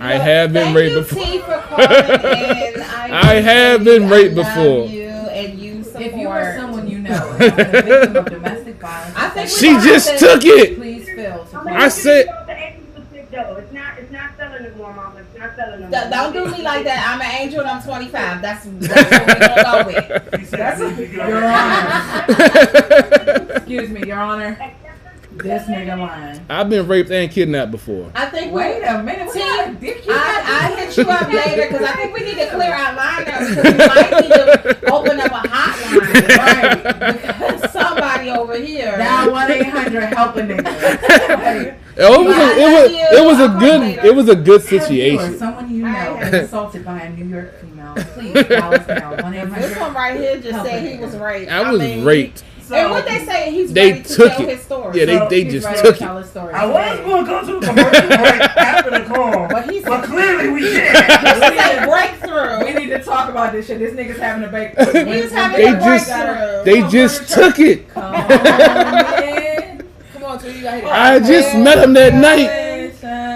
I have been Thank raped you, before. T, for calling in. I have been raped before. You and you support. If you are someone you know is a victim of domestic violence, I think She just took it. please feel to I'm I said- it's not selling no more, mama. It's not selling no more. Don't do me like that. I'm an angel and I'm 25. That's what we're gonna go with. He said, I need to go. Your Honor. Excuse me, Your Honor. This nigga lying. I've been raped and kidnapped before. I think Wait a minute. What T, kind of dick you got? I hit you up later because I think we need to clear our line now because we might need to open up a hotline, right? Because somebody over here. Dial 1-800 help a nigga. It was a good If you or situation. someone you know Alright. is assaulted by a New York female, please dial us now. 1-800. This one right here just said he was raped. I was mean, raped. And what they say, he's They ready to took tell it. his story. Yeah, they He's just ready took to it. tell his story. I was going to go to a commercial break after the call, But clearly we This can't. is a breakthrough. We need to talk about this shit. This nigga's having a break. He's having They a just- breakthrough. They just took it. Come on, man. Come on, T, you got here. I just met him that night.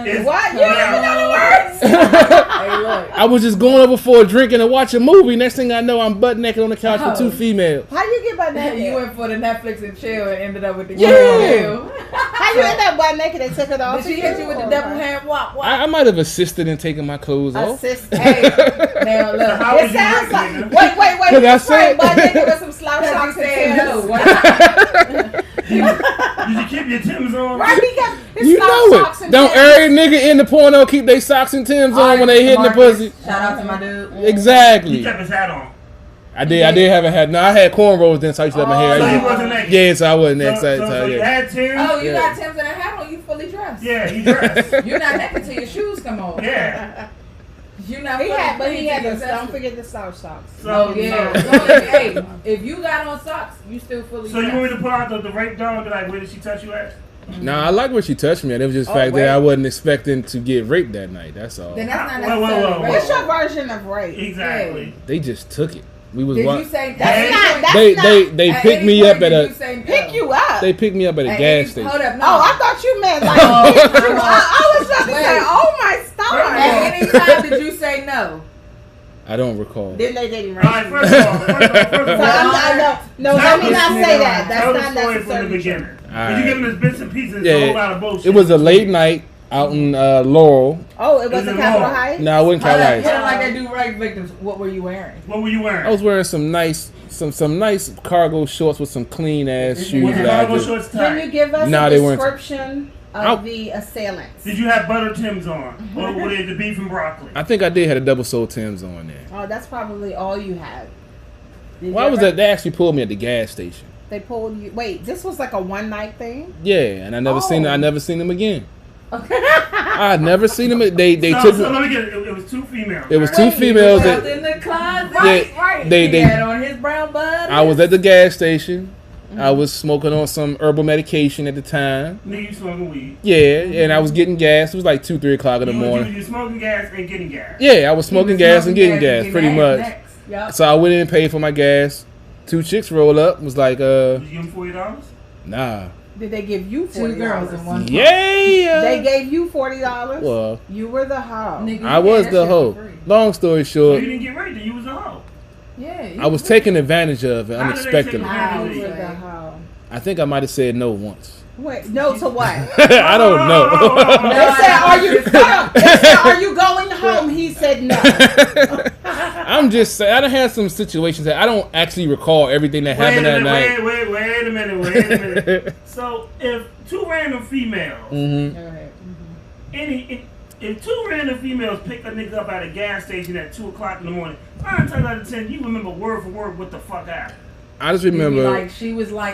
It's- What? You don't even know the words? Hey, look. I was just going over for a drink and to watch a movie. Next thing I know, I'm butt naked on the couch with two Oh. females. How you get butt You naked? went for the Netflix and chill and ended up with the Yeah. girl. How you end up butt naked? They took it off. Did she hit you with the double hand walk? I might have assisted in taking my clothes off. Assist. Hey, now look. How It was you sounds raped, like. nigga? Wait. Cause I You said- sprayed butt naked with some slouch Cause socks you and said no. Timbs. What? Did you keep your Timbs on? Right, he kept his You slouch know socks it. and Don't Timbs. every nigga in the porno keep their socks and Timbs on when they hitting the Marcus, pussy. Shout out to my dude. He Exactly. kept his hat on. I did have a hat. No, I had cornrows then, so I used to let my hair. So I he used to- wasn't naked. Yeah, so I wasn't next. So you Yeah. had Timbs? Oh, you Yeah. got Tim's and a hat on. You fully dressed. Yeah, he dressed. You're not naked till your shoes come off. Yeah. You're not. He fully had, but he clean had till the. your Don't chest- forget the slouch socks. Oh yeah. So, hey, if you got on socks, you still fully So you dressed. want me to pull out the rape dog and be like, where did she touch you at? Nah, I like where she touched me. It was just the Oh, fact wait. that I wasn't expecting to get raped that night. That's all. Then that's not Whoa, whoa, necessarily whoa, whoa. rape. What's your version of rape? Exactly. They just took it. We was Did wa- you say That's Hey. not. That's They not. they at picked any me point up at did a you say Pick no? you up. they picked me up at a At gas any- station. Hold up, no. Oh, I thought you meant like. Oh, pick you up. I was about to say, Wait. oh my stomach. At any time did you say no? I don't recall. Then they didn't All right, rape first you. of all, So no, let me not say that. That's Tell not the story from the necessarily true. beginning. Alright. You giving us bits and pieces, Yeah, a whole lot of bullshit. It was a late night out in Laurel. Oh, it Is wasn't it Capitol wrong? Heights? No, I wasn't Hold up, Carolina. hit 'em like they do rape victims. What were you wearing? What were you wearing? I was wearing some nice cargo shorts with some clean ass shoes. Was the that I cargo just- shorts Can you tight? give us Nah, a they weren't. description Ow. of the assailants? Did you have butter Timbs on? Or were they the beef and broccoli? I think I did had a double sole Timbs on there. Oh, that's probably all you had. Did Why you was ever- that? They actually pulled me at the gas station. They pulled you. Wait, this was like a one night thing. Yeah, and I never seen. Oh. I never seen them again. Okay. I had never seen them. They So took. let me get it. It was two females. It was right? two Wait, females Trapped that in the closet. Yeah, they- He had on his brown bud. I was at the gas station. I was smoking on some herbal medication at the time. Nigga, you smoking weed. Yeah, and I was getting gas. It was like 2-3 o'clock in the morning. You smoking gas and getting gas. Yeah, I was smoking gas and getting gas, pretty much. Yep. So I went in and paid for my gas. Two chicks rolled up. Was like, Did you give them $40? Nah. Did they give you $40? 2 girls in one. Yeah. They gave you $40. Well, You were the hoe. Nigga, I you was get the that shit hoe. for free. Long story So short, you didn't get raped, then you was a hoe. Yeah. I was taken advantage of it How did they unexpectedly. take How advantage you of were you? the hoe. I think I might have said no once. Wait, no to what? I don't know. They said, "Are you going home?" He said, "No." I'm just saying, I done had some situations that I don't actually recall everything that happened that night. Wait a minute. So if two random females, if two random females pick a nigga up at a gas station at 2:00 in the morning, 9 times out of 10, you remember word for word what the fuck happened. I just remember Like she was like,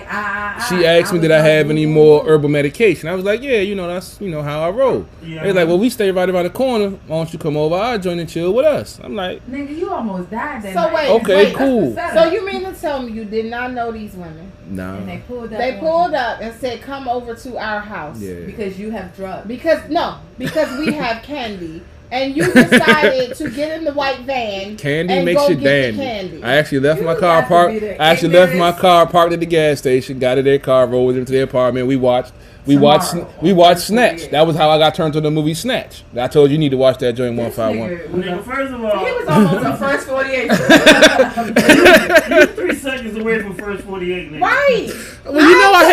she asked me, did I have any more herbal medication? I was like, yeah, that's how I roll. Yeah. They was like, well, we stay right around the corner. Why don't you come over? I'll join and chill with us. I'm like, nigga, you almost died that So night. wait, okay, cool. So you mean to tell me you did not know these women? Nah. And they pulled up. They on pulled you up and said, "Come over to our house." Yeah. because you have drugs. Because we have candy, and you decided to get in the white van. Candy and makes go you get the dandy. candy. I actually left You my got car to parked. be the I actually left my ignorance. car parked at the gas station. Got in their car, rolled into their apartment. We watched Tomorrow. Snatch. That was how I got turned to the movie Snatch. I told you need to watch that joint 151. Nigga, first of all, He was almost the first 48. you 3 seconds away from first 48, nigga. Right. Well, I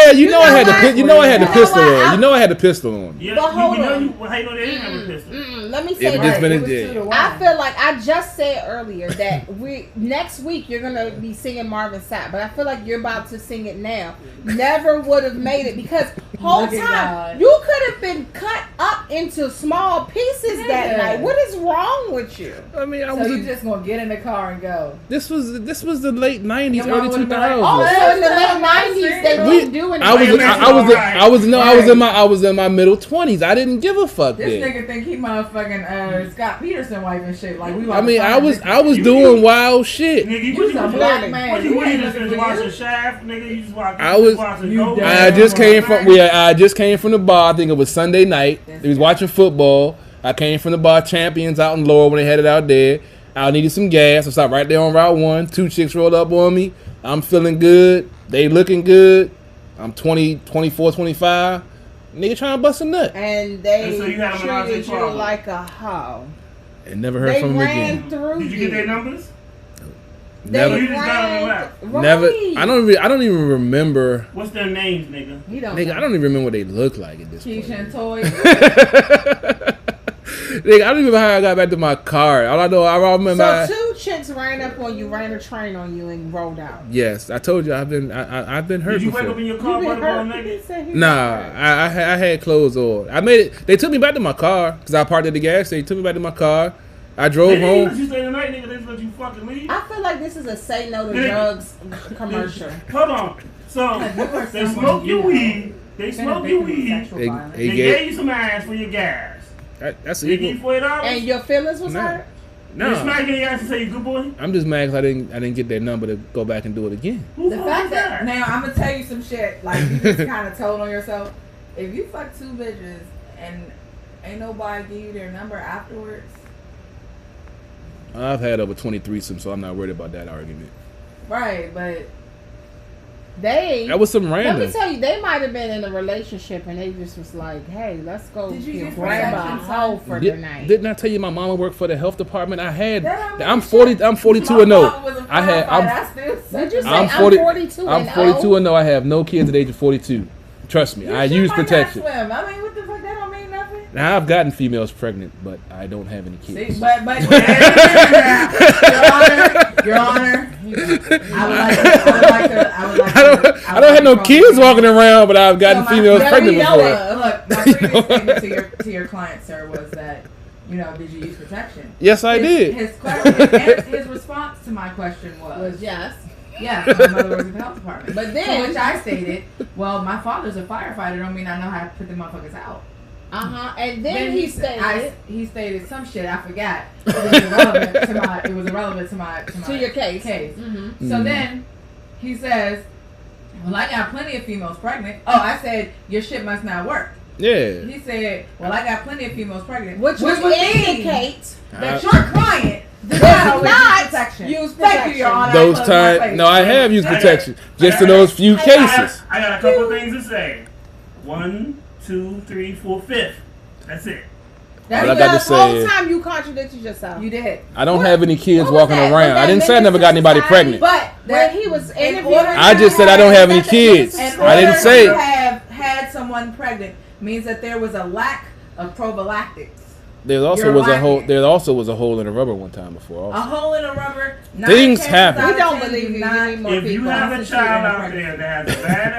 had the pistol on. Yeah, But hold on. how you know they didn't have a pistol? Let me Yeah, say but just this. finished it. I feel like I just said earlier that next week you're gonna be singing Marvin Sapp, but I feel like you're about to sing it now. Never would have made it because whole Look at time God. you could have been cut up into small pieces that Yeah. night. What is wrong with you? I mean, So you just gonna get in the car and go. this was the late 90s, Your mom early would've been like, 2000s. Also in the late '90s, they didn't do anything. I was in my middle 20s. I didn't give a fuck This then. nigga think he motherfucking Scott Peterson wife and shit. Like we. I mean, I was doing wild shit. Nigga, You was a black man. What You you ain't just looking watching good. Shaft, nigga? You just watching. I was- Go. I just came from the bar. I think it was Sunday night. He was watching football. I came from the bar Champions out in Laurel when they had it out there. I needed some gas. I stopped right there on Route 1. 2 chicks rolled up on me. I'm feeling good. They looking good. I'm 20, 24, 25. Nigga trying to bust a nut. And they And so you had a menage treated a you trois. like a hoe. And never heard They from him ran again. through Did you get their numbers? Never. You just got on the left. Never. I don't even remember. What's their names, nigga? He don't Nigga, know. I don't even remember what they look like at this point. Keisha and Toy. Nigga, I don't even know how I got back to my car. All I know, I remember. So 2 chicks ran up on you, ran a train on you, and rolled out. Yes, I told you I've been hurt Did you wake before. up in your car You with been a ball, hurt? He nigga? said he Nah, been hurt. I had clothes on. I made it. They took me back to my car because I parked at the gas station. Took me back to my car. I drove They didn't let home. you stay the night, nigga. They just let you fucking leave. I feel like this is a say no to Nigga. drugs commercial. Hold on. So they smoke your weed. They smoke your weed. They They gave you some ass for your gas. That's They gave you equal. $40. And your feelings was Nah. hurt? They No, smack your ass and say you good boy. I'm just mad because I didn't get their number to go back and do it again. Who The fuck fact is that now I'm gonna tell you some shit like you just kind of told on yourself. If you fuck 2 bitches and ain't nobody give you their number afterwards, I've had over 20 threesomes, so I'm not worried about that argument. right? But That was some Let random. me tell you, they might have been in a relationship and they just was like, hey, let's go Did you get grab a protection, hoe for the night. Didn't I tell you my mama worked for the health department? I had. That don't I'm mean 40. shit. I'm 42 my and no. mama was a I had. firefighter. I'm I still Did you say I'm I'm 40 42 I'm and 42 oh? and no. I have no kids at the age of 42. Trust me, I You use might not protection. swim. I mean, what the fuck? That don't mean nothing. Now I've gotten females pregnant, but I don't have any kids. See, but Your Honor, I don't have no kids walking around, but I've gotten females pregnant before. Look, my previous statement to your client, sir, was that did you use protection? Yes, I did. His question, his response to my question was yes. yes, my mother works in the health department. But then- to which I stated, well, my father's a firefighter. Don't mean I know how to put the motherfuckers out. And then he stated he stated some shit I forgot. It was irrelevant to my to your case. Mm-hmm. So then he says, "Well, I got plenty of females pregnant." Oh, I said your shit must not work. Yeah. He said, "Well, I got plenty of females pregnant," Which would mean indicate that your client was protection. Use Thank you, protection. Your Honor. Those I closed my times, face. no, I have used protection just in those few cases. I got a couple things to say. 1, 2, 3, 4, 5th. That's it. All I got to The whole say is, time you contradicted yourself. You did. I don't have any kids What was walking that? around. Was that I didn't say I never got anybody pregnant. But When he was interviewing, I just said I don't have any kids. in I didn't order say to it. have had someone pregnant means that there was a lack of prophylactics. There also You're was a lacking. hole. There also was a hole in the rubber one time before. A Also. hole in a rubber. Things happen. We don't believe you. You need more If you people. have a That's child shit out pregnant. there that has a bad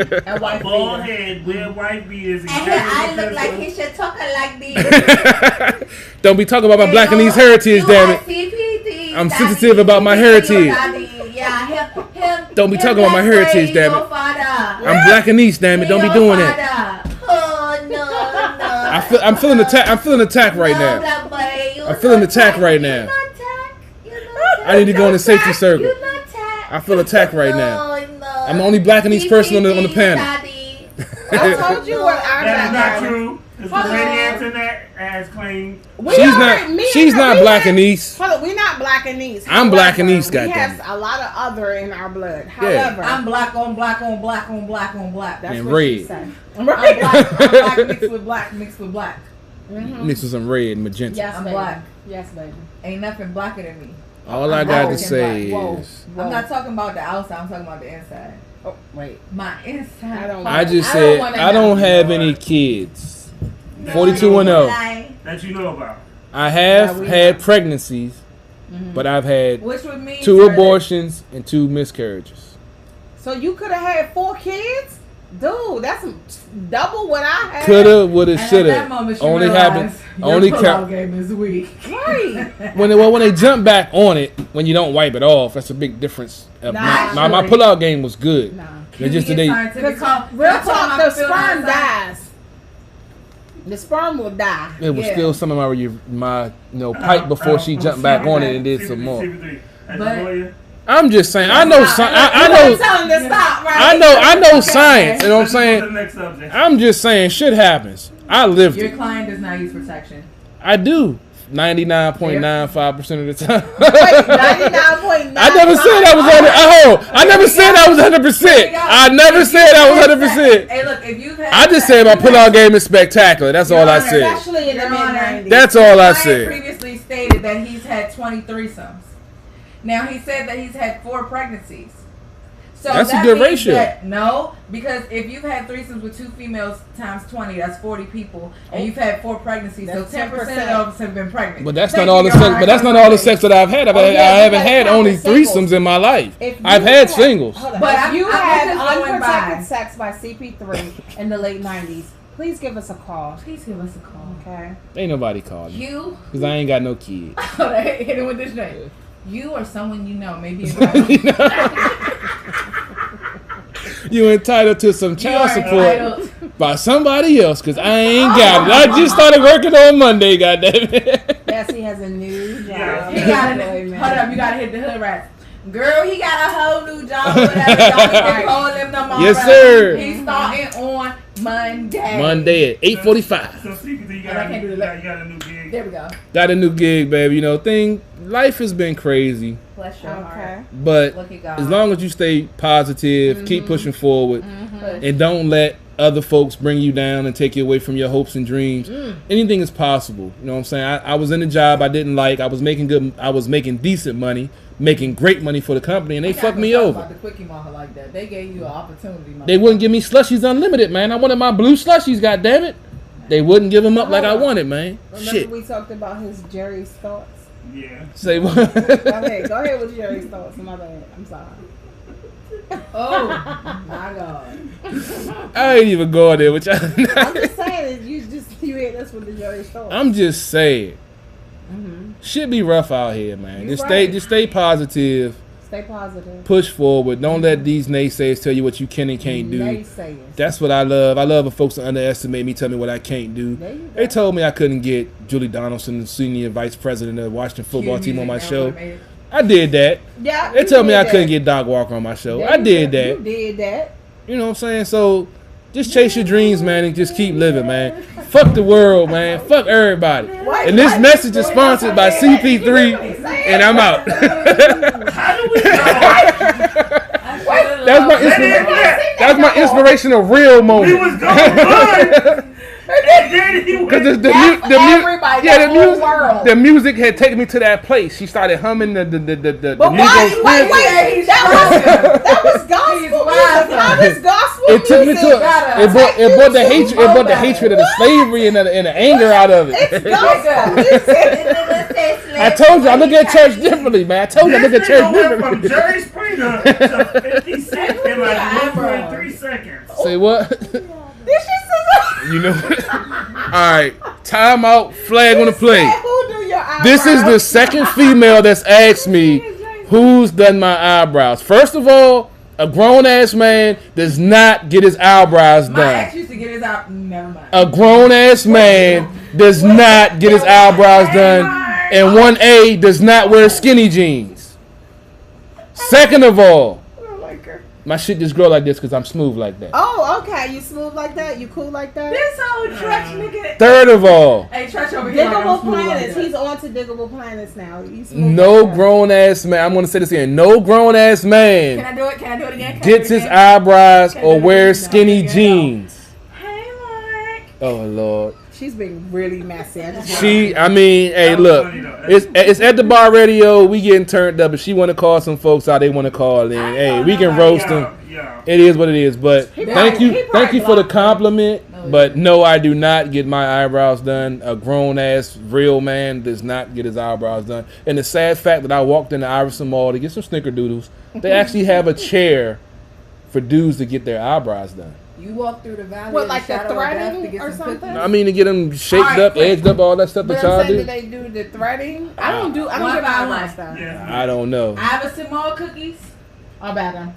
attitude, And a white bald beater. head, wear white beaters, and I carry look a like pistol, he should talk like this. Don't be talking about my black and East heritage, damn it. CPT, I'm daddy. sensitive about my heritage. Daddy. Yeah, him. Don't be him talking about my black heritage, boy, damn your it. father. I'm black and East, damn it. Don't be Your doing that. father. Oh no. I'm feeling attacked. I'm feeling attacked right No, now. black boy, you I'm feeling not attacked attack. right You now. not attack. You not attack. I need to go in the safety circle. You not attack. I feel attacked right now. No. I'm the only black and East person on the panel. Daddy. I told you what our That is not background. true. Because the lady Antoinette has claimed. She's not black and East. Hold on, we're not black and East. I'm black and East, We goddamn have it. a lot of other in our blood. However, I'm black on black on black on black on black. that's and what red. she said. I'm black mixed with black mixed with black. Mixed with some red and magenta. Yes, I'm baby. black. Yes, baby. Ain't nothing blacker than me. All I I'm got to black. say Whoa. is, I'm not talking about the outside. I'm talking about the inside. Oh, wait. My inside. I don't- I just I said don't wanna I don't know. have any kids. 42 and 0. Lie. That you know about. I have we had know. pregnancies, but I've had Which would mean 2 abortions and 2 miscarriages. So you could have had 4 kids? Dude, that's double what I had. Coulda, woulda, And at shoulda. that moment, you Only realize happened. your Only pull-out count game is weak. Right. when they jump back on it. When you don't wipe it off, that's a big difference. Nah, My actually. pullout game was good. Nah. It's just that Real Real talk, talk, the sperm dies. The sperm will die. it was Yeah. still some of my pipe before she jumped back on it and did some more. As But- a lawyer, I'm just saying. I know. I I'm know. telling you to stop, right? I know science. You know what I'm let's go to saying? the next subject. I'm just saying shit happens. I lived Your it. client does not use protection. I do. 99.95% of the time. 99.9. I never said I was 100. I never said I was 100%. I never said I was 100%. Hey, look, if you've had I just said my pullout game is spectacular. That's all I said. Especially in the Your Honor, mid-90s. That's all I client said. previously stated that he's had 20 threesomes. Now he said that he's had 4 pregnancies. So That's a that good means ratio. that- no, because if you've had threesomes with 2 females times 20, that's 40 people, and you've had 4 pregnancies. That's So 10% 10%. of us have been pregnant. But that's Thank not all you, the Your sex. Honor. But that's not all the sex that I've had. Oh, yeah, I haven't you had gotta only count the singles. threesomes in my life. If I've you had singles. Hold on. But If I'm you just had going by. unprotected sex by CP3 in the late 90s, please give us a call. Please give us a call. Okay. Ain't nobody called me You, because I ain't got no kids. hold on, hit him with this name. You or someone you know, maybe a You entitled to some child support entitled. by somebody else because I ain't got it. I just started working on Monday. Goddamn it. Yes, he has a new job. Yeah. He got Employment. hold up, you gotta hit the hood rats. Girl, he got a whole new job. Whatever, don't even call him no more. Yes, sir. He's starting on Monday. Monday at 8:45. So secretly, you And I can't do the you got a new gig. There we go. Got a new gig, baby. You know, life has been crazy, Bless your Okay. heart. but Look at God. as long as you stay positive, keep pushing forward, Push. and don't let other folks bring you down and take you away from your hopes and dreams. Anything is possible. You know what I'm saying? I was in a job I didn't like. I was making decent money, making great money for the company, and they fucked me over. About the quickie market like that. They gave you an opportunity. They wouldn't give me slushies unlimited, man. I wanted my blue slushies, goddammit. They wouldn't give them up like I wanted, man. Remember Shit. we talked about his Jerry's thoughts? Yeah. Say what? Go ahead with Jerry's thoughts. My bad. I'm sorry. Oh my God. I ain't even going there with y'all. I'm just saying that you hit us with the Jerry's thoughts. I'm just saying. Shit be rough out here, man. You Just right. stay positive. Stay positive. Push forward. Don't let these naysayers tell you what you can and can't do. Naysayers. That's what I love. I love when folks underestimate me, tell me what I can't do. There you go. They told me I couldn't get Julie Donaldson, the senior vice president of the Washington football team, on my show. I did that. Yeah. They you told me did I that. couldn't get Doc Walker on my show. There I you did go. that. You did that. You know what I'm saying? So Just chase your dreams, man, and just keep living, man. Fuck the world, man. Fuck everybody. And this message is sponsored by CP3, and I'm out. How do we know? That's my inspirational real moment. He was going good. And then he went. The music had taken me to that place. She started humming the But Negro Squid. wait, that was gospel music. How is gospel It took me music? to it brought the hatred. It brought the hatred of the slavery and the anger out of it. It's gospel music. I told you I look at church differently, man. I told you I look at church This nigga went differently. from Jerry Springer to 50 Cent in like 1.3 seconds. Say what? This shit is You know what? All right, time out. Flag on the play. Who do your eyebrows? This is the second female that's asked me who's done my eyebrows. First of all, a grown ass man does not get his eyebrows My ex done. used to get his out. Never mind. A grown ass man does not get his eyebrows done, and 1A does not wear skinny jeans. Second of all, my shit just grow like this because I'm smooth like that. Oh, okay. You smooth like that? You cool like that? This old Tretch nigga. Third of all, Hey, Tretch over here. Like Diggable I'm smooth like planets. that. He's on to diggable planets now. He's no grown ass man. I'm gonna say this again. No grown ass Can man I do it? Can I do it again? Can I gets do it his again? eyebrows Can I do or it wears again? skinny No, jeans. Hey, Mark. Oh Lord. She's been really messy. I just I mean, hey, look, it's at the bar radio. We getting turned up. If she want to call some folks out, they want to call in. Hey, we can roast them. It is what it is. But thank you for the compliment. But no, I do not get my eyebrows done. A grown ass real man does not get his eyebrows done. And the sad fact that I walked into Iverson Mall to get some snickerdoodles, they actually have a chair for dudes to get their eyebrows done. You walk through the valley. What, of like the shadow of death to threading get or some something? cookies? I mean, to get them shaped Alright, up, quick. edged up, all that stuff But that I'm y'all saying, do do. they do the threading? I don't get One my by eyebrows one. done. I don't know. Iverson Mall cookies. I bet them.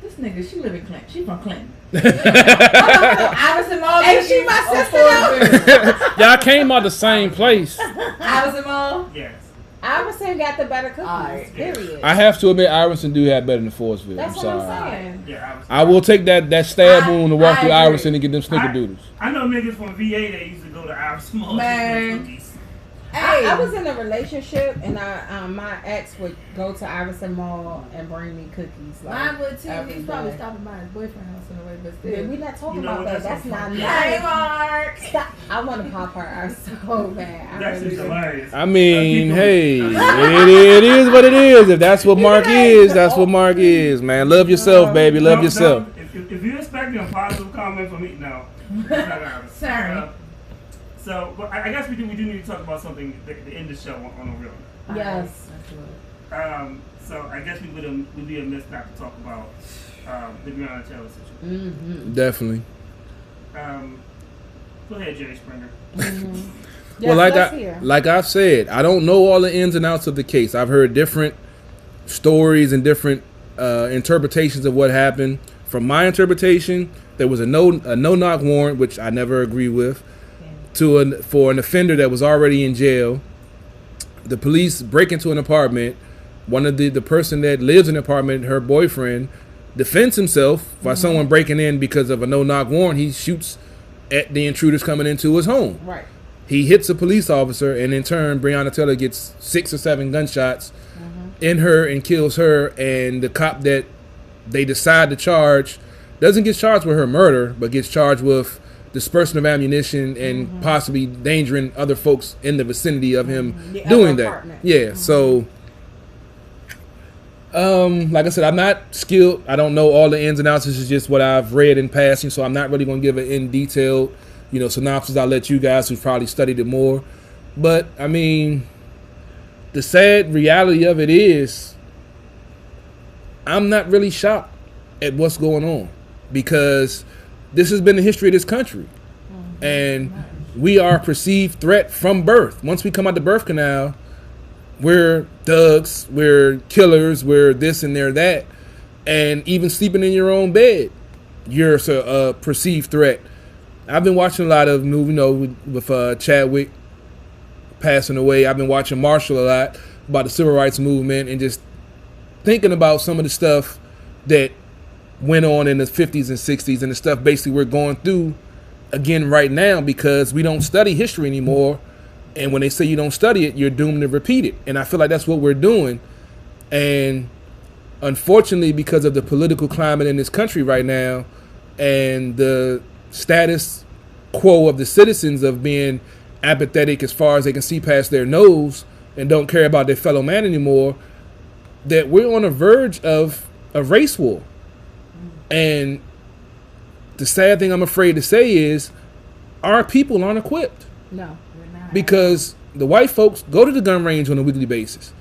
This nigga, she live in Clinton. She from Clinton. Iverson Mall Ain't cookies. she my or sister Fort Y'all came out the same place. Bend. Iverson Mall. Yes. Iverson got the better cookies. Alright. Period. I have to admit, Iverson do have better than Forestville. That's I'm what sorry. I'm saying. Yeah, I will take that stab wound to walk I through agree. Iverson and get them snickerdoodles. I know niggas from VA that used to go to our small Man. cookies. Hey, I was in a relationship and my ex would go to Iverson Mall and bring me cookies. Like, mine would too. every He's probably day. stopping by his boyfriend's house on the way, but Yeah, still. we're not talking You know about what, that. that's That's so not funny. Hey, nice. Mark. Stop. I want to pop her out so bad. I That's really just do. hilarious. I mean, hey, it is what it is. If that's what Mark is, that's what Mark is, man. Love yourself, baby. Love No, yourself. no, if you're expecting a positive comment from me, no. That's not gonna happen. Sorry. So, but I guess we do need to talk about something to end the show on a real note. Yes. So I guess would be amiss not to talk about the Breonna Taylor situation. Mm-hmm. Definitely. Go ahead, Jerry Springer. Mm-hmm. Well, let's hear. like I've said, I don't know all the ins and outs of the case. I've heard different stories and different interpretations of what happened. From my interpretation, there was a no knock warrant, which I never agree with, for an offender that was already in jail. The police break into an apartment. One of the person that lives in the apartment, her boyfriend, defends himself by someone breaking in because of a no knock warrant. He shoots at the intruders coming into his home. Right. He hits a police officer, and in turn, Breonna Taylor gets 6 or 7 gunshots in her and kills her. And the cop that they decide to charge doesn't get charged with her murder, but gets charged with dispersion of ammunition and possibly endangering other folks in the vicinity of him The doing other that. apartment. Yeah, so like I said, I'm not skilled. I don't know all the ins and outs. This is just what I've read in passing, so I'm not really going to give an in detailed, synopsis. I'll let you guys who've probably studied it more. But I mean, the sad reality of it is, I'm not really shocked at what's going on because this has been the history of this country, and we are a perceived threat from birth. Once we come out the birth canal, we're thugs, we're killers, we're this and they're that. And even sleeping in your own bed, you're a perceived threat. I've been watching a lot of movies, with Chadwick passing away. I've been watching Marshall a lot about the civil rights movement and just thinking about some of the stuff that went on in the 50s and 60s and the stuff basically we're going through again right now because we don't study history anymore. And when they say you don't study it, you're doomed to repeat it. And I feel like that's what we're doing. And unfortunately, because of the political climate in this country right now and the status quo of the citizens of being apathetic as far as they can see past their nose and don't care about their fellow man anymore, that we're on the verge of a race war. And the sad thing I'm afraid to say is our people aren't equipped. No. Because the white folks go to the gun range on a weekly basis.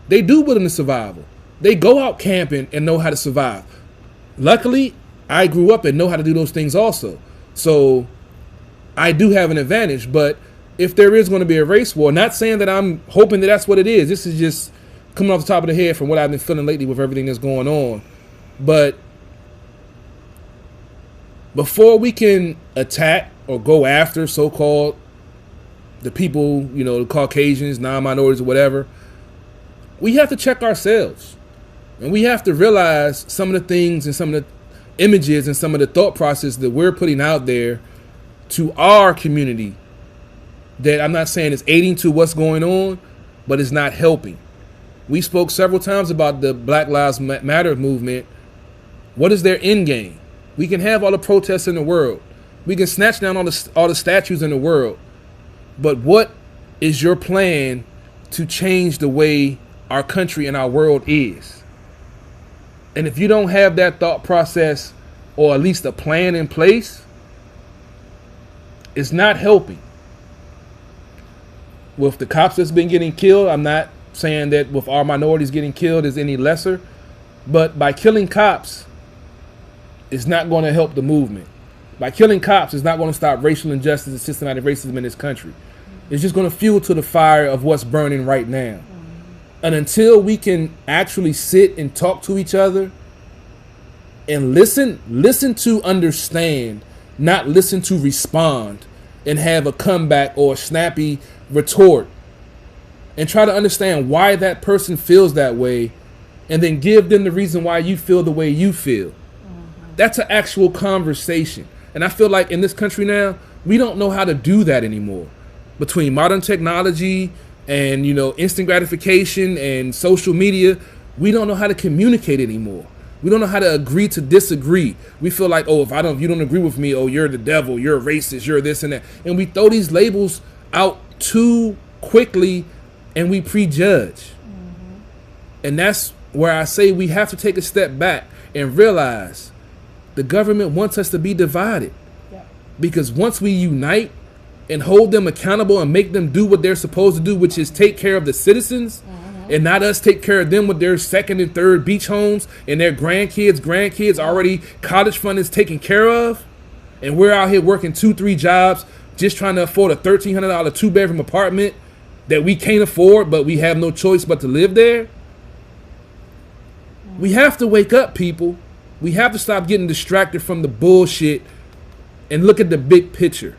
They do wilderness survival. They go out camping and know how to survive. Luckily, I grew up and know how to do those things also. So I do have an advantage. But if there is going to be a race war, not saying that I'm hoping that that's what it is. This is just coming off the top of the head from what I've been feeling lately with everything that's going on. But before we can attack or go after so-called the people, you know, the Caucasians, non-minorities or whatever, we have to check ourselves. And we have to realize some of the things and some of the images and some of the thought process that we're putting out there to our community that I'm not saying is aiding to what's going on, but it's not helping. We spoke several times about the Black Lives Matter movement. What is their end game? We can have all the protests in the world. We can snatch down all the statues in the world. But what is your plan to change the way our country and our world is? And if you don't have that thought process or at least a plan in place, it's not helping. With the cops that's been getting killed, I'm not saying that with our minorities getting killed is any lesser, but by killing cops, it's not going to help the movement. By killing cops, it's not going to stop racial injustice and systematic racism in this country. It's just going to fuel to the fire of what's burning right now. And until we can actually sit and talk to each other and listen to understand, not listen to respond and have a comeback or a snappy retort, and try to understand why that person feels that way and then give them the reason why you feel the way you feel. That's an actual conversation. And I feel like in this country now, we don't know how to do that anymore. Between modern technology and, you know, instant gratification and social media, we don't know how to communicate anymore. We don't know how to agree to disagree. We feel like, oh, if you don't agree with me, oh, you're the devil, you're a racist, you're this and that. And we throw these labels out too quickly and we prejudge. And that's where I say we have to take a step back and realize the government wants us to be divided. Because once we unite and hold them accountable and make them do what they're supposed to do, which is take care of the citizens and not us take care of them with their second and third beach homes and their grandkids already college fund is taken care of. And we're out here working 2-3 jobs just trying to afford a $1,300 2-bedroom apartment that we can't afford, but we have no choice but to live there. We have to wake up, people. We have to stop getting distracted from the bullshit and look at the big picture.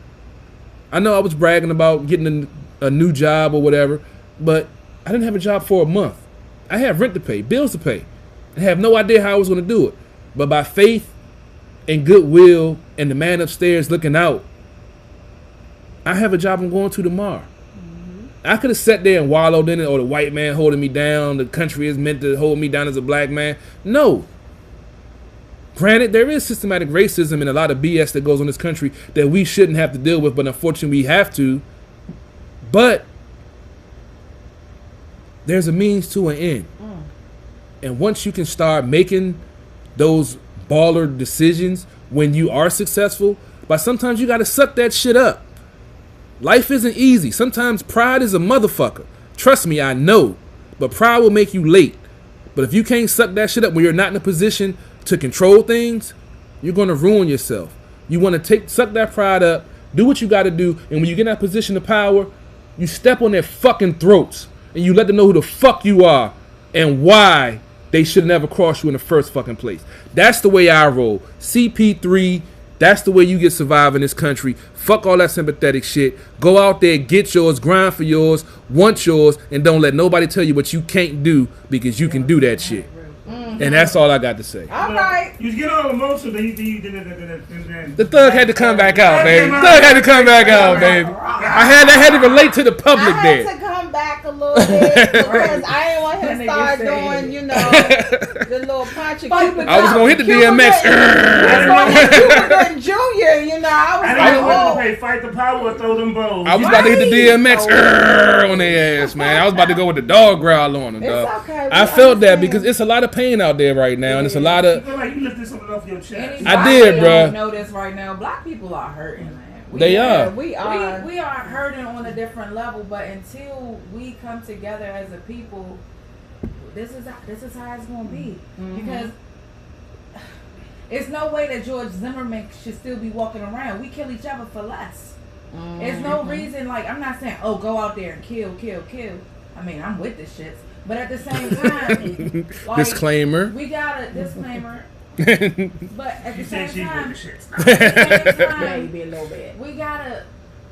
I know I was bragging about getting a new job or whatever, but I didn't have a job for a month. I had rent to pay, bills to pay, and have no idea how I was going to do it. But by faith and goodwill and the man upstairs looking out, I have a job I'm going to tomorrow. I could have sat there and wallowed in it, or the white man holding me down, the country is meant to hold me down as a black man. No. Granted, there is systematic racism and a lot of BS that goes on in this country that we shouldn't have to deal with, but unfortunately we have to. But there's a means to an end. And once you can start making those baller decisions when you are successful, but sometimes you got to suck that shit up. Life isn't easy. Sometimes pride is a motherfucker. Trust me, I know. But pride will make you late. But if you can't suck that shit up when you're not in a position to control things, you're going to ruin yourself. You want to suck that pride up, do what you got to do, and when you get in that position of power, you step on their fucking throats and you let them know who the fuck you are and why they should never cross you in the first fucking place. That's the way I roll. CP3, that's the way you get survive in this country. Fuck all that sympathetic shit. Go out there, get yours, grind for yours, want yours, and don't let nobody tell you what you can't do because you can do that shit. And that's all I got to say. All right. You was getting all emotional, then The thug had to come back out, baby. Thug had to come back out, baby. I had to relate to the public I there. had to come back a little bit because I didn't want him to start doing, you know, the little punch and Cupid. I was gonna hit the DMX. I was gonna hit Cupid Jr. You know, I was I like, play fight the power or throw them bows. I was about to hit the DMX on their ass, man. I was about to go with the dog growl on them, dog. It's okay. I felt that because it's a lot of pain out there right now, and it's a lot You of. feel like you lifted something off your chest. I did, You bruh. don't know this right now. Black people are hurting, man. They are. We are. We are hurting on a different level, but until we come together as a people, this is how it's gonna be. Because it's no way that George Zimmerman should still be walking around. We kill each other for less. There's no reason. Like, I'm not saying, oh, go out there and kill. I mean, I'm with the shits, but at the same time, like, Disclaimer. We got a disclaimer. But at the same time, Maybe a little bit. we gotta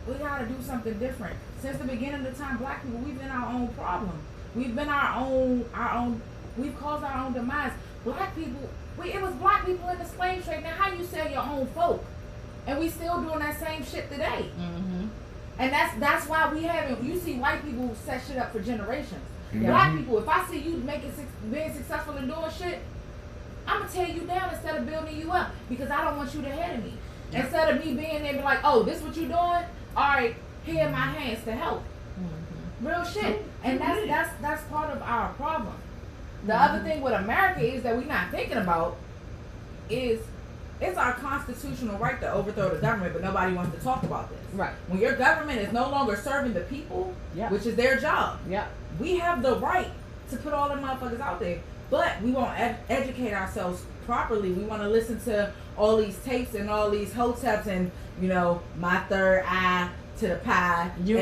do something different. Since the beginning of the time, black people, we've been our own problem. We've been our own. We've caused our own demise. Black people, it was black people in the slave trade. Now, how you sell your own folk, and we still doing that same shit today? And that's why we haven't. You see, white people set shit up for generations. Black people, if I see you being successful in doing shit, I'm gonna tear you down instead of building you up because I don't want you to ahead of me. Instead of me being there, be like, oh, this what you doing? All right, here are my hands to help. Real shit. And that's part of our problem. The other thing with America is that we're not thinking about is it's our constitutional right to overthrow the government, but nobody wants to talk about this. Right. When your government is no longer serving the people, which is their job, we have the right to put all them motherfuckers out there. But we won't educate ourselves properly. We want to listen to all these tapes and all these hoteps and, you know, my third eye to the pie. You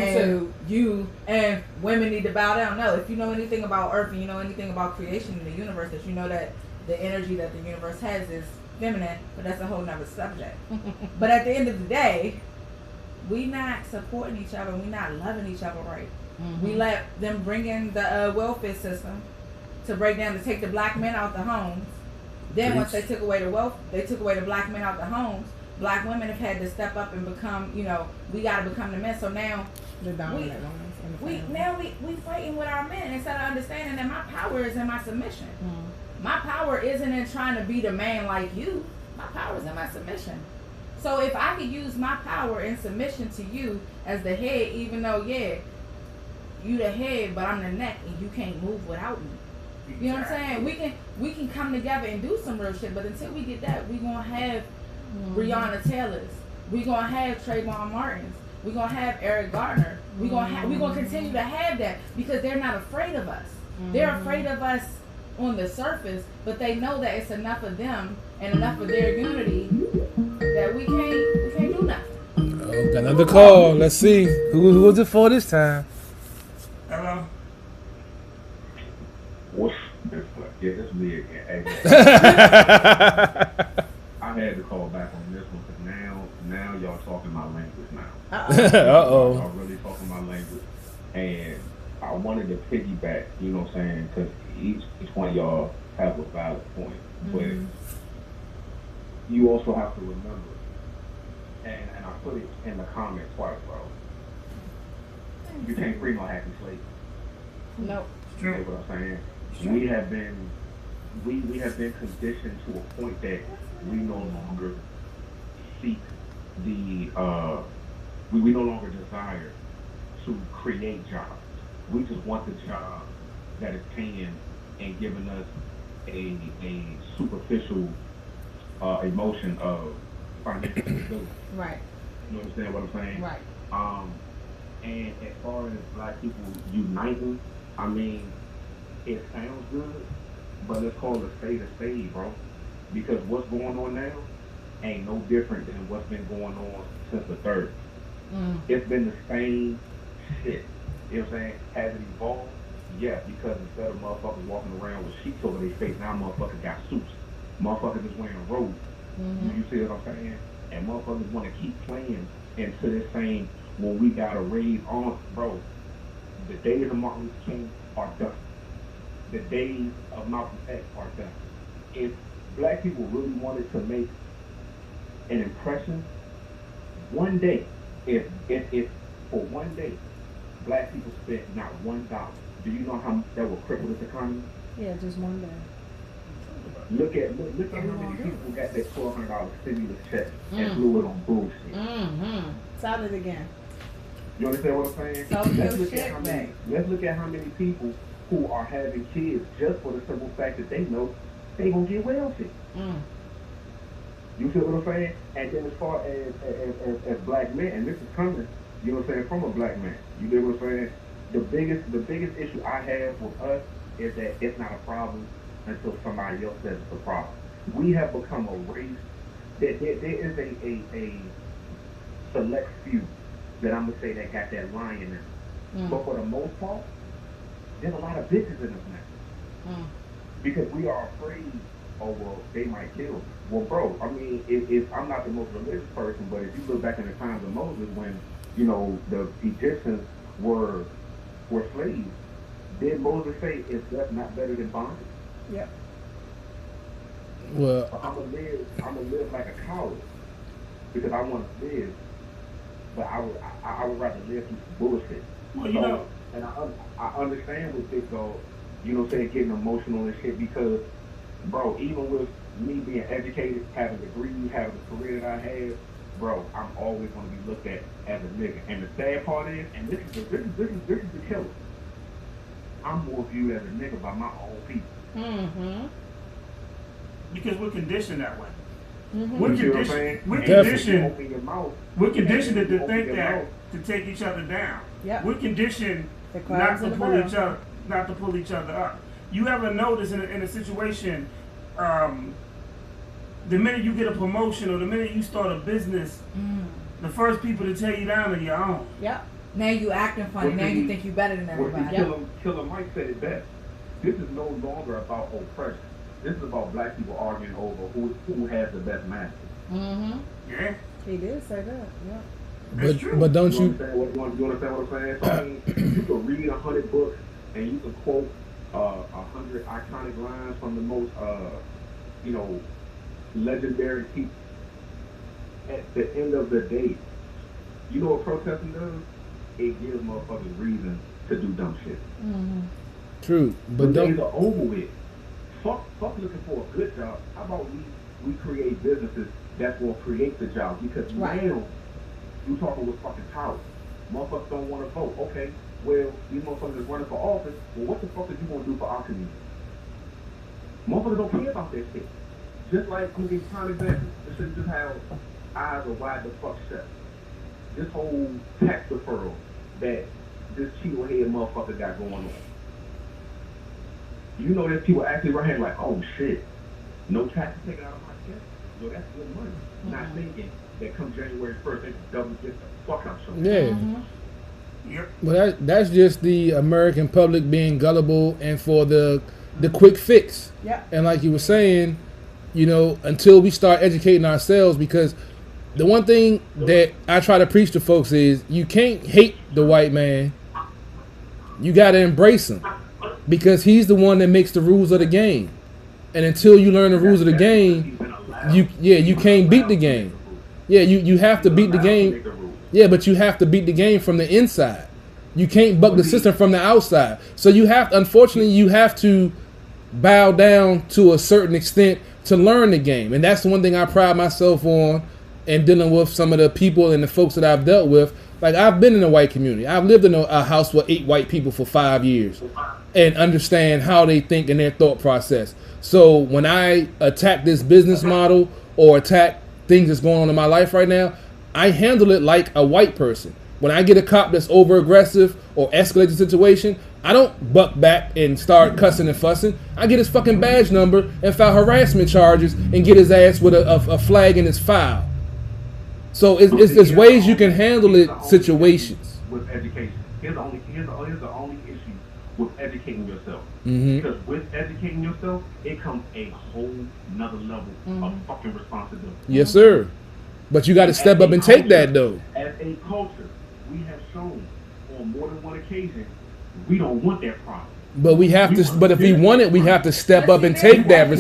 and women need to bow down. No, if you know anything about Earth and you know anything about creation in the universe, that you know that the energy that the universe has is feminine, but that's a whole nother subject. But at the end of the day, we not supporting each other. We not loving each other right. We let them bring in the welfare system to break down, to take the black men out the homes. Then once they took away the wealth, they took away the black men out the homes. Black women have had to step up and become, you know, we got to become the men. So now The dominant ones. we fighting with our men instead of understanding that my power is in my submission. My power isn't in trying to be the man like you. My power is in my submission. So if I could use my power in submission to you as the head, even though you the head, but I'm the neck, and you can't move without me. You know what I'm saying? We can come together and do some real shit, but until we get that, we gonna have Breonna Taylors. We gonna have Trayvon Martins. We gonna have Eric Gardner. We gonna continue to have that because they're not afraid of us. They're afraid of us on the surface, but they know that it's enough of them and enough of their unity that we can't do nothing. Oh, got another call. Let's see who was it for this time. Hello. Yeah, that's me again. I had to call back on this one because now y'all talking my language now. Uh-oh. Y'all really talking my language. And I wanted to piggyback, you know what I'm saying, because each one of y'all have a valid point. But you also have to remember, and I put it in the comment twice, bro. You can't free no happy slave. No. You know what I'm saying? We have been conditioned to a point that we no longer seek the we no longer desire to create jobs. We just want the job that is paying and giving us a superficial emotion of financial stability. Right. You understand what I'm saying? Right. And as far as black people uniting, I mean, it sounds good, but let's call it a spade, bro. Because what's going on now ain't no different than what's been going on since the 30s. It's been the same shit. You know what I'm saying? Has it evolved? Yeah, because instead of motherfuckers walking around with sheets over their face, now motherfuckers got suits. Motherfuckers is wearing robes. You see what I'm saying? And motherfuckers want to keep playing into this same, when we gotta raise arms, bro. The days of Martin Luther King are done. The days of Malcolm X are done. if black people really wanted to make an impression, one day, if for one day, black people spent not $1, do you know how much that will cripple this economy? Yeah, just one day. Look at how many people got that $1,200 stimulus check and blew it on bullshit. Mm-hmm. Tell it again. You understand what I'm saying? So Let's look at how many people who are having kids just for the simple fact that they know they gonna get wealthy. You feel what I'm saying? And then as far as black men, and this is coming, you know what I'm saying, from a black man. You get what I'm saying? The biggest issue I have with us is that it's not a problem until somebody else says it's a problem. We have become a race that there is a select few that I'm gonna say that got that lion in them. But for the most part, there's a lot of bitches in us now. Because we are afraid, oh well, they might kill me. Well, bro, I mean, if I'm not the most religious person, but if you look back in the times of Moses when, you know, the Egyptians were slaves, did Moses say, is that not better than bondage? Yep. Well, I'm gonna live like a coward because I want to live, but I would rather live through some bullshit. Well, you know, and I understand with Big Dog, you know what I'm saying, getting emotional and shit because, bro, even with me being educated, having a degree, having the career that I have, bro, I'm always going to be looked at as a nigga. And the sad part is, and this is the killer, I'm more viewed as a nigga by my own people. Because we're conditioned that way. We're conditioned to think that to take each other down. Yep. We're conditioned not to pull each other up. You ever notice in a situation, the minute you get a promotion or the minute you start a business, the first people to tear you down are your own. Yep. Now you acting funny. Now you think you better than everybody. Killer Mike said it best. This is no longer about oppression. This is about black people arguing over who has the best master. Yeah. He did say that. Yeah. That's true. But don't you understand what I'm saying? So, I mean, you can read 100 books and you can quote 100 iconic lines from the most, legendary people. At the end of the day, you know what protesting does? It gives motherfuckers reason to do dumb shit. True, but the days are over with. Fuck looking for a good job. How about we create businesses that will create the job? Because now you talking with fucking power. Motherfuckers don't want to vote. Okay, well, these motherfuckers is running for office. Well, what the fuck is you gonna do for our community? Motherfuckers don't care about that shit. Just like, I'm gonna give you prime example. This is just how eyes are wide the fuck shut. This whole tax deferral that this Cheeto head motherfucker got going on. You know, there's people actually right here like, oh shit, no taxes taken out of my check. So that's good money. Not thinking that come January 1st, they double get the fuck out something. Yeah. Yep. Well, that's just the American public being gullible and for the quick fix. Yeah. And like you were saying, you know, until we start educating ourselves, because the one thing that I try to preach to folks is you can't hate the white man. You got to embrace him because he's the one that makes the rules of the game. And until you learn the rules of the game, you can't beat the game. Yeah, you have to beat the game. Yeah, but you have to beat the game from the inside. You can't buck the system from the outside. So unfortunately, you have to bow down to a certain extent to learn the game. And that's the one thing I pride myself on in dealing with some of the people and the folks that I've dealt with. Like, I've been in a white community. I've lived in a house with 8 white people for 5 years and understand how they think and their thought process. So when I attack this business model or attack things that's going on in my life right now, I handle it like a white person. When I get a cop that's over aggressive or escalates the situation, I don't buck back and start cussing and fussing. I get his fucking badge number and file harassment charges and get his ass with a flag in his file. So there's ways you can handle it, situations. With education, here's the only issue with educating yourself. Because with educating yourself, it comes a whole nother level of fucking responsibility. Yes, sir. But you got to step up and take that, though. As a culture, we have shown on more than one occasion we don't want that problem. But we have to. But if we want it, we have to step up and take that. But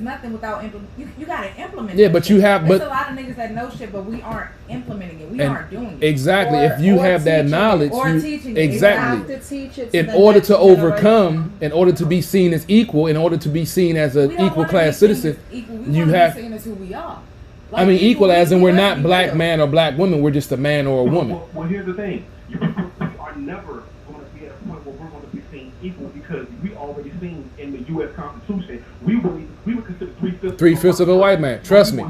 nothing without you gotta implement. Yeah, but you have, There's but a lot of niggas that know shit, but we aren't implementing it. We and aren't doing it. exactly. Or- if you or have that teaching it, knowledge, or you, teaching it. exactly. You have to teach it to In the order next to overcome, generation. in order to be seen as equal, in order to be seen as an We don't equal wanna class be seen citizen, as equal. We you wanna have. be seen as who we are. I mean, equal as in we're not let's be black real. man or black woman. We're just a man or a woman. Well, here's the thing. We are never going to be at a point where we're going to be seen equal because we already seen in the U.S. Constitution we were considered 3/5 of a white man. Trust me.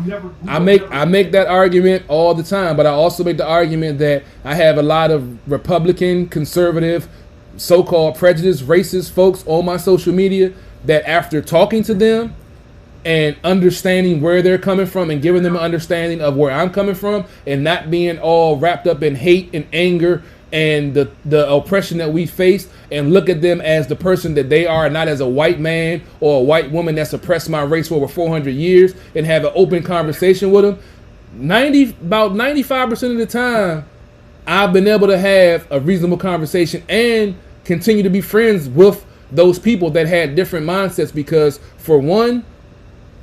I make that argument all the time, but I also make the argument that I have a lot of Republican, conservative, so-called prejudiced, racist folks on my social media that after talking to them and understanding where they're coming from and giving them an understanding of where I'm coming from and not being all wrapped up in hate and anger and the oppression that we face and look at them as the person that they are, not as a white man or a white woman that's oppressed my race for over 400 years, and have an open conversation with them. About 95% of the time, I've been able to have a reasonable conversation and continue to be friends with those people that had different mindsets because, for one,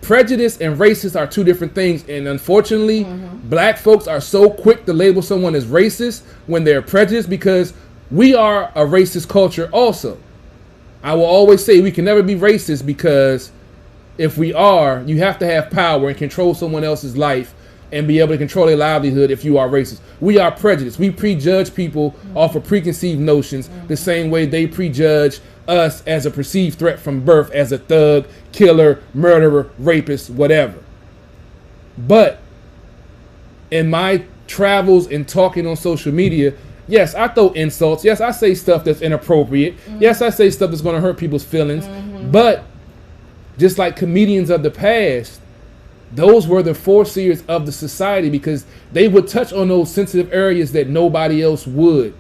prejudice and racist are two different things, and unfortunately, black folks are so quick to label someone as racist when they're prejudiced because we are a racist culture also. I will always say we can never be racist because if we are, you have to have power and control someone else's life and be able to control their livelihood if you are racist. We are prejudiced. We prejudge people off of preconceived notions the same way they prejudge us as a perceived threat from birth, as a thug, killer, murderer, rapist, whatever. But in my travels and talking on social media, yes, I throw insults. Yes, I say stuff that's inappropriate. Yes, I say stuff that's going to hurt people's feelings. But just like comedians of the past, those were the foreseers of the society because they would touch on those sensitive areas that nobody else would.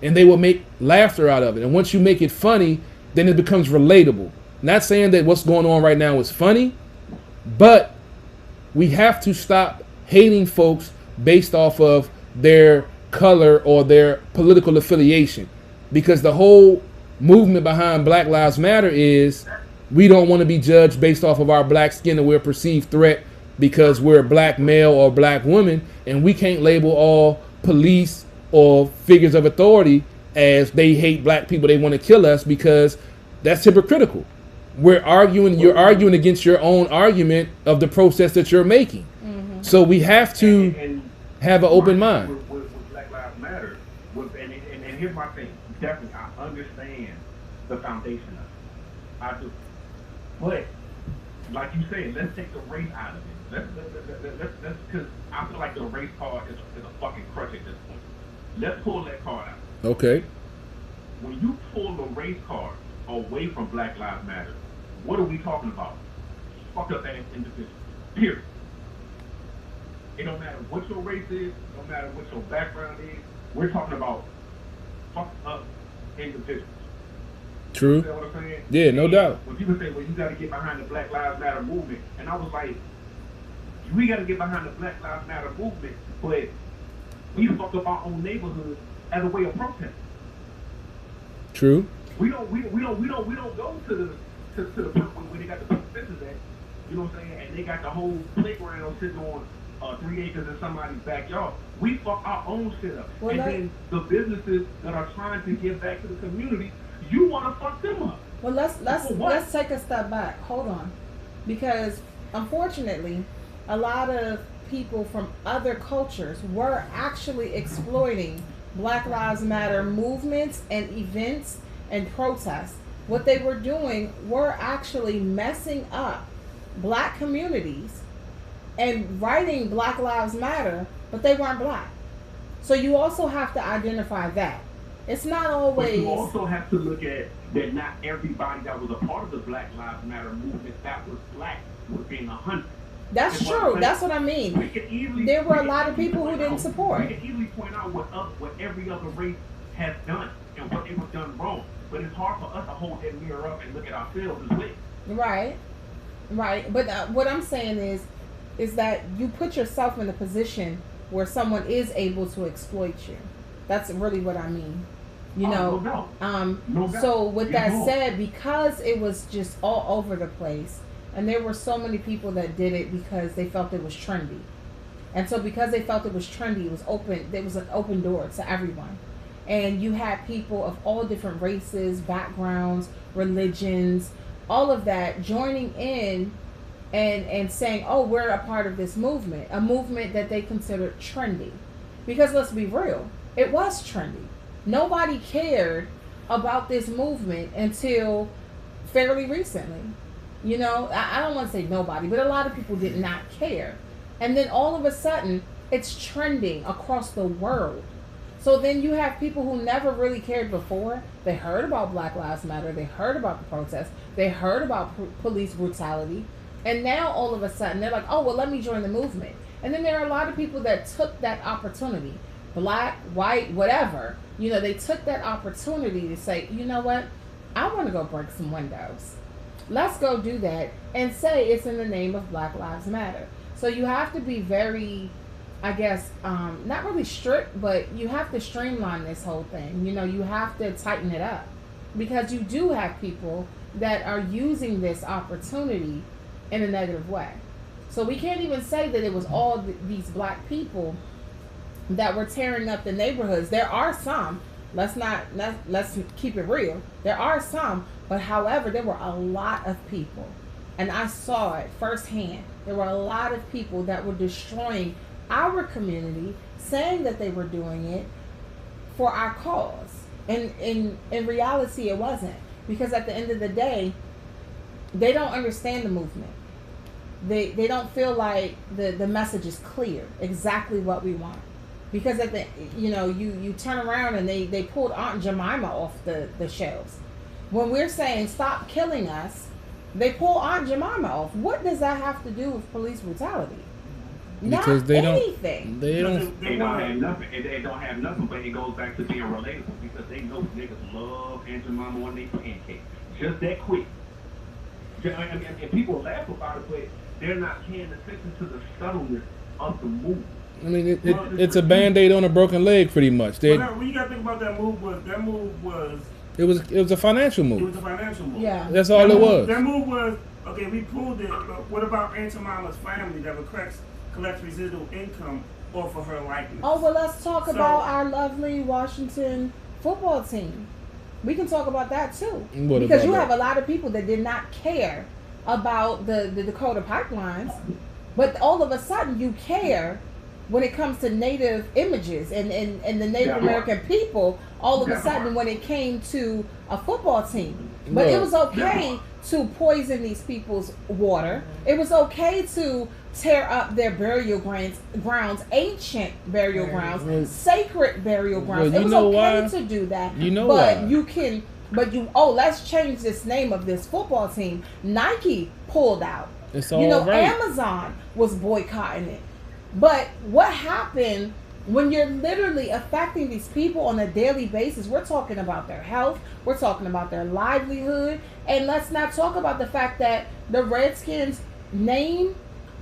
And they will make laughter out of it. And once you make it funny, then it becomes relatable. Not saying that what's going on right now is funny, but we have to stop hating folks based off of their color or their political affiliation. Because the whole movement behind Black Lives Matter is we don't want to be judged based off of our black skin and we're a perceived threat because we're a black male or black woman, and we can't label all police or figures of authority as they hate black people, they want to kill us, because that's hypocritical. You're arguing against your own argument of the process that you're making. So we have to have an open mind. With Black Lives Matter, and here's my thing. Definitely, I understand the foundation of it. I do. But, like you said, let's take the race out of it. Let's because I feel like the race card is a fucking crutch at this point. Let's pull that card out. Okay. When you pull the race card away from Black Lives Matter, what are we talking about? Fuck up that individual. Period. It don't matter what your race is, it don't matter what your background is. We're talking about fucked up individuals. True. You know what I'm saying? Yeah, no doubt. When people say, well, you got to get behind the Black Lives Matter movement, and I was like, we got to get behind the Black Lives Matter movement, but we fuck up our own neighborhood as a way of protest. True. We don't go to the where they got the big fences at. You know what I'm saying? And they got the whole playground sitting on 3 acres in somebody's backyard. We fuck our own shit up. Well, and then the businesses that are trying to give back to the community, you want to fuck them up. Well, let's take a step back. Hold on, because unfortunately, a lot of people from other cultures were actually exploiting Black Lives Matter movements and events and protests. What they were doing were actually messing up black communities and writing Black Lives Matter, but they weren't black. So you also have to identify that. It's not always. But you also have to look at that not everybody that was a part of the Black Lives Matter movement that was black was being 100. That's true. That's what I mean. There were a lot of people who didn't support. We can easily point out what every other race has done and what they were done wrong. But it's hard for us to hold that mirror up and look at ourselves as well. Right. But what I'm saying is that you put yourself in a position where someone is able to exploit you. That's really what I mean. You know. No doubt. So with that said, because it was just all over the place, And there were so many people that did it because they felt it was trendy. And so because they felt it was trendy, it was open. There was an open door to everyone. And you had people of all different races, backgrounds, religions, all of that joining in and saying, oh, we're a part of this movement, a movement that they considered trendy. Because let's be real, it was trendy. Nobody cared about this movement until fairly recently. You know, I don't want to say nobody, but a lot of people did not care. And then all of a sudden, it's trending across the world. So then you have people who never really cared before. They heard about Black Lives Matter. They heard about the protests. They heard about police brutality. And now all of a sudden, they're like, oh, well, let me join the movement. And then there are a lot of people that took that opportunity, black, white, whatever. You know, they took that opportunity to say, you know what? I want to go break some windows. Let's go do that and say it's in the name of Black Lives Matter. So you have to be very, I guess, not really strict, but you have to streamline this whole thing. You know, you have to tighten it up because you do have people that are using this opportunity in a negative way. So we can't even say that it was all these black people that were tearing up the neighborhoods. There are some. Let's keep it real. There are some, but however, there were a lot of people, and I saw it firsthand. There were a lot of people that were destroying our community, saying that they were doing it for our cause. And in reality, it wasn't, because at the end of the day, they don't understand the movement. They don't feel like the message is clear, exactly what we want. Because at the you turn around and they pulled Aunt Jemima off the shelves. When we're saying stop killing us, they pull Aunt Jemima off. What does that have to do with police brutality? Because Not anything. They don't have nothing. They don't have nothing, but it goes back to being relatable because they know niggas love Aunt Jemima on their pancakes. Just that quick. And people laugh about it, but they're not paying attention to the subtleness of the move. I mean, it's a Band-Aid on a broken leg, pretty much. What you got to think about that move was it was a financial move. It was a financial move. Yeah, that's all it was. That move was okay. We pulled it, but what about Aunt Jemima's family that collects residual income off of her likeness? Oh well, let's talk about our lovely Washington football team. We can talk about that too, because you have a lot of people that did not care about the Dakota pipelines, but all of a sudden you care when it comes to Native images and the Native American people. All of a sudden, when it came to a football team, but it was okay to poison these people's water. It was okay to tear up their burial grounds, ancient burial grounds, sacred burial grounds. It was okay to do that. Let's change this name of this football team. Nike pulled out. It's all right. Amazon was boycotting it. But what happened when you're literally affecting these people on a daily basis? We're talking about their health. We're talking about their livelihood. And let's not talk about the fact that the Redskins name,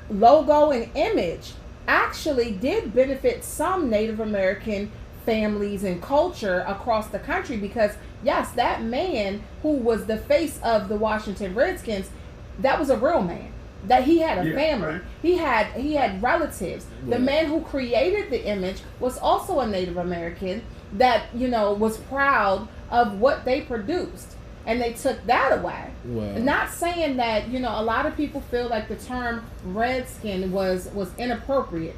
logo, and image actually did benefit some Native American families and culture across the country, because yes, that man who was the face of the Washington Redskins, that was a real man. That he had a family. Right. He had relatives. Yeah. The man who created the image was also a Native American that, was proud of what they produced. And they took that away. Wow. Not saying that, a lot of people feel like the term Redskin was inappropriate.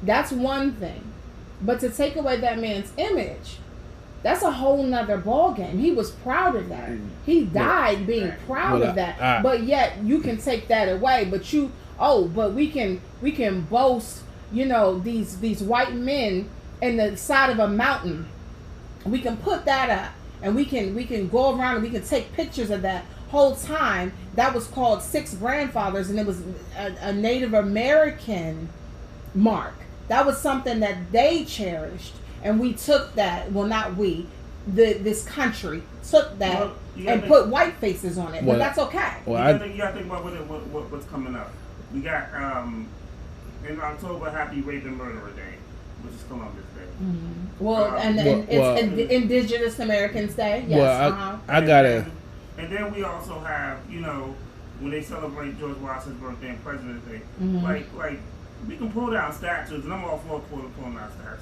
That's one thing. But to take away that man's image, that's a whole nother ballgame. He was proud of that. He died being proud of that. But yet you can take that away. But we can boast, these white men in the side of a mountain. We can put that up, and we can go around and we can take pictures of that whole time. That was called Six Grandfathers, and it was a Native American mark. That was something that they cherished. And we took that, well, not we, this country took that and put white faces on it. But that's okay. Well, you got to think about what's coming up. We got, in October, Happy Rape and Murderer Day, which is Columbus Day. Mm-hmm. It's Indigenous Americans Day. Yes. Well, I got it. And then we also have, when they celebrate George Washington's birthday and President's Day. Mhm. Like we can pull down statues, and I'm all for pulling down statues.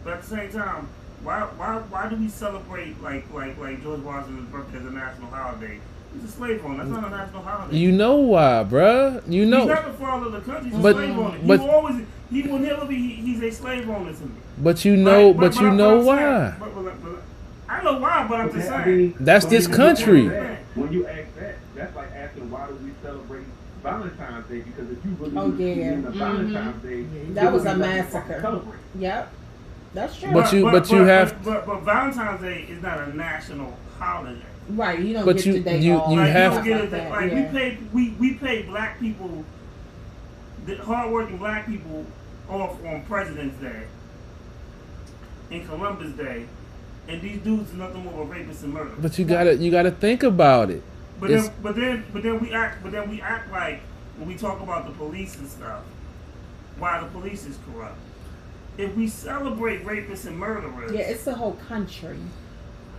But at the same time, why do we celebrate like George Washington's birthday as a national holiday? He's a slave owner. That's not a national holiday. You know why, bruh? You know. He's not the father of the country. He's But- a slave owner. but- He will never be. He's a slave owner to me. But you know, Right? but you I'm know saying- why? but I know why, but I'm just Okay, I saying. mean, That's when this you country. ask that- When you ask that, that's like asking why do we celebrate Valentine's Day? Because if you really Oh, do yeah. in the Valentine's Day, That was a you wouldn't massacre. celebrate. Yep. That's true. But you have- But Valentine's Day is not a national holiday. right. You don't But get you- the day you- off. you Like, have- don't stuff get it like that. like Yeah. we pay black people, the hardworking black people, off on President's Day and Columbus Day, and these dudes are nothing more than rapists and murderers. But you gotta think about it. But then we act like when we talk about the police and stuff, why the police is corrupt. If we celebrate rapists and murderers, Yeah, it's the whole country.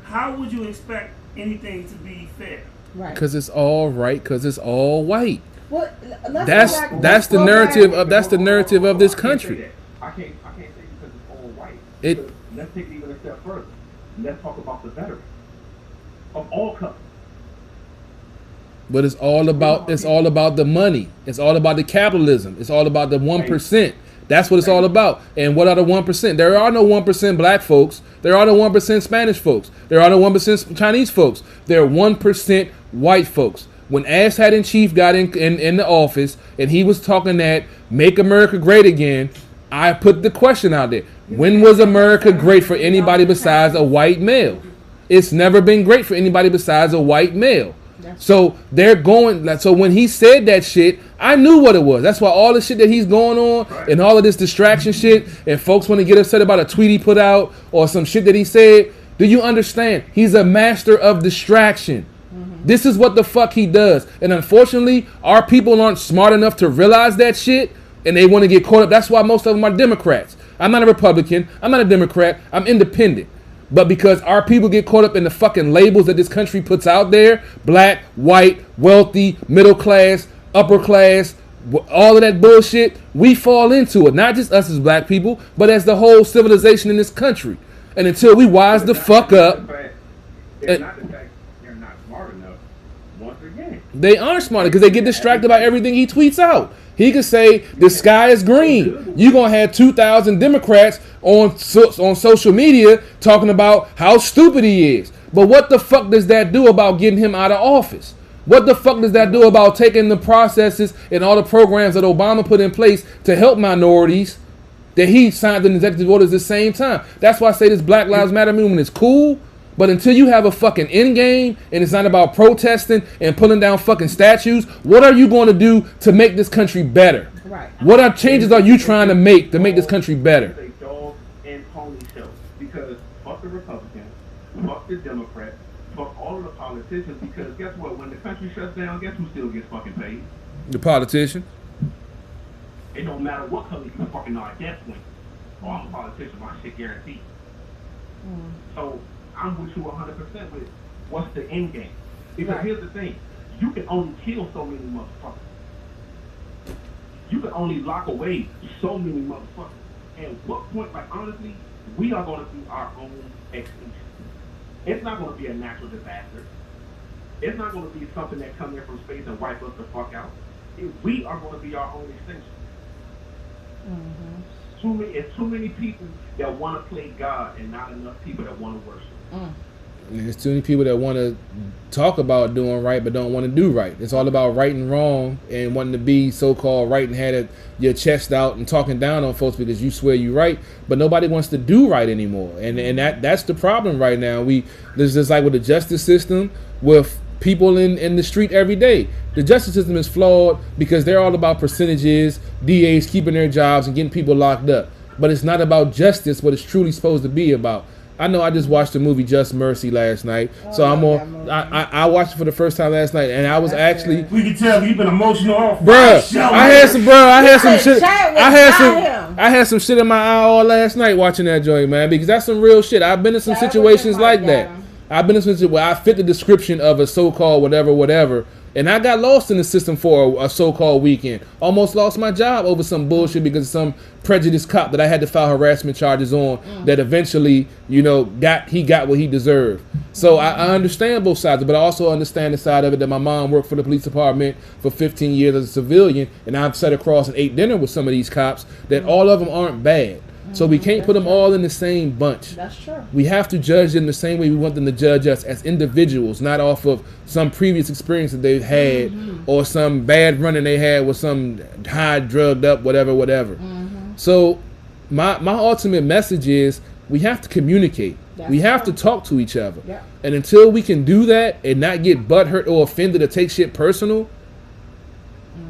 how would you expect anything to be fair? Right. Because it's all right. Because it's all white. Well, let's That's go back- that's let's the go narrative back- of that's the narrative of this I can't say country. that. I can't say because it's all white. It- Because let's take it even a step further. Let's talk about the veterans of all colors. But it's all about the money. It's all about the capitalism. It's all about the 1%. That's what it's all about. And what are the 1%? There are no 1% black folks. There are no 1% Spanish folks. There are no 1% Chinese folks. There are 1% white folks. When Ass Hat in Chief got in the office and he was talking that make America great again, I put the question out there. When was America great for anybody besides a white male? It's never been great for anybody besides a white male. So they're going. So when he said that shit, I knew what it was. That's why all the shit that he's going on and all of this distraction shit, and folks want to get upset about a tweet he put out or some shit that he said. Do you understand? He's a master of distraction. This is what the fuck he does. And unfortunately, our people aren't smart enough to realize that shit, and they want to get caught up. That's why most of them are Democrats. I'm not a Republican. I'm not a Democrat. I'm independent. But because our people get caught up in the fucking labels that this country puts out there, black, white, wealthy, middle class, upper class, all of that bullshit, we fall into it. Not just us as black people, but as the whole civilization in this country. And until we wise the fuck up, It's not the fact they're not smart enough. Once again, they aren't smart because they get distracted by everything he tweets out. He could say the sky is green. You're going to have 2,000 Democrats on social media talking about how stupid he is. But what the fuck does that do about getting him out of office? What the fuck does that do about taking the processes and all the programs that Obama put in place to help minorities that he signed in executive orders at the same time? That's why I say this Black Lives Matter movement is cool. But until you have a fucking end game and it's not about protesting and pulling down fucking statues, what are you going to do to make this country better? Right. What changes are you trying to make this country better? It's a dog and pony show because fuck the Republicans, fuck the Democrats, fuck all of the politicians. Because guess what? When the country shuts down, guess who still gets fucking paid? The politician. It don't matter what color you fucking are at that point. Oh, I'm a politician, my shit guaranteed. So I'm with you 100% with what's the end game. Because here's the thing, you can only kill so many motherfuckers. You can only lock away so many motherfuckers. And what point, like honestly, we are going to be our own extinction. It's not going to be a natural disaster. It's not going to be something that comes in from space and wipe us the fuck out. We are going to be our own extinction. It's too many people that want to play God and not enough people that want to worship. And there's too many people that want to talk about doing right but don't want to do right. It's all about right and wrong and wanting to be so-called right and had your chest out and talking down on folks because you swear you right, but nobody wants to do right anymore. And that's the problem right now. There's just like with the justice system, with people in the street every day. The justice system is flawed because they're all about percentages, DAs keeping their jobs and getting people locked up. But it's not about justice, what it's truly supposed to be about. I know I just watched the movie Just Mercy last night, so I watched it for the first time last night, and I was actually. We can tell you've been emotional off. Bruh, I had some shit. I had some shit in my eye all last night watching that joint, man, because that's some real shit. I've been in some situations like that. I've been in some situations where I fit the description of a so-called whatever, And I got lost in the system for a so-called weekend. Almost lost my job over some bullshit because of some prejudiced cop that I had to file harassment charges on that eventually, you know, he got what he deserved. So I understand both sides, but I also understand the side of it that my mom worked for the police department for 15 years as a civilian, and I've sat across and ate dinner with some of these cops that all of them aren't bad. So we can't put them all in the same bunch. That's true. We have to judge them the same way we want them to judge us, as individuals, not off of some previous experience that they've had or some bad running they had with some high drugged up, whatever. So my ultimate message is we have to communicate. We have to talk to each other. Yeah. And until we can do that and not get butthurt or offended or take shit personal,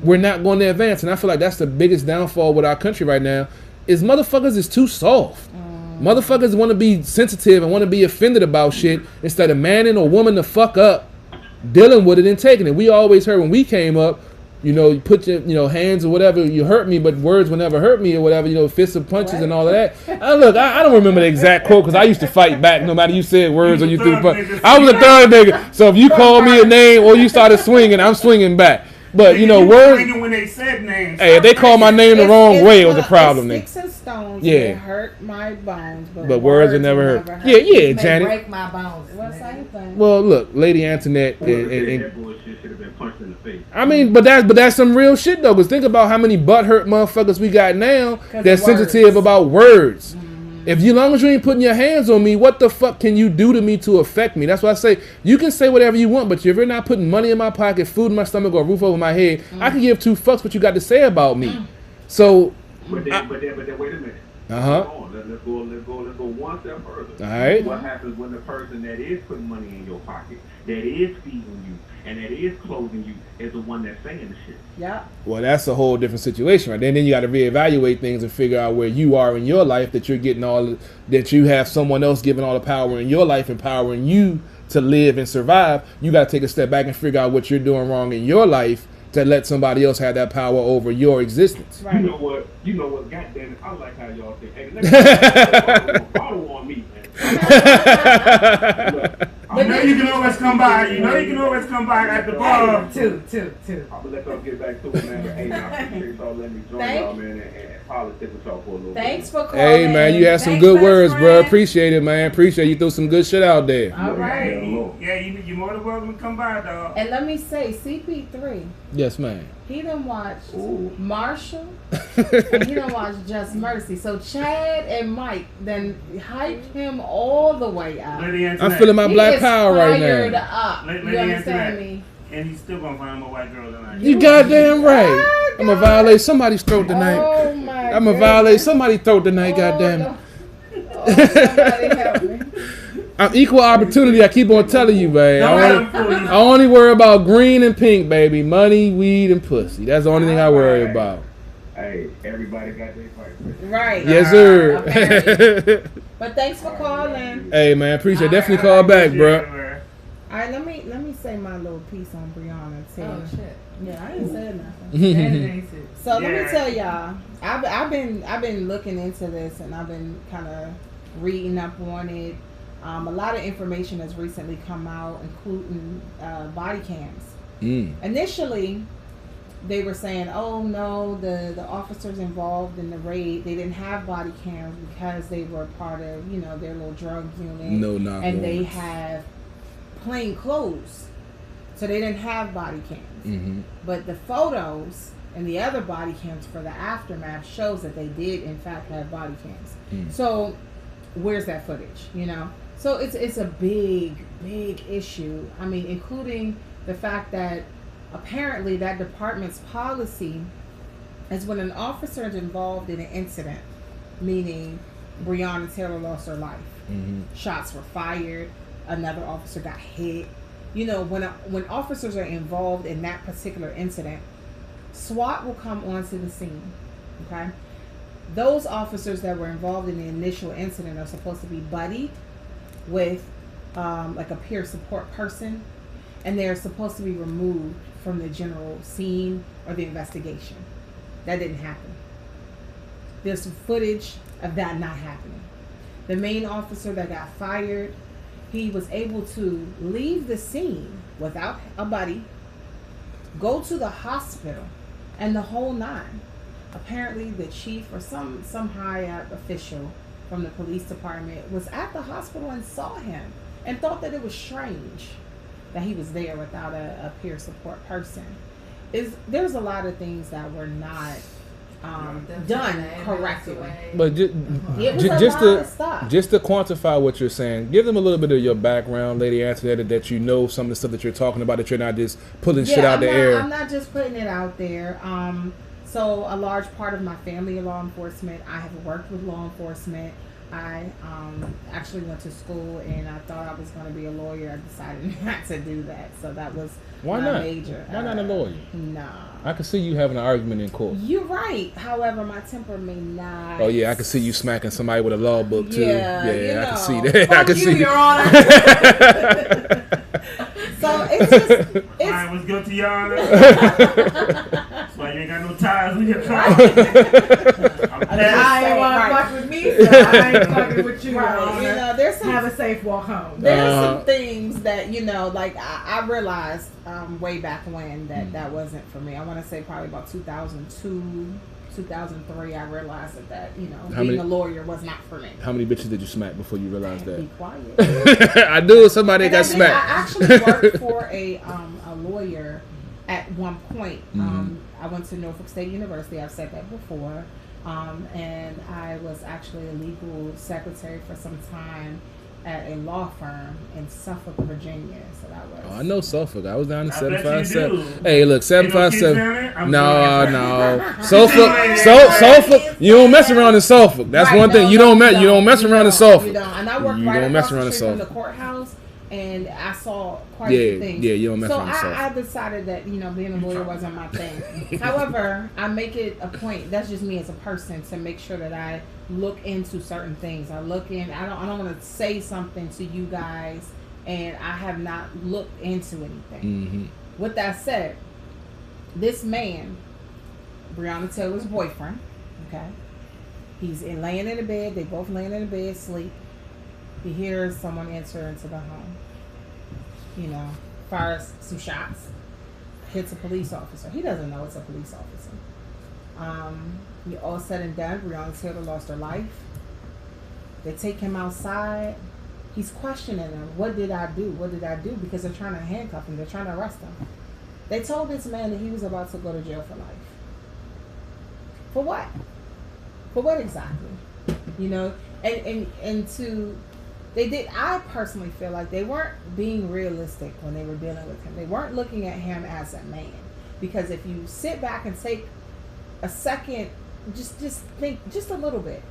we're not going to advance. And I feel like that's the biggest downfall with our country right now. Is motherfuckers is too soft. Motherfuckers want to be sensitive and want to be offended about shit instead of manning or woman to fuck up, dealing with it and taking it. We always heard when we came up, you know, you put your hands or whatever, you hurt me, but words will never hurt me or whatever, you know, fists and punches and all of that. Look, I don't remember the exact quote because I used to fight back no matter you said words or you threw punches. I was a third nigga. So if you call me a name or you started swinging, I'm swinging back. But you know, words. When they said names. Hey, if they call my name the wrong way, it was a problem. Sticks and stones. Yeah. It hurt my bones, but words will never hurt. Yeah, Janet. Break my bones. What same thing? Well, look, Lady Antoinette. That bullshit should have been punched in the face. I mean, but that's some real shit though. Cause think about how many butthurt motherfuckers we got now that's sensitive about words. If you, long as you ain't putting your hands on me, what the fuck can you do to me to affect me? That's why I say you can say whatever you want, but if you're not putting money in my pocket, food in my stomach, or a roof over my head, I can give two fucks what you got to say about me. So, but then, wait a minute. Uh-huh. Let's go one step further. All right. What happens when the person that is putting money in your pocket, that is feeding you, and that is clothing you, is the one that's saying the shit? Yeah. Well, that's a whole different situation, right? Then you got to reevaluate things and figure out where you are in your life, that you're getting that you have someone else giving all the power in your life, empowering you to live and survive. You got to take a step back and figure out what you're doing wrong in your life to let somebody else have that power over your existence. Right. You know what, goddamn it, I like how y'all think. Hey, let me bottle on me, man. You know you can always come by. You know you can always come by at the bar. Two. I'm gonna let y'all get back to it, man. But hey, I appreciate y'all letting me join y'all, man, and politic with y'all for a little Thanks bit. for calling. Hey, man, you had some good words, bro. Appreciate it, man. Appreciate you threw some good shit out there. All right. Yeah, you're more than welcome to come by, dog. And let me say, CP3, Yes, man. he done watched Ooh. Marshall and he done watched Just Mercy. So Chad and Mike then hyped him all the way up. Lady I'm Antoinette. feeling my He black is power right fired now. up. Lady You understand Antoinette. me? And he's still gonna find him a white girl tonight. You goddamn right. I'm gonna violate somebody's throat tonight. Oh my I'm gonna violate somebody's throat tonight, goddamn it. Oh, somebody help me. I'm equal opportunity. I keep on telling you, man. Don't let him fool you. I only worry about green and pink, baby. Money, weed, and pussy. That's the only thing I worry about. Hey, everybody got their fight. Right. Yes, sir. But thanks for calling. Hey, man, appreciate it. Definitely call back, bro. All right, let me say my little piece on Brianna too. Oh shit. Yeah, I ain't said nothing. That ain't it. So let me tell y'all, I've been looking into this and I've been kind of reading up on it. A lot of information has recently come out, including body cams. Initially, they were saying, "Oh no, the officers involved in the raid, they didn't have body cams because they were part of their little drug unit, and they have plain clothes, so they didn't have body cams. But the photos and the other body cams for the aftermath shows that they did in fact have body cams. So where's that footage? So it's a big issue. I mean, including the fact that apparently that department's policy is when an officer is involved in an incident, meaning Breonna Taylor lost her life, shots were fired, another officer got hit. When officers are involved in that particular incident, SWAT will come onto the scene. Okay, those officers that were involved in the initial incident are supposed to be buddied with like a peer support person, and they're supposed to be removed from the general scene or the investigation. That didn't happen. There's some footage of that not happening. The main officer that got fired, he was able to leave the scene without a buddy go to the hospital, and the whole nine. Apparently, the chief or some high up official from the police department was at the hospital and saw him and thought that it was strange that he was there without a peer support person. There's a lot of things that were not done correctly. But It was a lot of stuff. just to quantify what you're saying, give them a little bit of your background, Lady Antoinette, that you know some of the stuff that you're talking about, that you're not just pulling shit out the air. I'm not just putting it out there. So a large part of my family is law enforcement. I have worked with law enforcement. I actually went to school and I thought I was going to be a lawyer. I decided not to do that. So that was my major. Why not a lawyer? Nah. I can see you having an argument in court. You're right. However, my temper may not. Oh yeah, I can see you smacking somebody with a law book too. Yeah, I can see that. Fuck I can you, see Your that. Honor. So it's just I was guilty, Your Honor. That's why you ain't got no ties with your car. I ain't want to fuck with me, so I ain't fucking with you, Your right. Honor. You know, there's some, have a safe walk home. there's some things that like I realized way back when that wasn't for me. I want to say probably about 2002. 2003, I realized that being a lawyer was not for me. How many bitches did you smack before you realized that? Be quiet. I knew somebody got smacked. I actually worked for a lawyer at one point. I went to Norfolk State University. I've said that before. And I was actually a legal secretary for some time at a law firm in Suffolk, Virginia. So that was. Oh, I know Suffolk. I was down in I bet 757. Hey, look, 757. No. Suffolk. You don't mess around in Suffolk. That's one thing. You don't mess around in Suffolk. You don't. And I worked right across the street from the courthouse, and I saw quite a few things. Yeah, you don't mess around in Suffolk. So I decided that being a lawyer wasn't my thing. However, I make it a point. That's just me as a person to make sure that I look into certain things. I don't want to say something to you guys and I have not looked into anything. With that said, this man, Breonna Taylor's boyfriend, okay, he's laying in the bed. They both laying in the bed, sleep. He hears someone enter into the home. Fires some shots, hits a police officer. He doesn't know it's a police officer. All said and done, Breonna Taylor lost her life. They take him outside. He's questioning them. What did I do? What did I do? Because they're trying to handcuff him. They're trying to arrest him. They told this man that he was about to go to jail for life. For what? For what exactly? I personally feel like they weren't being realistic when they were dealing with him. They weren't looking at him as a man. Because if you sit back and take a second, just think just a little bit.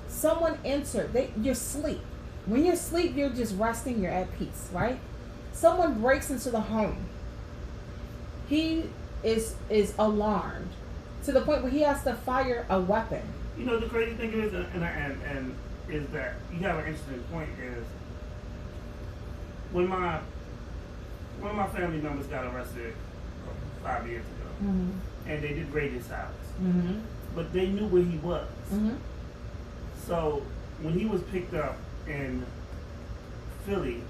Someone entered. You're asleep. When you're asleep, you're just resting. You're at peace, right? Someone breaks into the home. He is alarmed to the point where he has to fire a weapon. The crazy thing is, and is that you have an interesting point. Is when one of my family members got arrested 5 years ago, and they did raid his house, but they knew where he was. So when he was picked up in Philly,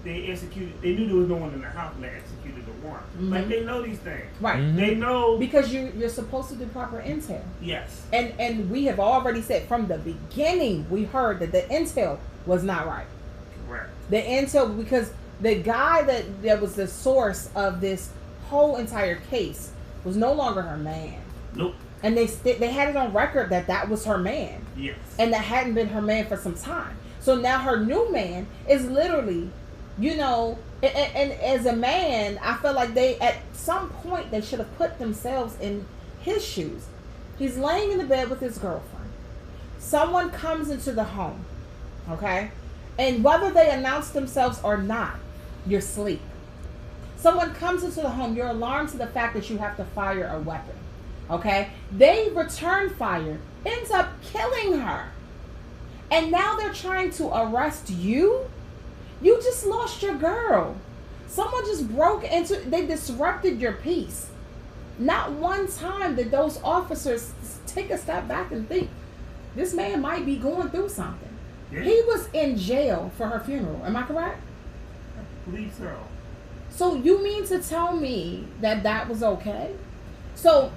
they knew there was no one in the house and they executed the warrant. Like, they know these things. Right. They know. Because you're supposed to do proper intel. Yes. And we have already said from the beginning, we heard that the intel was not right. Correct. The intel, because the guy that was the source of this whole entire case was no longer her man. Nope. And they had it on record that was her man. Yes. And that hadn't been her man for some time. So now her new man is literally, and as a man, I feel like at some point they should have put themselves in his shoes. He's laying in the bed with his girlfriend. Someone comes into the home, okay? And whether they announce themselves or not, you're asleep. Someone comes into the home, you're alarmed to the fact that you have to fire a weapon, okay? They return fire, ends up killing her. And now they're trying to arrest you? You just lost your girl. Someone just they disrupted your peace. Not one time did those officers take a step back and think, this man might be going through something. Yeah. He was in jail for her funeral. Am I correct? I believe so. So you mean to tell me that was okay? So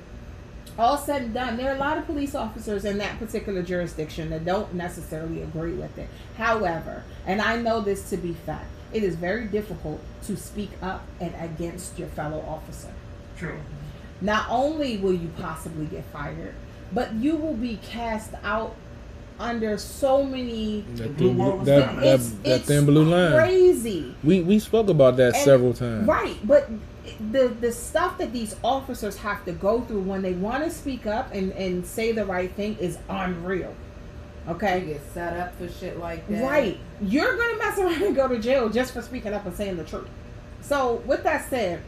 all said and done, there are a lot of police officers in that particular jurisdiction that don't necessarily agree with it. However, and I know this to be fact, it is very difficult to speak up and against your fellow officer. True. Not only will you possibly get fired, but you will be cast out under so many. That It's thin blue line. Crazy. We spoke about that And- several times. Right, but the stuff that these officers have to go through when they want to speak up and say the right thing is unreal. You Okay? get set up for shit like that. Right. You're going to mess around and go to jail just for speaking up and saying the truth. So, with that said,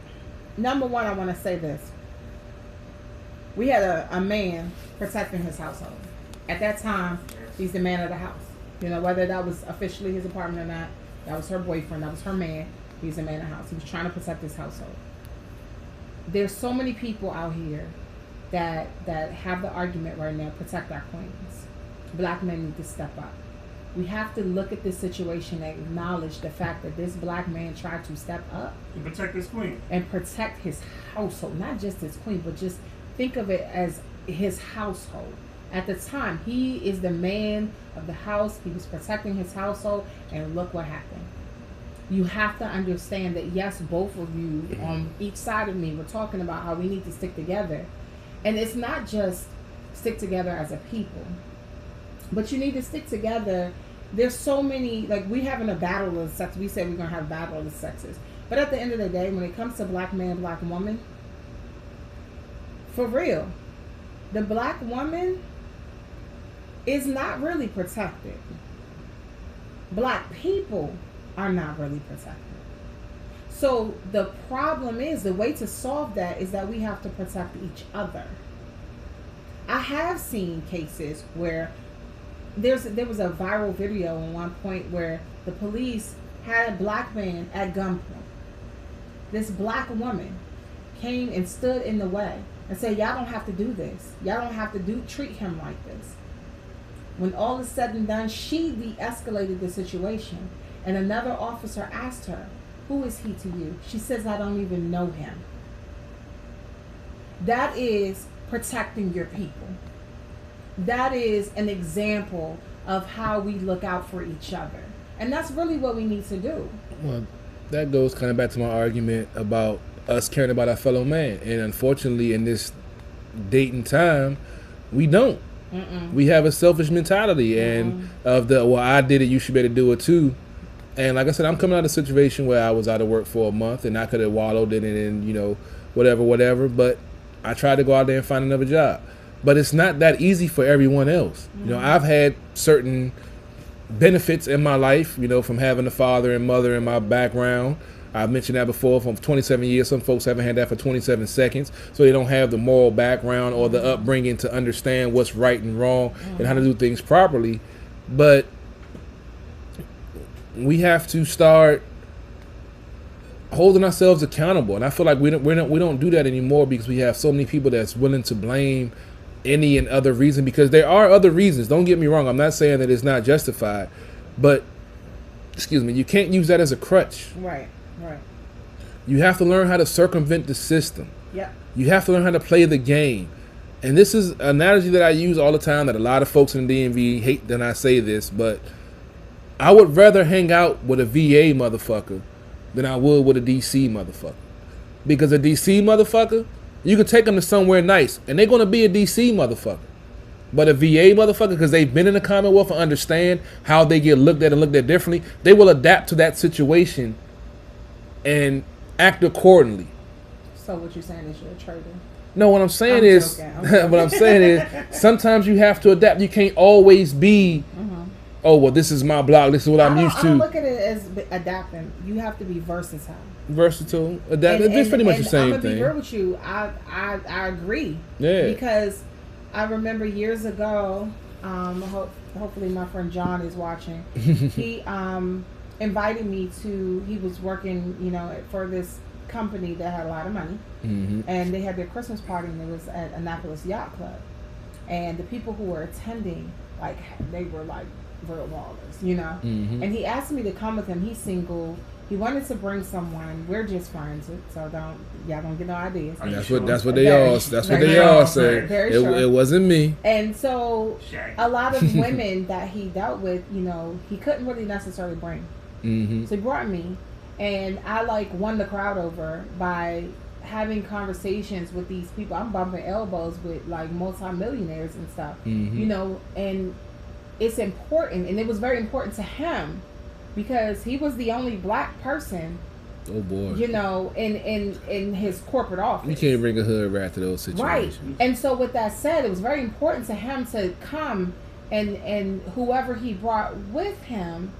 number one, I want to say this. We had a man protecting his household. At that time, he's the man of the house. You know, whether that was officially his apartment or not, that was her boyfriend, that was her man. He's the man of the house. He was trying to protect his household. There's so many people out here that have the argument right now, protect our queens. Black men need to step up. We have to look at this situation and acknowledge the fact that this black man tried to step up To protect his queen. and protect his household, not just his queen, but just think of it as his household. At the time, he is the man of the house. He was protecting his household, and look what happened. You have to understand that, yes, both of you on each side of me were talking about how we need to stick together. And it's not just stick together as a people, but you need to stick together. There's so many, like, we having a battle of the sexes. We said we're going to have a battle of the sexes. But at the end of the day, when it comes to black man, black woman, for real, the black woman is not really protected. Black people are not really protected. So the problem is, the way to solve that is that we have to protect each other. I have seen cases where there was a viral video at one point where the police had a black man at gunpoint. This black woman came and stood in the way and said, y'all don't have to do this. Y'all don't have to treat him like this. When all is said and done, she de-escalated the situation. And another officer asked her, who is he to you? She says, I don't even know him. That is protecting your people. That is an example of how we look out for each other. And that's really what we need to do. Well, that goes kind of back to my argument about us caring about our fellow man. And unfortunately, in this dating time, we don't. We have a selfish mentality and of the, well, I did it, you should better do it too. And like I said, I'm coming out of a situation where I was out of work for a month and I could have wallowed in it and, you know, whatever. But I tried to go out there and find another job. But it's not that easy for everyone else. You know, I've had certain benefits in my life, you know, from having a father and mother in my background. I've mentioned that before, from 27 years. Some folks haven't had that for 27 seconds. So they don't have the moral background or the upbringing to understand what's right and wrong and how to do things properly. But we have to start holding ourselves accountable. And I feel like we don't do that anymore because we have so many people that's willing to blame any and other reason, because there are other reasons. Don't get me wrong. I'm not saying that it's not justified, but excuse me, you can't use that as a crutch. Right. You have to learn how to circumvent the system. Yep. You have to learn how to play the game. And this is an analogy that I use all the time that a lot of folks in the DMV hate when I say this, but I would rather hang out with a VA motherfucker than I would with a DC motherfucker. Because a DC motherfucker, you can take them to somewhere nice, and they're going to be a DC motherfucker. But a VA motherfucker, because they've been in the Commonwealth and understand how they get looked at and looked at differently, they will adapt to that situation and act accordingly. So what you're saying is you're a traitor? No, what I'm saying I'm is, joking. what I'm saying is, sometimes you have to adapt. You can't always be, oh, well, this is my block. This is what I'm used I don't to. look at it as adapting. You have to be versatile. Versatile, adapt. It's pretty much the same I'm gonna thing. be real with you. I agree. Yeah. Because I remember years ago. Hopefully my friend John is watching. He invited me to. He was working, you know, for this company that had a lot of money, and they had their Christmas party, and it was at Annapolis Yacht Club. And the people who were attending, like, they were like real ballers, you know. And he asked me to come with him. He's single, He wanted to bring someone. We're just friends, so y'all don't get no ideas. That's what they all said. It wasn't me. And so a lot of women that he dealt with, you know, he couldn't really necessarily bring. Mm-hmm. So he brought me, and I like won the crowd over by having conversations with these people. I'm bumping elbows with like multimillionaires and stuff, mm-hmm. you know, and it's important, and it was very important to him because he was the only black person. Oh boy! You know, in his corporate office, you can't bring a hood rat to those situations. Right. And so, with that said, it was very important to him to come, and whoever he brought with him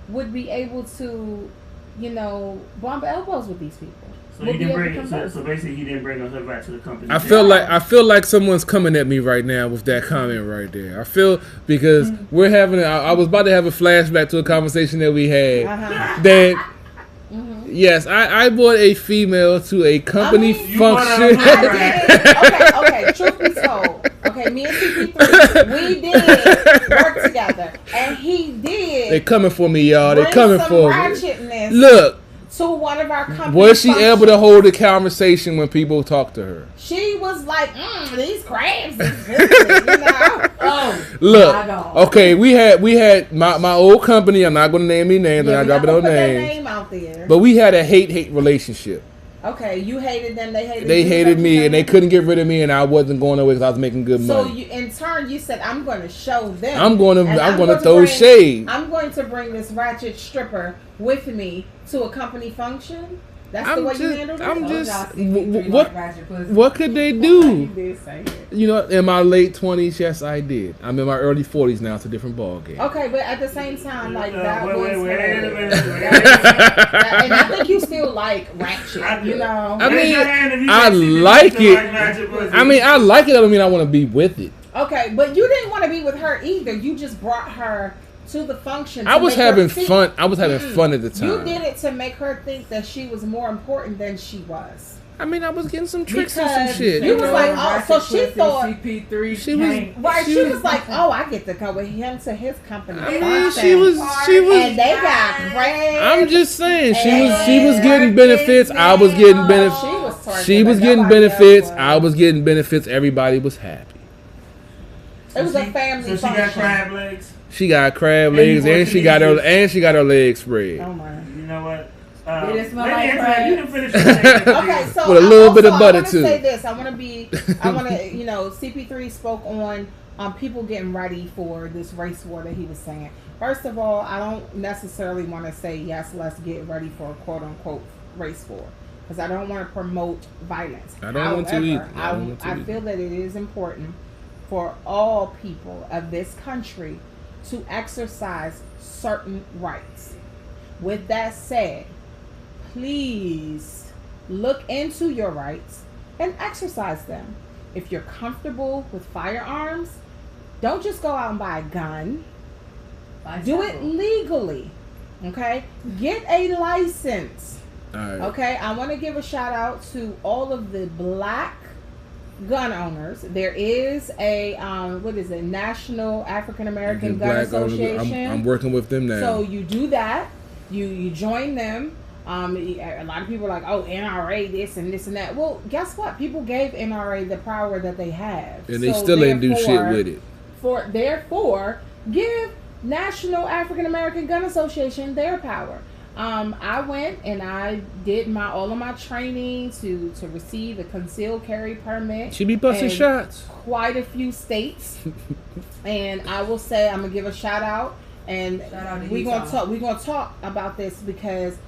would be able to, you know, bump elbows with these people. So he didn't bring. So basically, he didn't bring a hood rat to the company. I feel like someone's coming at me right now with that comment right there. I feel because we're having. I was about to have a flashback to a conversation that we had. That yes, I brought a female to a company function. Okay. Truth be told, okay, me and CP3, we did work together, and he did. They coming for me, y'all. They coming for me. Look. To one of our companies. Was she able to hold a conversation when people talk to her? She was like, these crabs is good, you know? Oh, look, okay, we had my old company. I'm not going to name any names. I'm not dropping no names. Name out there. But we had a hate relationship. Okay, you hated them. They hated. They hated me, and they couldn't get rid of me, and I wasn't going away because I was making good money. So you, in turn, you said, "I'm going to show them. I'm going to throw shade. I'm going to bring this ratchet stripper with me to a company function." That's the way you handled it? I'm just, what could they do? You know, in my late 20s, yes, I did. I'm in my early 40s now. It's a different ballgame. Okay, but at the same time, like, that was... Wait a minute. And I think you still like ratchet, you know? I mean, I like it. I mean, I like it. I don't mean I want to be with it. Okay, but you didn't want to be with her either. You just brought her to the function. I was having fun. I was having fun at the time. You did it to make her think that she was more important than she was. I mean, I was getting some tricks and some shit. You was like, oh, so she thought CP3. She was right. She was like, oh, I get to go with him to his company. I mean, she was, and they got crabs. I'm just saying, she was getting benefits. I was getting benefits. She was getting benefits. I was getting benefits. Everybody was happy. It was a family. So she got crab legs. She got crab legs, and she got her legs spread. Oh my! You know what? Did it smell like crab? You didn't finish. Okay, so with a little bit of butter too. Say this. I want to, you know, CP3 spoke on people getting ready for this race war that he was saying. First of all, I don't necessarily want to say yes. Let's get ready for a quote unquote race war because I don't want to promote violence. I don't want to either. I feel that it is important for all people of this country to exercise certain rights. With that said, please look into your rights and exercise them. If you're comfortable with firearms, don't just go out and buy a gun. Do it legally. Okay? Get a license. All right. Okay? I want to give a shout out to all of the black gun owners. There is a National African American Gun Association. I'm working with them now. So you do that. You join them. A lot of people are like, oh, NRA this and this and that. Well, guess what? People gave NRA the power that they have, and they still ain't do shit with it. Therefore, give National African American Gun Association their power. I went and I did all of my training to receive a concealed carry permit. She be busting shots. Quite a few states, and I will say I'm gonna give a shout out, and we're gonna talk about this because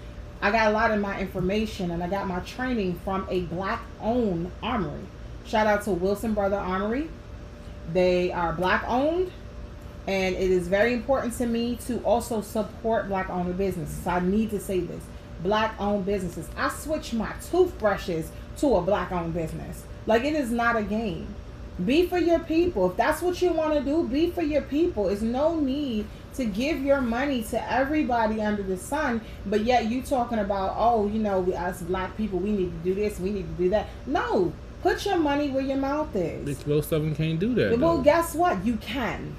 I got a lot of my information and I got my training from a black-owned armory. Shout out to Wilson Brother Armory. They are black-owned. And it is very important to me to also support black-owned businesses. So I need to say this. Black-owned businesses. I switched my toothbrushes to a black-owned business. Like, it is not a game. Be for your people. If that's what you want to do, be for your people. There's no need to give your money to everybody under the sun. But yet you talking about, oh, you know, as black people, we need to do this, we need to do that. No. Put your money where your mouth is. Most of them can't do that. Well, guess what? You can.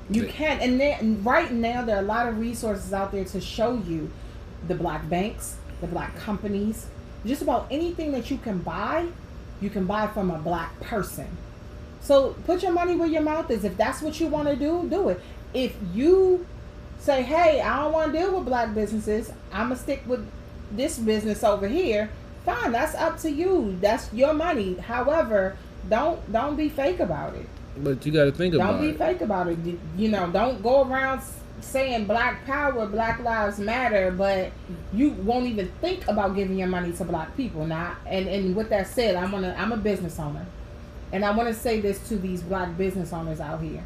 You can, and right now there are a lot of resources out there to show you the black banks, the black companies, just about anything that you can buy from a black person. So put your money where your mouth is. If that's what you want to do it. If you say, hey, I don't want to deal with black businesses, I'm going to stick with this business over here, fine, that's up to you. That's your money. However, don't be fake about it. But you got to think about it. Don't be fake about it. You know, don't go around saying black power, black lives matter, but you won't even think about giving your money to black people. Now, and with that said, I'm a business owner, and I want to say this to these black business owners out here.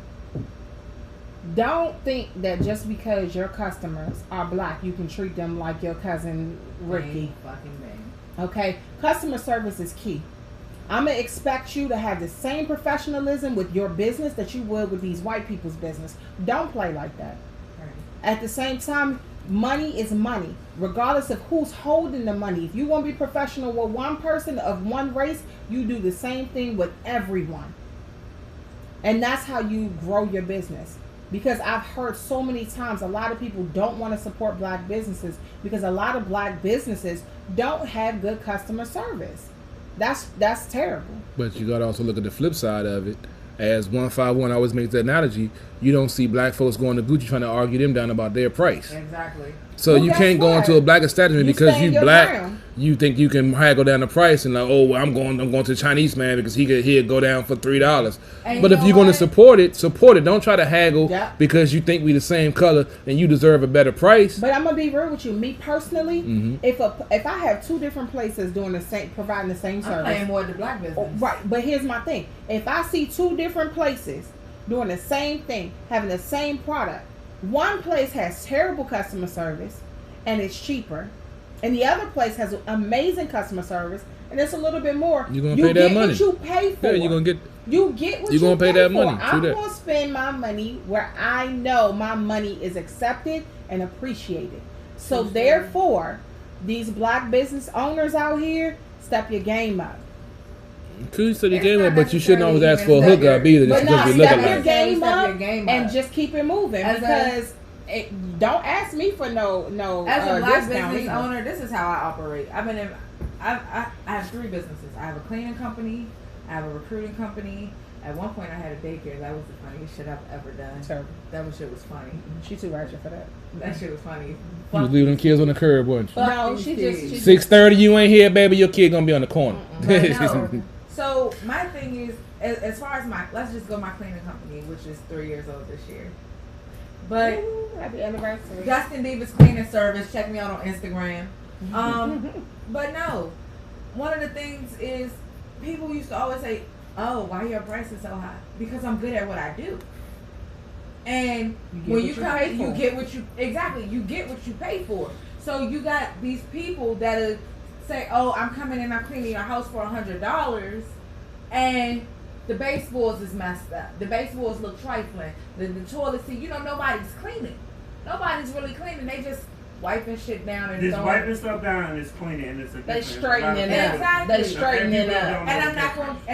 Don't think that just because your customers are black, you can treat them like your cousin Ricky. Okay? Customer service is key. I'm going to expect you to have the same professionalism with your business that you would with these white people's business. Don't play like that. Right. At the same time, money is money, regardless of who's holding the money. If you want to be professional with one person of one race, you do the same thing with everyone. And that's how you grow your business. Because I've heard so many times a lot of people don't want to support black businesses because a lot of black businesses don't have good customer service. That's terrible. But you got to also look at the flip side of it. As 151 always makes the analogy, you don't see black folks going to Gucci trying to argue them down about their price. Exactly. So you can't go into a black establishment because you black. Ground. You think you can haggle down the price and like, oh, well, I'm going to the Chinese man because he'll go down for $3. But if you're going to support it. Don't try to haggle because you think we the same color and you deserve a better price. But I'm gonna be real with you. Me personally, if I have two different places providing the same service, I'm playing more the black business. Right. But here's my thing: if I see two different places doing the same thing, having the same product, one place has terrible customer service and it's cheaper, and the other place has amazing customer service and it's a little bit more. You're gonna pay that money. You get what you pay for. Yeah, you're gonna get. You get what you're gonna pay that money. I'm gonna spend my money where I know my money is accepted and appreciated. So therefore, these black business owners out here, step your game up. Cool, so the game up, but you shouldn't always ask for a hookup either. But just no, step your game up and just keep it moving because. Don't ask me for no as a black business either. owner, this is how I operate. I have three businesses. I have a cleaning company, I have a recruiting company. At one point I had a daycare. That was the funniest shit I've ever done. Terrible. That shit was funny. She too ratchet for that. That shit was funny. You was leaving them kids on the curb, wasn't you? No, she just 6:30, you ain't here, baby. Your kid gonna be on the corner. No. So my thing is, as far as let's just go my cleaning company, which is 3 years old this year. But happy anniversary. Justin Bieber's cleaning service. Check me out on Instagram. But no, one of the things is people used to always say, "Oh, why your price is so high?" Because I'm good at what I do. And when you come, you get what you You get what you pay for. So you got these people that say, "Oh, I'm coming in. I'm cleaning your house for $100," and the baseboards is messed up. The baseboards look trifling. The toilet seat, nobody's cleaning. Nobody's really cleaning. They just wiping shit down and just wiping stuff down and it's cleaning. It's a they straightening it up. Exactly. They straightening it up. And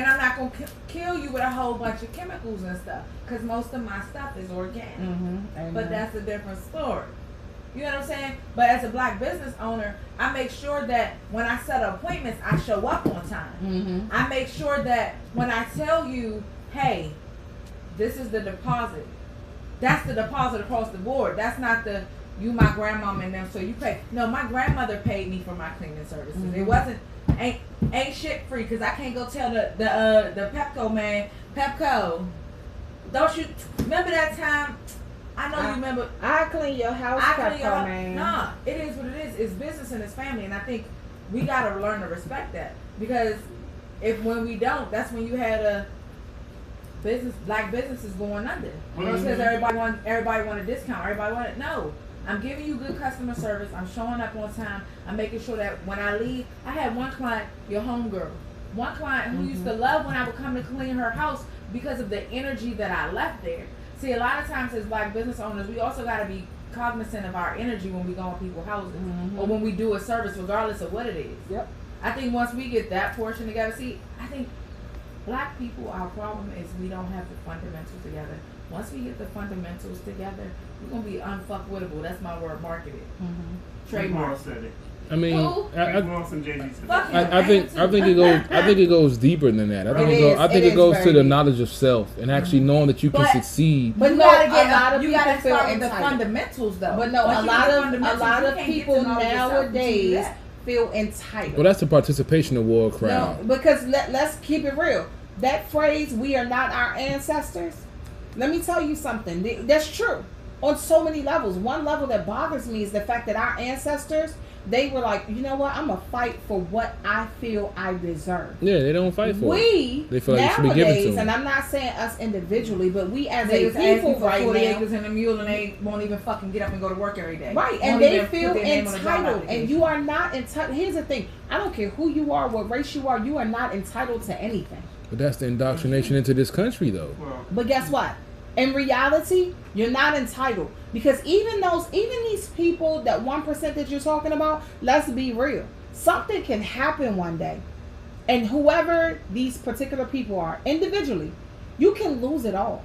I'm not gonna kill you with a whole bunch of chemicals and stuff because most of my stuff is organic. But that's a different story. You know what I'm saying? But as a black business owner, I make sure that when I set appointments, I show up on time. I make sure that when I tell you, hey, this is the deposit. That's the deposit across the board. That's not my grandmama and them, so you pay. No, my grandmother paid me for my cleaning services. It wasn't, ain't shit free because I can't go tell the Pepco man, Pepco, don't you, remember that time? I know you remember. I clean your house, Pepco man. Nah, it is what it is. It's business and it's family, and I think we gotta learn to respect that because when we don't, that's when you had a black businesses going under. Because everybody want a discount. Everybody want it. No, I'm giving you good customer service. I'm showing up on time. I'm making sure that when I leave, I had one client, your homegirl, one client who used to love when I would come to clean her house because of the energy that I left there. See, a lot of times as black business owners, we also got to be cognizant of our energy when we go in people's houses or when we do a service, regardless of what it is. Yep. I think once we get that portion together, see, I think black people, our problem is we don't have the fundamentals together. Once we get the fundamentals together, we're gonna be unfuckwittable. That's my word, marketed. Trademark. Moss said it. I mean, Who? Rick Moss and Jay-Z said Fuck it. him. I think it goes deeper than that. I think it goes to the knowledge of self and actually knowing that you can succeed. But You no, gotta a get lot of you people gotta feel start with the entitled. fundamentals though. But no, Once a you lot get the of fundamentals, you can't people get to knowledge yourself until you do nowadays that. feel entitled. Well, that's the participation award crowd. No, because let's keep it real. That phrase, "we are not our ancestors," let me tell you something. That's true on so many levels. One level that bothers me is the fact that our ancestors, they were like, you know what, I'm going to fight for what I feel I deserve. Yeah, they don't fight for it. They feel like it should be given to nowadays, them. and I'm not saying us individually, but we as They a was asking people for right 40 now, acres and a mule, and they won't even fucking get up and go to work every day. right, and Won't they even feel put their name on a job entitled, and application. you are not entitled. Here's the thing, I don't care who you are, what race you are not entitled to anything. But that's the indoctrination into this country, though. Well, But guess what? In reality, you're not entitled, because even these people, that 1% that you're talking about, let's be real. Something can happen one day, and whoever these particular people are individually, you can lose it all.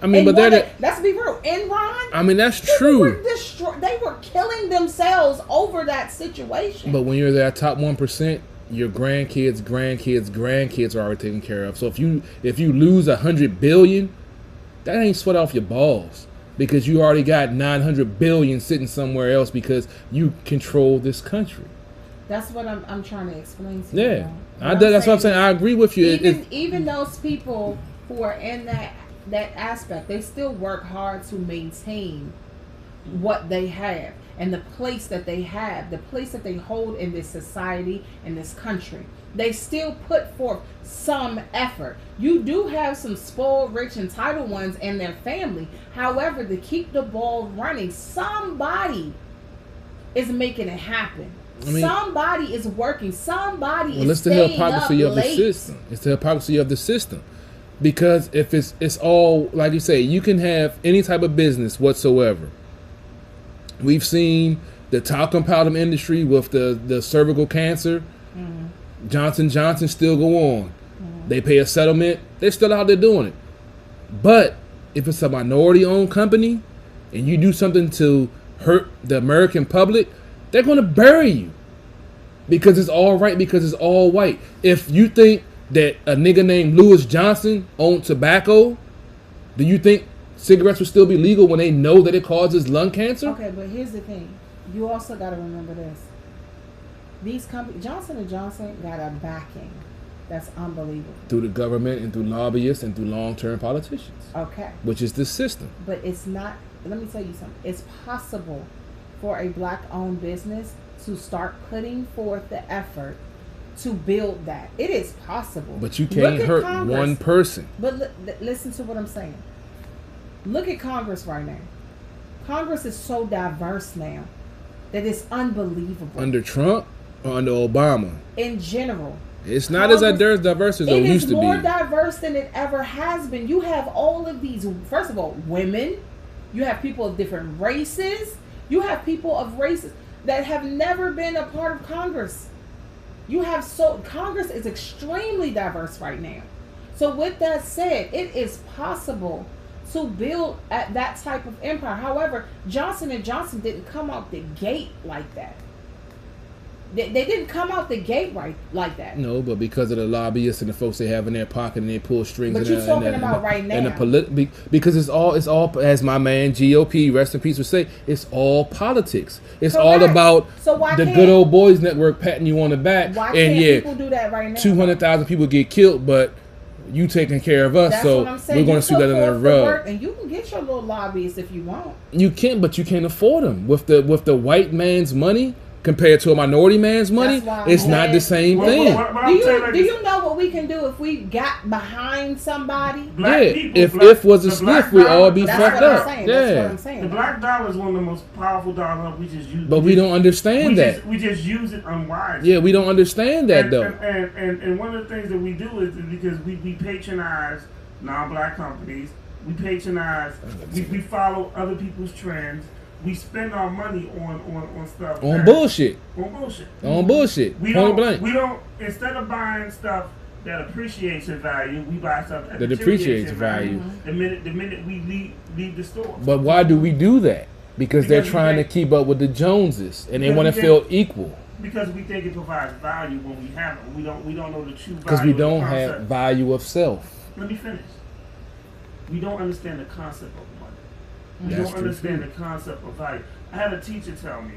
I mean, And but let's be real. Enron, I mean, that's people true. were they were killing themselves over that situation. But when you're that top 1%, your grandkids are already taken care of. So if you lose $100 billion, that ain't sweat off your balls, because you already got $900 billion sitting somewhere else because you control this country. That's what I'm trying to explain to you. Yeah, What that's what I'm saying. I agree with you. Even those people who are in that aspect, they still work hard to maintain what they have and the place that they have, the place that they hold in this society, in this country. They still put forth some effort. You do have some spoiled, rich, entitled ones in their family. However, to keep the ball running, somebody is making it happen. I mean, somebody is working. Somebody well, is it's the staying hypocrisy up of the late. system. It's the hypocrisy of the system. Because if it's all, like you say, you can have any type of business whatsoever. We've seen the talcum powder industry with the cervical cancer. Johnson still go on. They pay a settlement. They're still out there doing it. But if it's a minority-owned company and you do something to hurt the American public, they're going to bury you. Because it's all right, because it's all white. If you think that a nigga named Lewis Johnson owned tobacco, do you think cigarettes would still be legal when they know that it causes lung cancer? Okay, but here's the thing. You also got to remember this. These companies, Johnson & Johnson, got a backing that's unbelievable. Through the government and through lobbyists and through long-term politicians. Okay. Which is the system. But it's not, let me tell you something. It's possible for a black-owned business to start putting forth the effort to build that. It is possible. But you can't hurt Congress. one person. But listen to what I'm saying. Look at Congress right now. Congress is so diverse now that it's unbelievable. Under Trump or under Obama? In general. It's not as diverse as it used to be. It is more diverse than it ever has been. You have all of these, first of all, women. You have people of different races. You have people of races that have never been a part of Congress. Congress is extremely diverse right now. So with that said, it is possible to build at that type of empire. However, Johnson & Johnson didn't come out the gate like that. They didn't come out the gate right like that. No, but because of the lobbyists and the folks they have in their pocket and they pull strings. But you're talking about right now. Because it's all, as my man GOP, rest in peace, would say, it's all politics. It's Correct. all about the can't- good old boys network patting you on the back. Why And can't yeah, people do that right now? 200,000 people get killed, but you taking care of us, That's so what I'm saying. we're going You to sweep that put under the forth the rug. work, and you can get your little lobbyists if you want. You can, but you can't afford them with the white man's money compared to a minority man's money. That's why It's I'm not glad- the same Well, thing. well, Do you know what we can do if we got behind somebody? Black Yeah, people, if was a the black sniff, we all dollar- be That's fucked what I'm up. saying. That's what Yeah, I'm saying. The black dollar is one of the most powerful dollars. We just use, but we don't understand that. We just use it unwisely. Yeah, we don't understand that and, though. And one of the things that we do is because we patronize non-black companies. We patronize. We follow other people's trends. We spend our money on stuff. On bullshit. On bullshit. On bullshit. We Point don't. blank. We don't. Instead of buying stuff that appreciates in value, we buy stuff that That depreciates appreciates in value. value. The minute we leave the store. But why do we do that? Because they're Because we trying to think- keep up with the Joneses, and they Because want we to think- feel equal. Because we think it provides value when we have it. We don't know the true value. Because we of the don't concept. have value of self. Let me finish. We don't understand the concept of money. We That's don't true, understand too. the concept of value. I had a teacher tell me,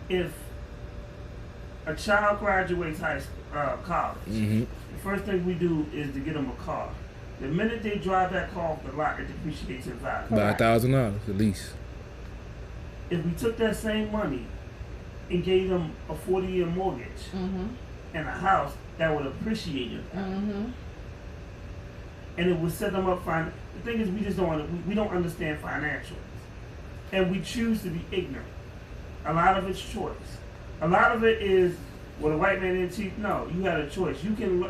if a child graduates college, Mm-hmm. the first thing we do is to get them a car. The minute they drive that car off the lot, it depreciates in value. By $1,000 at least. If we took that same money and gave them a 40-year mortgage Mm-hmm. and a house, that would appreciate in value. Mm-hmm. And it would set them up fine. The thing is, we just we don't understand financials, and we choose to be ignorant. A lot of it's choice. A lot of it is, well, the white man didn't teach. No, you had a choice. You can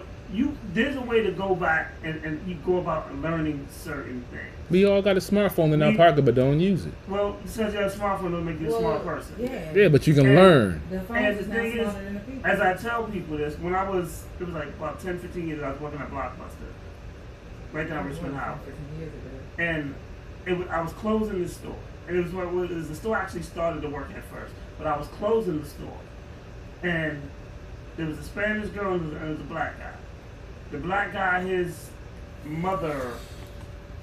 there's a way to go back and you go about learning certain things. We all got a smartphone in our We- pocket, but don't use it. Well, since you have a smartphone, don't make you a smart person. Yeah. Yeah, but you can And- learn. The And phones the is not thing is, smarter than the people. as I tell people this, when it was like about 10, 15 years, I was working at Blockbuster, right down Richmond Highway. And I was closing the store. And it was the store actually started to work at first, but I was closing the store. And there was a Spanish girl and there was a black guy. The black guy, his mother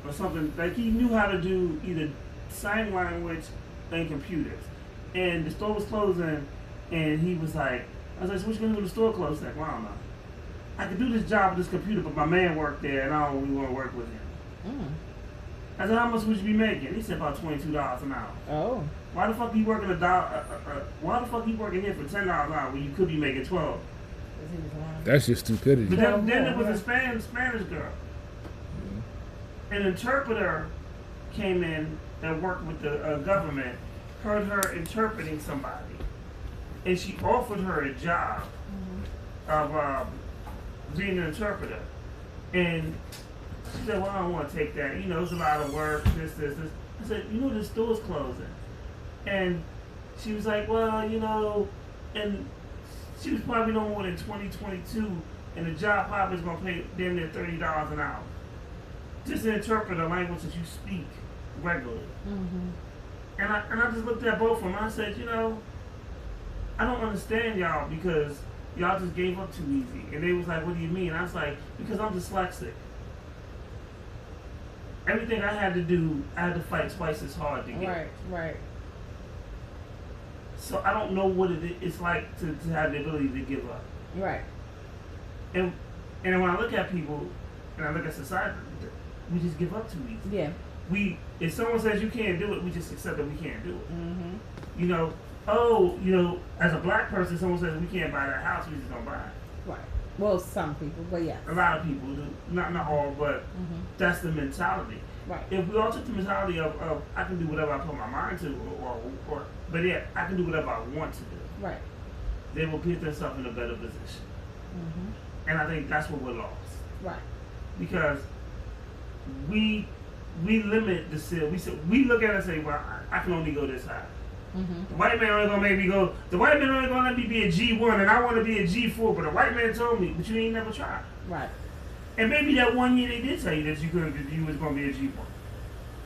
or something, like he knew how to do either sign language and computers. And the store was closing, and he was like, I was like, so what you gonna do when the store closed? He's like, well, I don't know. I could do this job with this computer, but my man worked there, and I don't really want to work with him. I said, how much would you be making? He said about $22 an hour. Oh. Why the fuck you working why the fuck you working here for $10 an hour when you could be making 12? That's just stupidity. But then it was a Spanish girl. An interpreter came in that worked with the government, heard her interpreting somebody, and she offered her a job of being an interpreter. And she said, well, I don't want to take that. You know, it's a lot of work, this. I said, you know, the store's closing. And she was like, well, you know, and she was probably no more than 2022, and the job probably is going to pay damn near $30 an hour. Just to interpret a language that you speak regularly. And I just looked at both of them, and I said, you know, I don't understand y'all because y'all just gave up too easy. And they was like, what do you mean? I was like, because I'm dyslexic. Everything I had to do, I had to fight twice as hard to get. Right. So I don't know what it's like to have the ability to give up. Right. And when I look at people, and I look at society, we just give up too easy. Yeah. If someone says you can't do it, we just accept that we can't do it. Mm-hmm. You know, as a black person, someone says we can't buy that house, we just don't buy it. Right. Well, some people, but yeah. A lot of people do, not all, but that's the mentality. Right. If we all took the mentality of I can do whatever I put my mind to, but yeah, I can do whatever I want to do. Right. They will put themselves in a better position. And I think that's what we're lost. Right. Because we limit the ceiling. We look at it and say, well, I can only go this high. The white man only gonna make me go. The white man only gonna let me be a G1, and I want to be a G4. But the white man told me, but you ain't never tried. Right. And maybe that one year they did tell you that you was gonna be a G1.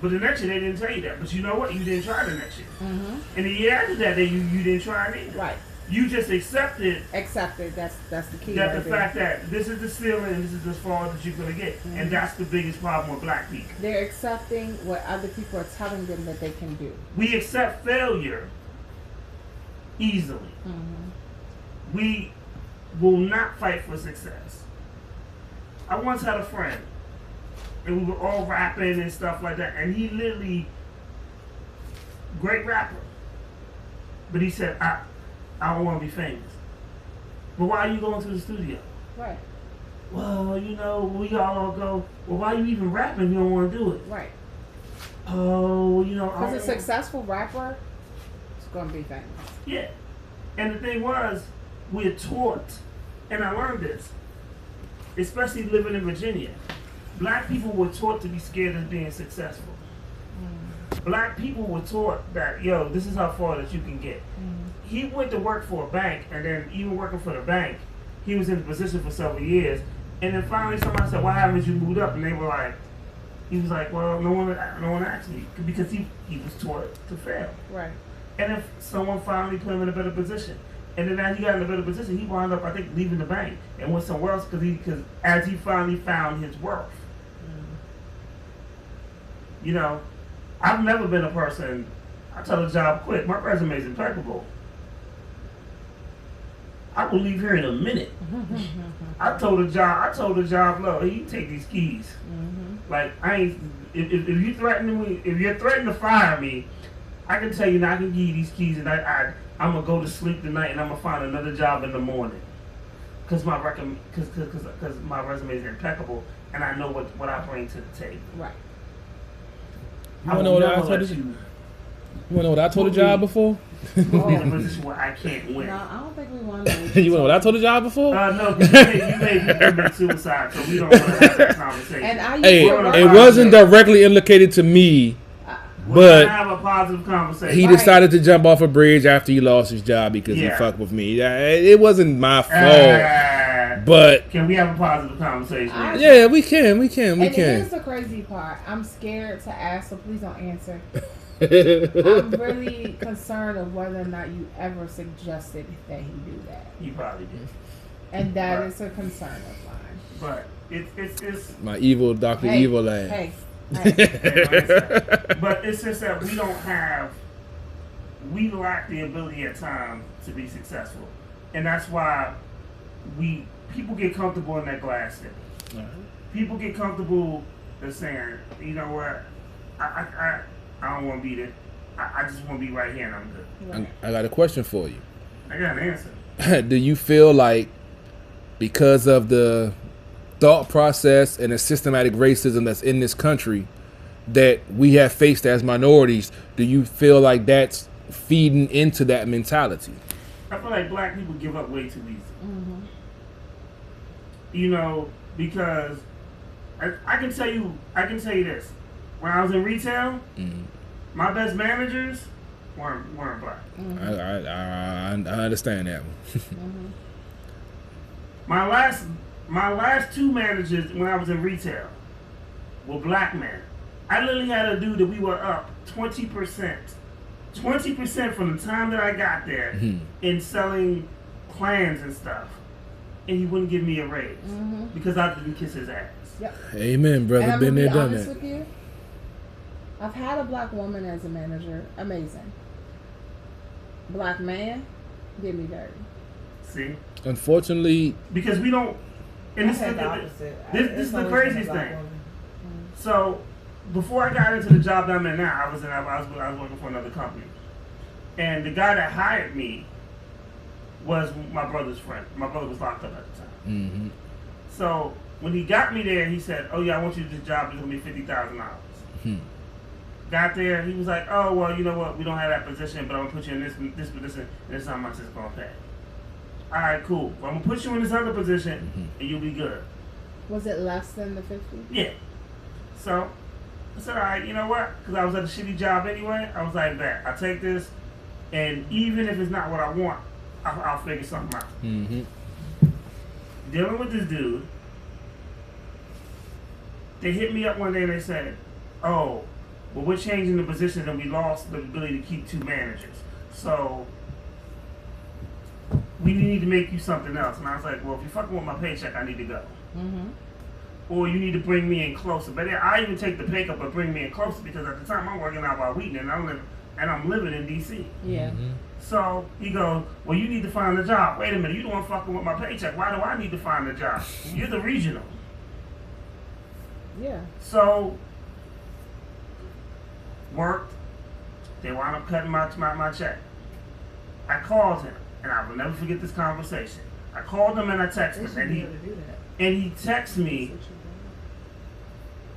But the next year they didn't tell you that. But you know what? You didn't try the next year. And the year after that, you didn't try it either. Right. You just accepted Accepted. That's the key. that right the there. fact that this is the ceiling and this is as far as you're gonna get, and that's the biggest problem with black people. They're accepting what other people are telling them that they can do. We accept failure easily. We will not fight for success. I once had a friend, and we were all rapping and stuff like that, and he literally, great rapper, but he said, I don't want to be famous. But why are you going to the studio? Right. Well, you know, we all go, well, why are you even rapping if you don't want to do it? Right. Oh, you know, Because a successful rapper is going to be famous. Yeah. And the thing was, we're taught, and I learned this, especially living in Virginia. Black people were taught to be scared of being successful. Black people were taught that, yo, this is how far that you can get. He went to work for a bank, and then even working for the bank, he was in the position for several years, And then finally somebody said, "What happened? You moved up?" And they were like, he was like, "Well, no one asked me because he was taught to fail." Right. And if someone finally put him in a better position, and then as he got in a better position, he wound up, I think, leaving the bank and went somewhere else because as he finally found his worth. You know, I've never been a person. I tell a job quick. My resume is impeccable. I will leave here in a minute. I told the job, look, you take these keys. Like I ain't. If you threaten me, if you're threatening to fire me, I can tell you now. I can give you these keys, and I'm gonna go to sleep tonight, and I'm gonna find another job in the morning. Cause my resume is impeccable, and I know what I bring to the table. Right. You wanna know what I told you? You wanna know what I told the job before? In a position where I can't win. No, I don't think we want to. You wanna know what I told the job before? No, because you made me commit suicide, so we don't want to have that conversation. And I Hey, it wasn't directly implicated to me, We're but gonna have a positive conversation. he decided to jump off a bridge after he lost his job because he fucked with me. It wasn't my fault, but can we have a positive conversation? Yeah, we can. Here's the crazy part. I'm scared to ask, so please don't answer. I'm really concerned of whether or not you ever suggested that he do that. He probably did, and that is a concern of mine. But it's my evil Dr. Evil lad. Hey. But it's just that we lack the ability at times to be successful, and that's why people get comfortable in that glass city. People get comfortable in saying, you know what, I don't want to be there. I just want to be right here and I'm good. I got a question for you. I got an answer. Do you feel like because of the thought process and the systematic racism that's in this country that we have faced as minorities, do you feel like that's feeding into that mentality? I feel like black people give up way too easy. You know, because I can tell you this. When I was in retail, my best managers weren't black. I understand that one. My last two managers when I was in retail were black men. I literally had a dude that we were up 20%. 20% from the time that I got there in selling plans and stuff. And he wouldn't give me a raise because I didn't kiss his ass. Yep. Amen, brother. And I'm been there, gonna be done honest that. with you. I've had a black woman as a manager. Amazing. Black man, get me dirty. See? Unfortunately, because we don't. And this is the craziest thing. So, before I got into the job that I'm in now, I was working for another company, and the guy that hired me was my brother's friend. My brother was locked up at the time. So when he got me there, he said, "Oh yeah, I want you to do this job. It's gonna be $50,000." Got there, he was like, "Oh well, you know what? We don't have that position, but I'm gonna put you in this position, and this is how much it's gonna pay." All right, cool. Well, I'm gonna put you in this other position, and you'll be good. Was it less than the 50? Yeah. So I said, all right, you know what? Because I was at a shitty job anyway. I was like, bet I'll take this, and even if it's not what I want, I'll figure something out. Dealing with this dude, they hit me up one day and they said, "Oh, well, we're changing the positions and we lost the ability to keep two managers. So we need to make you something else." And I was like, "Well, if you're fucking with my paycheck, I need to go. Or you need to bring me in closer." But I even take the pay cut, but bring me in closer because at the time I'm working out by Wheaton and I'm living in DC. Yeah. So he goes, "Well, you need to find a job." Wait a minute, you don't want fucking with my paycheck. Why do I need to find a job? You're the regional. Yeah. So worked. They wound up cutting my check. I called him, and I will never forget this conversation. I called him and I texted him, and he texted me.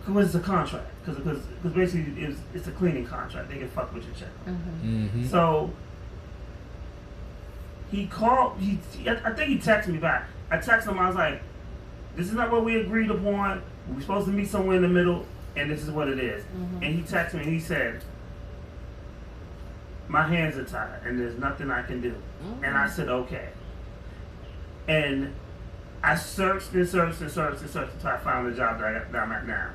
Because it's a contract. Because basically it's a cleaning contract. They can fuck with your check. So he called. I think he texted me back. I texted him. I was like, "This is not what we agreed upon. We're supposed to meet somewhere in the middle, and this is what it is." And he texted me and he said, "My hands are tied, and there's nothing I can do." And I said, "Okay." And I searched and searched and searched and searched until I found the job that I'm at now.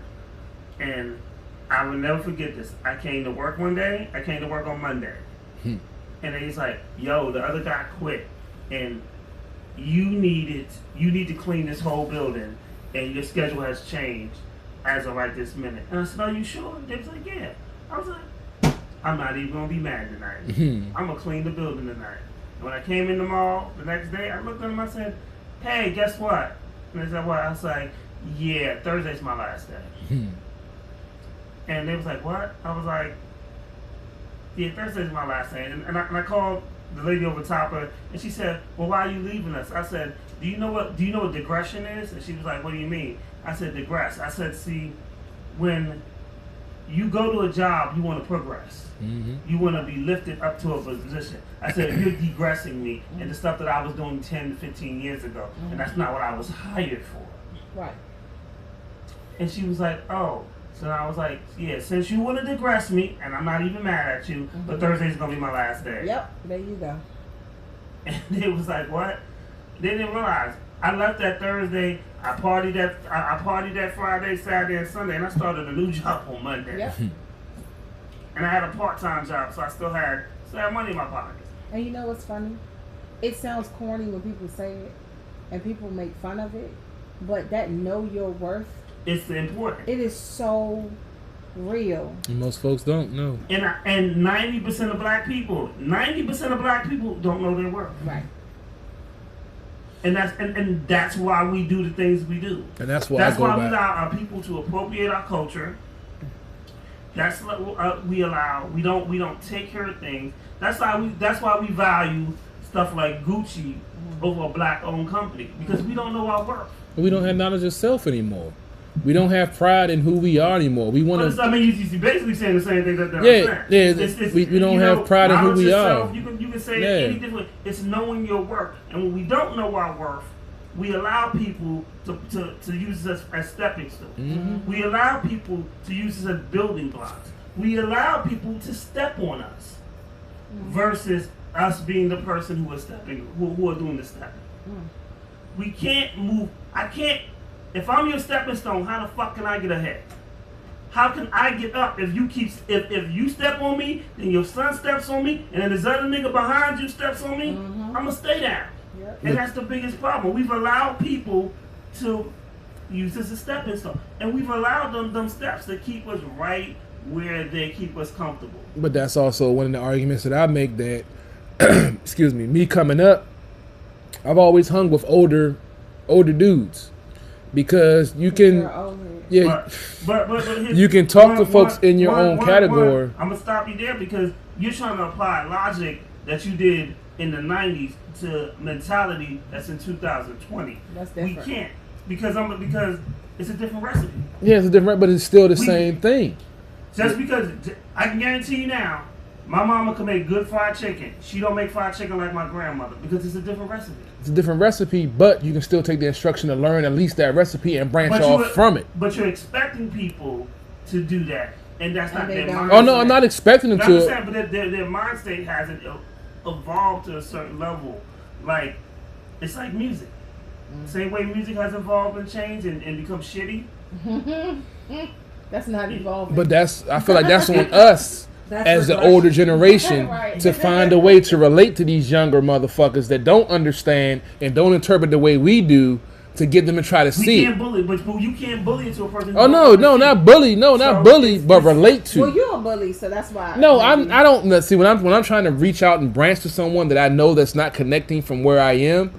And I will never forget this. I came to work one day. I came to work on Monday. And he's like, yo, the other guy quit. And you need to clean this whole building. And your schedule has changed as of right this minute. And I said, are you sure? They was like, yeah. I was like, I'm not even going to be mad tonight. I'm going to clean the building tonight. And when I came in the mall the next day, I looked at them, I said, hey, guess what? And they said, what? I was like, yeah, Thursday's my last day. And they was like, what? I was like, yeah, Thursday's my last day. And I called the lady over top of her, and she said, well, why are you leaving us? I said, do you know what digression is? And she was like, what do you mean? I said, digress. I said, see, when you go to a job, you want to progress. You want to be lifted up to a position. I said, you're digressing me in the stuff that I was doing 10 to 15 years ago. And that's not what I was hired for. Right. And she was like, oh. So I was like, yeah, since you want to digress me, and I'm not even mad at you, but Thursday's going to be my last day. Yep, there you go. And they was like, what? They didn't realize. I left that Thursday. I partied that Friday, Saturday, and Sunday, and I started a new job on Monday. Yep. And I had a part-time job, so I still had money in my pocket. And you know what's funny? It sounds corny when people say it, and people make fun of it, but that know your worth, it's important. it is so real. And most folks don't know. And 90% of black people don't know their worth. Right. And that's why we do the things we do. And that's why we allow our people to appropriate our culture. That's what we allow. We don't take care of things. That's why we value stuff like Gucci over a black-owned company, because we don't know our worth. We don't have knowledge of self anymore. We don't have pride in who we are anymore. We want to. I mean, you're basically saying the same thing that I'm saying. We don't have pride in who we are. You can say it any different. It's knowing your worth, and when we don't know our worth, we allow people to use us as stepping stones. We allow people to use us as building blocks. We allow people to step on us, versus us being the person who is stepping, who are doing the stepping. We can't move. I can't. If I'm your stepping stone, how the fuck can I get ahead? How can I get up if if you step on me, then your son steps on me, and then this other nigga behind you steps on me? I'm gonna stay down. Yep. And that's the biggest problem. We've allowed people to use this as a stepping stone, and we've allowed them steps to keep us right where they keep us comfortable. But that's also one of the arguments that I make that, excuse me coming up, I've always hung with older dudes. Because you can, but you can talk to folks in your own category. I'm gonna stop you there because you're trying to apply logic that you did in the '90s to mentality that's in 2020. That's different. We can't because it's a different recipe. Yeah, it's different, but it's still the same thing. Just because I can guarantee you now, my mama can make good fried chicken. She don't make fried chicken like my grandmother because it's a different recipe. It's a different recipe, but you can still take the instruction to learn at least that recipe and branch off from it. But you're expecting people to do that, and that's not their mindset. Oh no, I'm not expecting them to. But their mind state hasn't evolved to a certain level. Like it's like music. Same way music has evolved and changed and become shitty. That's not evolving. But I feel like that's on us. As the older generation, to find a way to relate to these younger motherfuckers that don't understand and don't interpret the way we do, to get them to try to see. You can't bully, but you can't bully into a person. Oh no, not bully, not bully, but relate to. Well, you're a bully, so that's why. No, I don't see when I'm trying to reach out and branch to someone that I know that's not connecting from where I am.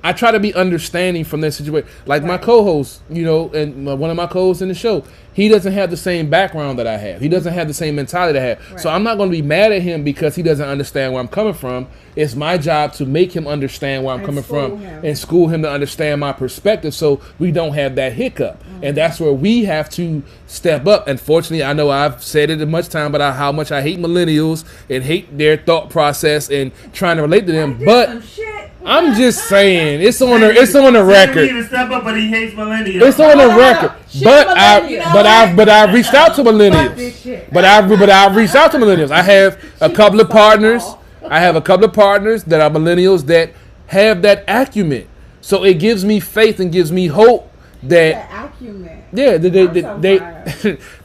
I try to be understanding from that situation. Like my co-host, and one of my co-hosts in the show, he doesn't have the same background that I have. He doesn't have the same mentality that I have. Right. So I'm not going to be mad at him because he doesn't understand where I'm coming from. It's my job to make him understand where I'm coming from and school him to understand my perspective so we don't have that hiccup. And that's where we have to step up. Unfortunately, I know I've said it much time, but how much I hate millennials and hate their thought process and trying to relate to them. But I'm just saying, it's on the record. He to step up, but he hates millennials. It's on the record. But I've reached out to millennials. But I've reached out to millennials. I have a couple of partners. That are millennials that have that acumen. So it gives me faith and gives me hope that acumen. yeah, they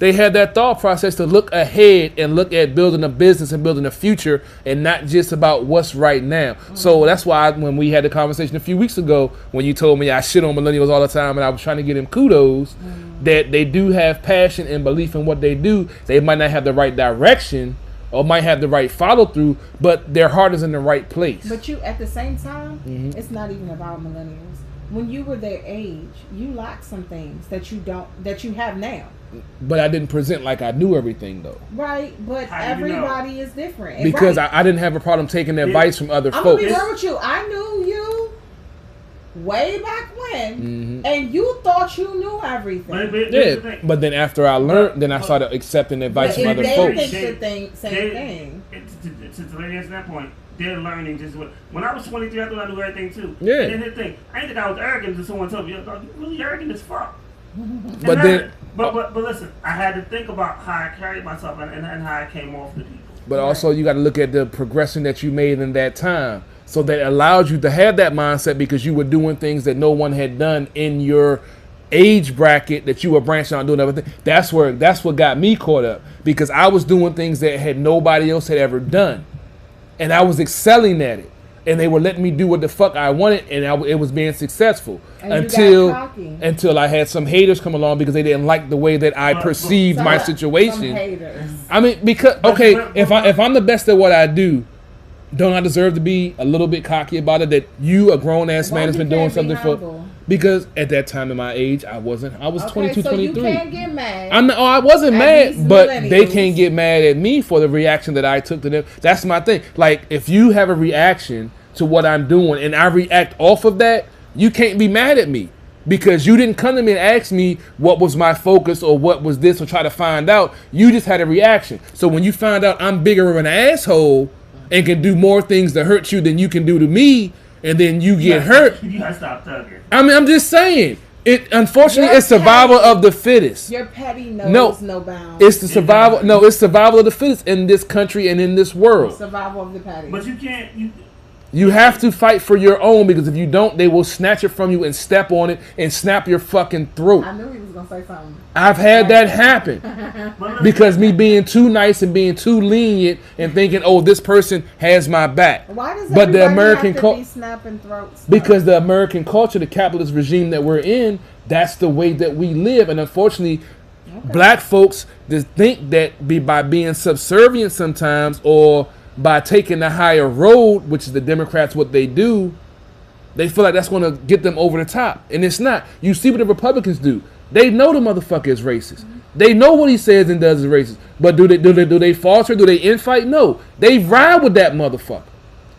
they had that thought process to look ahead and look at building a business and building a future and not just about what's right now. So that's why when we had the conversation a few weeks ago, when you told me I shit on millennials all the time and I was trying to get them kudos, that they do have passion and belief in what they do. They might not have the right direction or might have the right follow through, but their heart is in the right place. But you, at the same time, it's not even about millennials. When you were their age, you lacked some things that you have now. But I didn't present like I knew everything though. Right, but everybody is different. And because I didn't have a problem taking advice from other I'm folks. gonna be real with you. I knew you way back when, and you thought you knew everything. But then after I learned, then I started accepting advice from other folks. They think the same thing. To answer that point, they're learning just what. When I was 23, I thought I knew everything too. Yeah. And then the thing, I ain't think I was arrogant until someone told me, "You're really arrogant as fuck." But listen, I had to think about how I carried myself and how I came off to people. But also, you got to look at the progression that you made in that time. So that allowed you to have that mindset because you were doing things that no one had done in your age bracket, that you were branching out and doing everything. That's what got me caught up, because I was doing things that had nobody else had ever done, and I was excelling at it, and they were letting me do what the fuck I wanted, and it was being successful until I had some haters come along because they didn't like the way that I perceived my situation. Some haters. I mean, because if I'm the best at what I do, don't I deserve to be a little bit cocky about it? That you, a grown ass man, has been doing something for. Because at that time in my age, I was 22, 23. You can't get mad. I wasn't mad, but they can't get mad at me for the reaction that I took to them. That's my thing. Like, if you have a reaction to what I'm doing and I react off of that, you can't be mad at me. Because you didn't come to me and ask me what was my focus or what was this or try to find out. You just had a reaction. So when you find out I'm bigger of an asshole and can do more things to hurt you than you can do to me, and then you get hurt. You gotta stop thugging. I mean, I'm just saying. Unfortunately, it's survival of the fittest. Your petty knows no bounds. It's the survival. No, it's survival of the fittest in this country and in this world. Survival of the petty. But you can't. You have to fight for your own, because if you don't, they will snatch it from you and step on it and snap your fucking throat. I knew he was gonna say something. I've had that happen because me being too nice and being too lenient and thinking, oh, this person has my back. Why does but the American have to be snapping throats? Because the American culture, the capitalist regime that we're in, that's the way that we live, and unfortunately, black folks just think that by being subservient sometimes or by taking the higher road, which is the Democrats, what they do, they feel like that's going to get them over the top. And it's not. You see what the Republicans do. They know the motherfucker is racist. They know what he says and does is racist. But do they falter? Do they infight? No. They ride with that motherfucker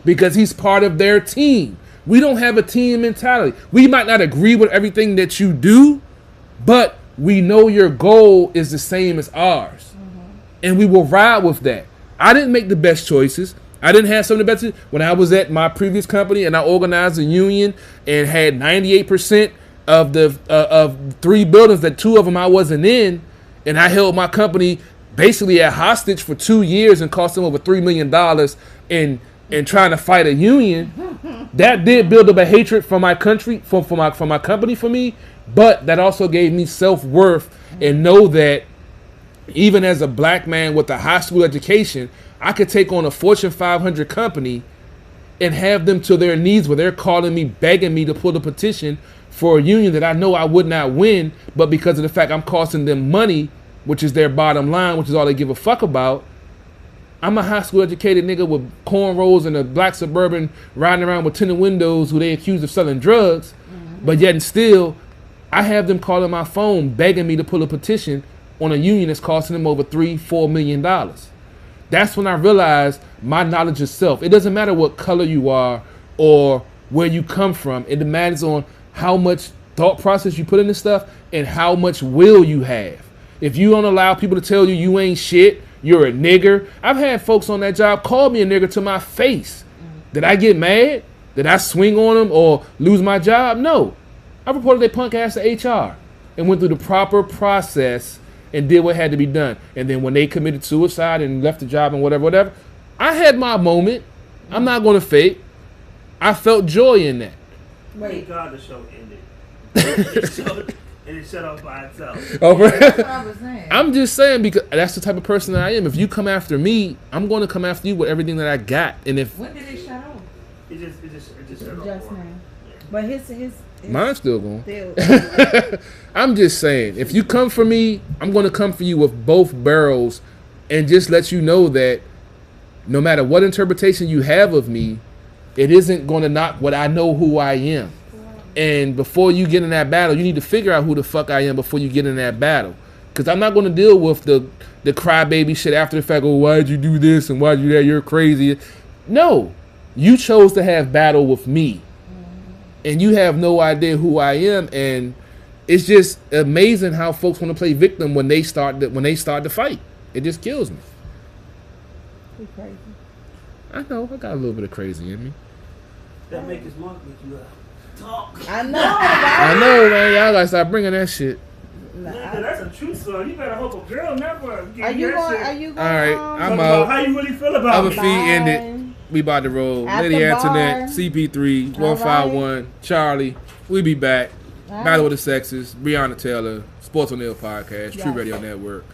because he's part of their team. We don't have a team mentality. We might not agree with everything that you do, but we know your goal is the same as ours. And we will ride with that. I didn't make the best choices. I didn't have some of the best. When I was at my previous company and I organized a union and had 98% of the of 3 buildings, that 2 of them I wasn't in, and I held my company basically at hostage for 2 years and cost them over $3 million in trying to fight a union. That did build up a hatred for my country, for my company, for me. But that also gave me self-worth and know that even as a black man with a high school education, I could take on a Fortune 500 company and have them to their knees where they're calling me, begging me to pull a petition for a union that I know I would not win, but because of the fact I'm costing them money, which is their bottom line, which is all they give a fuck about. I'm a high school educated nigga with cornrows and a black Suburban riding around with tinted windows who they accused of selling drugs, but yet and still, I have them calling my phone begging me to pull a petition on a union that's costing them over $3-4 million. That's when I realized my knowledge of self. It doesn't matter what color you are or where you come from. It depends on how much thought process you put into stuff and how much will you have. If you don't allow people to tell you you ain't shit, you're a nigger. I've had folks on that job call me a nigger to my face. Did I get mad? Did I swing on them or lose my job? No. I reported their punk ass to HR and went through the proper process and did what had to be done. And then when they committed suicide and left the job and whatever, I had my moment. I'm not going to fake. I felt joy in that. Thank God the show ended. And it shut off by itself. That's what I was saying. I'm just saying because that's the type of person that I am. If you come after me, I'm going to come after you with everything that I got. And if When did it shut off? It just shut off. Just now. But his mine's still going. still. I'm just saying, if you come for me, I'm going to come for you with both barrels and just let you know that no matter what interpretation you have of me, it isn't going to knock what I know who I am. And before you get in that battle, you need to figure out who the fuck I am before you get in that battle. Because I'm not going to deal with the crybaby shit after the fact, oh, why'd you do this and why'd you do that? You're crazy. No. You chose to have battle with me. And you have no idea who I am. And it's just amazing how folks want to play victim when they start the fight. It just kills me. You're crazy. I know. I got a little bit of crazy in me. That make his mark make you talk. I know. I know, man. Y'all gotta stop bringing that shit. Nigga, that's a true story. You better hope a girl never get Are you that going? shit. Are you going? All right, I'm out. How you really feel about Other me? feed ended. We about to roll. At Lady the Antoinette, bar. CP3, All 151, Charlie. We be back. All Battle right. of the Sexes, Breonna Taylor, Sports on Ill Podcast, True Yes. Radio Network.